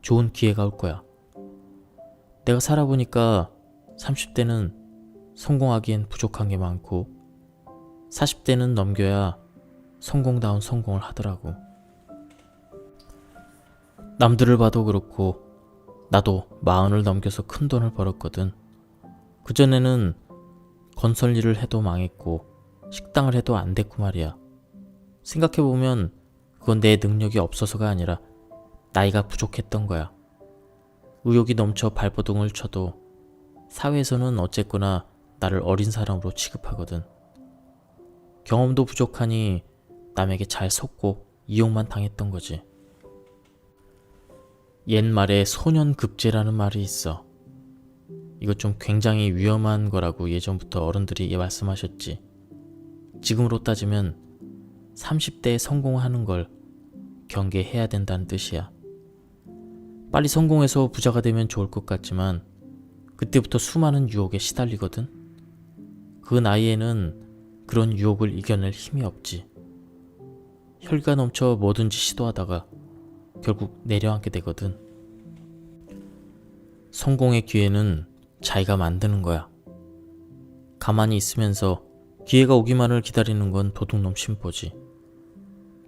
좋은 기회가 올 거야. 내가 살아보니까 30대는 성공하기엔 부족한 게 많고 40대는 넘겨야 성공다운 성공을 하더라고. 남들을 봐도 그렇고 나도 40을 넘겨서 큰 돈을 벌었거든. 그전에는 건설 일을 해도 망했고 식당을 해도 안 됐고 말이야. 생각해보면 그건 내 능력이 없어서가 아니라 나이가 부족했던 거야. 의욕이 넘쳐 발버둥을 쳐도 사회에서는 어쨌거나 나를 어린 사람으로 취급하거든. 경험도 부족하니 남에게 잘 속고 이용만 당했던 거지. 옛말에 소년급제라는 말이 있어. 이거 좀 굉장히 위험한 거라고 예전부터 어른들이 말씀하셨지. 지금으로 따지면 30대에 성공하는 걸 경계해야 된다는 뜻이야. 빨리 성공해서 부자가 되면 좋을 것 같지만 그때부터 수많은 유혹에 시달리거든. 그 나이에는 그런 유혹을 이겨낼 힘이 없지. 혈기가 넘쳐 뭐든지 시도하다가 결국 내려앉게 되거든. 성공의 기회는 자기가 만드는 거야. 가만히 있으면서 기회가 오기만을 기다리는 건 도둑놈 심보지.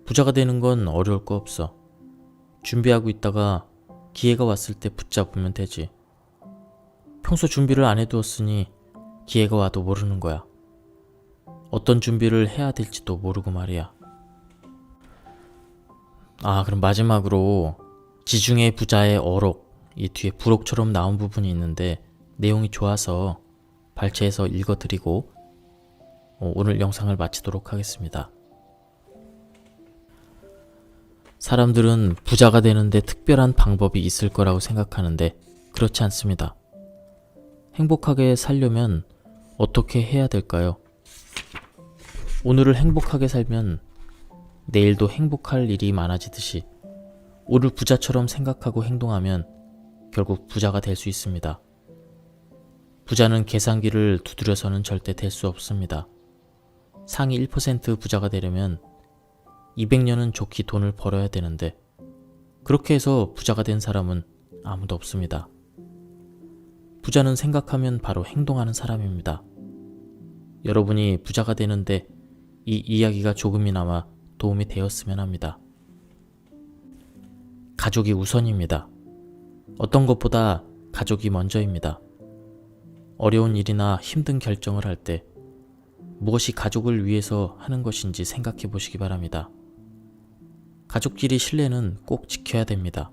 부자가 되는 건 어려울 거 없어. 준비하고 있다가 기회가 왔을 때 붙잡으면 되지. 평소 준비를 안 해두었으니 기회가 와도 모르는 거야. 어떤 준비를 해야 될지도 모르고 말이야. 그럼 마지막으로 지중해 부자의 어록, 이 뒤에 부록처럼 나온 부분이 있는데 내용이 좋아서 발췌해서 읽어드리고 오늘 영상을 마치도록 하겠습니다. 사람들은 부자가 되는데 특별한 방법이 있을 거라고 생각하는데 그렇지 않습니다. 행복하게 살려면 어떻게 해야 될까요? 오늘을 행복하게 살면 내일도 행복할 일이 많아지듯이 오늘 부자처럼 생각하고 행동하면 결국 부자가 될 수 있습니다. 부자는 계산기를 두드려서는 절대 될 수 없습니다. 상위 1% 부자가 되려면 200년은 좋게 돈을 벌어야 되는데 그렇게 해서 부자가 된 사람은 아무도 없습니다. 부자는 생각하면 바로 행동하는 사람입니다. 여러분이 부자가 되는데 이 이야기가 조금이나마 도움이 되었으면 합니다. 가족이 우선입니다. 어떤 것보다 가족이 먼저입니다. 어려운 일이나 힘든 결정을 할 때 무엇이 가족을 위해서 하는 것인지 생각해 보시기 바랍니다. 가족끼리 신뢰는 꼭 지켜야 됩니다.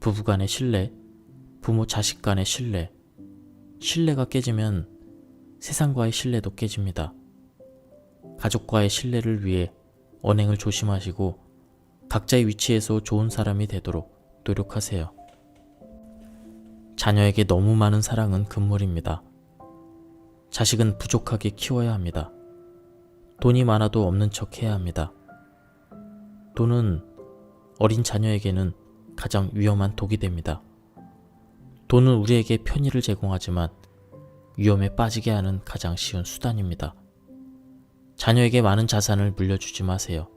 부부간의 신뢰, 부모 자식 간의 신뢰, 신뢰가 깨지면 세상과의 신뢰도 깨집니다. 가족과의 신뢰를 위해 언행을 조심하시고 각자의 위치에서 좋은 사람이 되도록 노력하세요. 자녀에게 너무 많은 사랑은 금물입니다. 자식은 부족하게 키워야 합니다. 돈이 많아도 없는 척 해야 합니다. 돈은 어린 자녀에게는 가장 위험한 독이 됩니다. 돈은 우리에게 편의를 제공하지만 위험에 빠지게 하는 가장 쉬운 수단입니다. 자녀에게 많은 자산을 물려주지 마세요.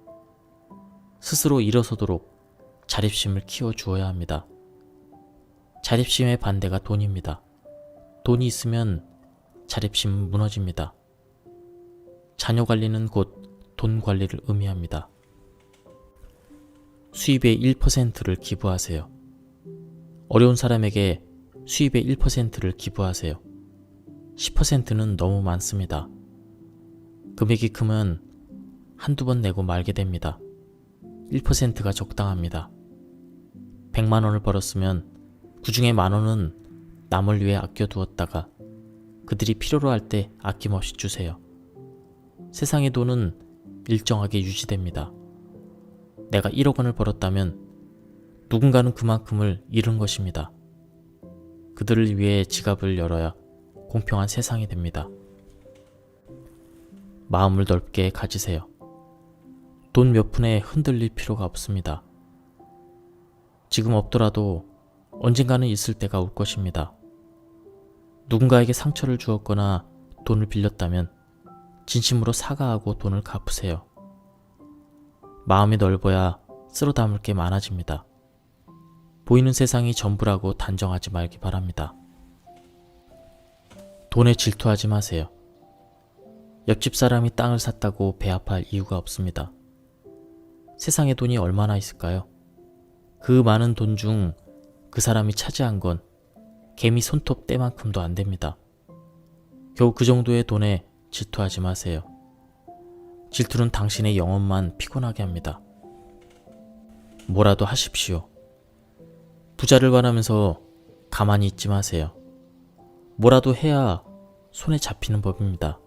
스스로 일어서도록 자립심을 키워주어야 합니다. 자립심의 반대가 돈입니다. 돈이 있으면 자립심은 무너집니다. 자녀 관리는 곧 돈 관리를 의미합니다. 수입의 1%를 기부하세요. 어려운 사람에게 수입의 1%를 기부하세요. 10%는 너무 많습니다. 금액이 크면 한두 번 내고 말게 됩니다. 1%가 적당합니다. 100만 원을 벌었으면 그 중에 만 원은 남을 위해 아껴두었다가 그들이 필요로 할 때 아낌없이 주세요. 세상의 돈은 일정하게 유지됩니다. 내가 1억 원을 벌었다면 누군가는 그만큼을 잃은 것입니다. 그들을 위해 지갑을 열어야 공평한 세상이 됩니다. 마음을 넓게 가지세요. 돈 몇 푼에 흔들릴 필요가 없습니다. 지금 없더라도 언젠가는 있을 때가 올 것입니다. 누군가에게 상처를 주었거나 돈을 빌렸다면 진심으로 사과하고 돈을 갚으세요. 마음이 넓어야 쓸어 담을 게 많아집니다. 보이는 세상이 전부라고 단정하지 말기 바랍니다. 돈에 질투하지 마세요. 옆집 사람이 땅을 샀다고 배 아파할 이유가 없습니다. 세상에 돈이 얼마나 있을까요? 그 많은 돈 중 그 사람이 차지한 건 개미 손톱 때만큼도 안 됩니다. 겨우 그 정도의 돈에 질투하지 마세요. 질투는 당신의 영혼만 피곤하게 합니다. 뭐라도 하십시오. 부자를 바라면서 가만히 있지 마세요. 뭐라도 해야 손에 잡히는 법입니다.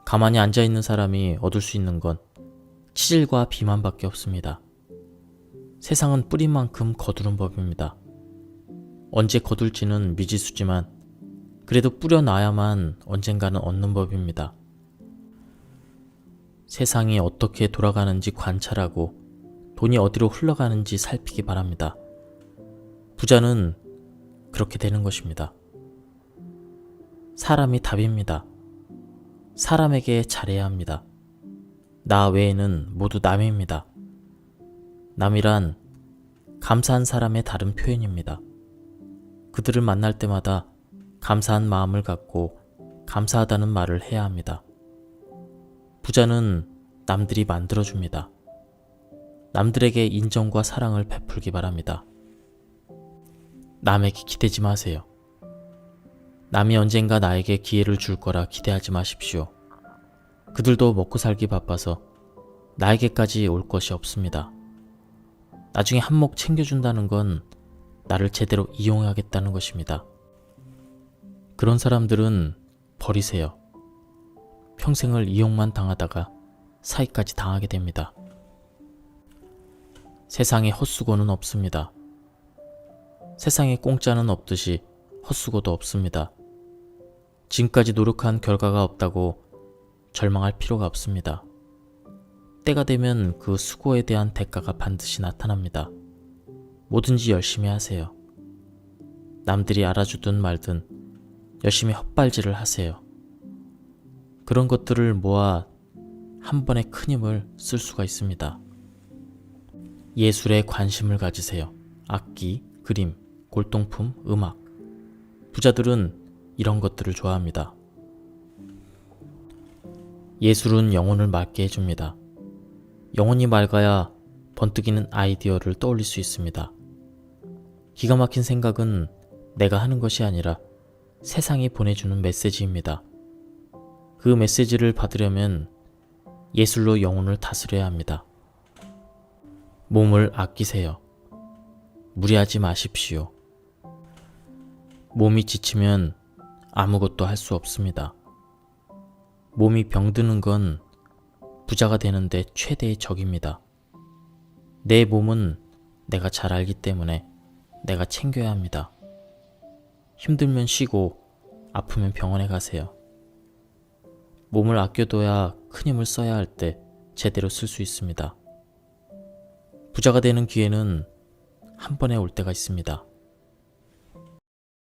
가만히 앉아있는 사람이 얻을 수 있는 건 치질과 비만밖에 없습니다. 세상은 뿌린 만큼 거두는 법입니다. 언제 거둘지는 미지수지만 그래도 뿌려놔야만 언젠가는 얻는 법입니다. 세상이 어떻게 돌아가는지 관찰하고 돈이 어디로 흘러가는지 살피기 바랍니다. 부자는 그렇게 되는 것입니다. 사람이 답입니다. 사람에게 잘해야 합니다. 나 외에는 모두 남입니다. 남이란 감사한 사람의 다른 표현입니다. 그들을 만날 때마다 감사한 마음을 갖고 감사하다는 말을 해야 합니다. 부자는 남들이 만들어줍니다. 남들에게 인정과 사랑을 베풀기 바랍니다. 남에게 기대지 마세요. 남이 언젠가 나에게 기회를 줄 거라 기대하지 마십시오. 그들도 먹고 살기 바빠서 나에게까지 올 것이 없습니다. 나중에 한몫 챙겨준다는 건 나를 제대로 이용하겠다는 것입니다. 그런 사람들은 버리세요. 평생을 이용만 당하다가 사기까지 당하게 됩니다. 세상에 헛수고는 없습니다. 세상에 공짜는 없듯이 헛수고도 없습니다. 지금까지 노력한 결과가 없다고 절망할 필요가 없습니다. 때가 되면 그 수고에 대한 대가가 반드시 나타납니다. 뭐든지 열심히 하세요. 남들이 알아주든 말든 열심히 헛발질을 하세요. 그런 것들을 모아 한 번에 큰 힘을 쓸 수가 있습니다. 예술에 관심을 가지세요. 악기, 그림, 골동품, 음악. 부자들은 이런 것들을 좋아합니다. 예술은 영혼을 맑게 해줍니다. 영혼이 맑아야 번뜩이는 아이디어를 떠올릴 수 있습니다. 기가 막힌 생각은 내가 하는 것이 아니라 세상이 보내주는 메시지입니다. 그 메시지를 받으려면 예술로 영혼을 다스려야 합니다. 몸을 아끼세요. 무리하지 마십시오. 몸이 지치면 아무것도 할 수 없습니다. 몸이 병드는 건 부자가 되는데 최대의 적입니다. 내 몸은 내가 잘 알기 때문에 내가 챙겨야 합니다. 힘들면 쉬고 아프면 병원에 가세요. 몸을 아껴둬야 큰 힘을 써야 할 때 제대로 쓸 수 있습니다. 부자가 되는 기회는 한 번에 올 때가 있습니다.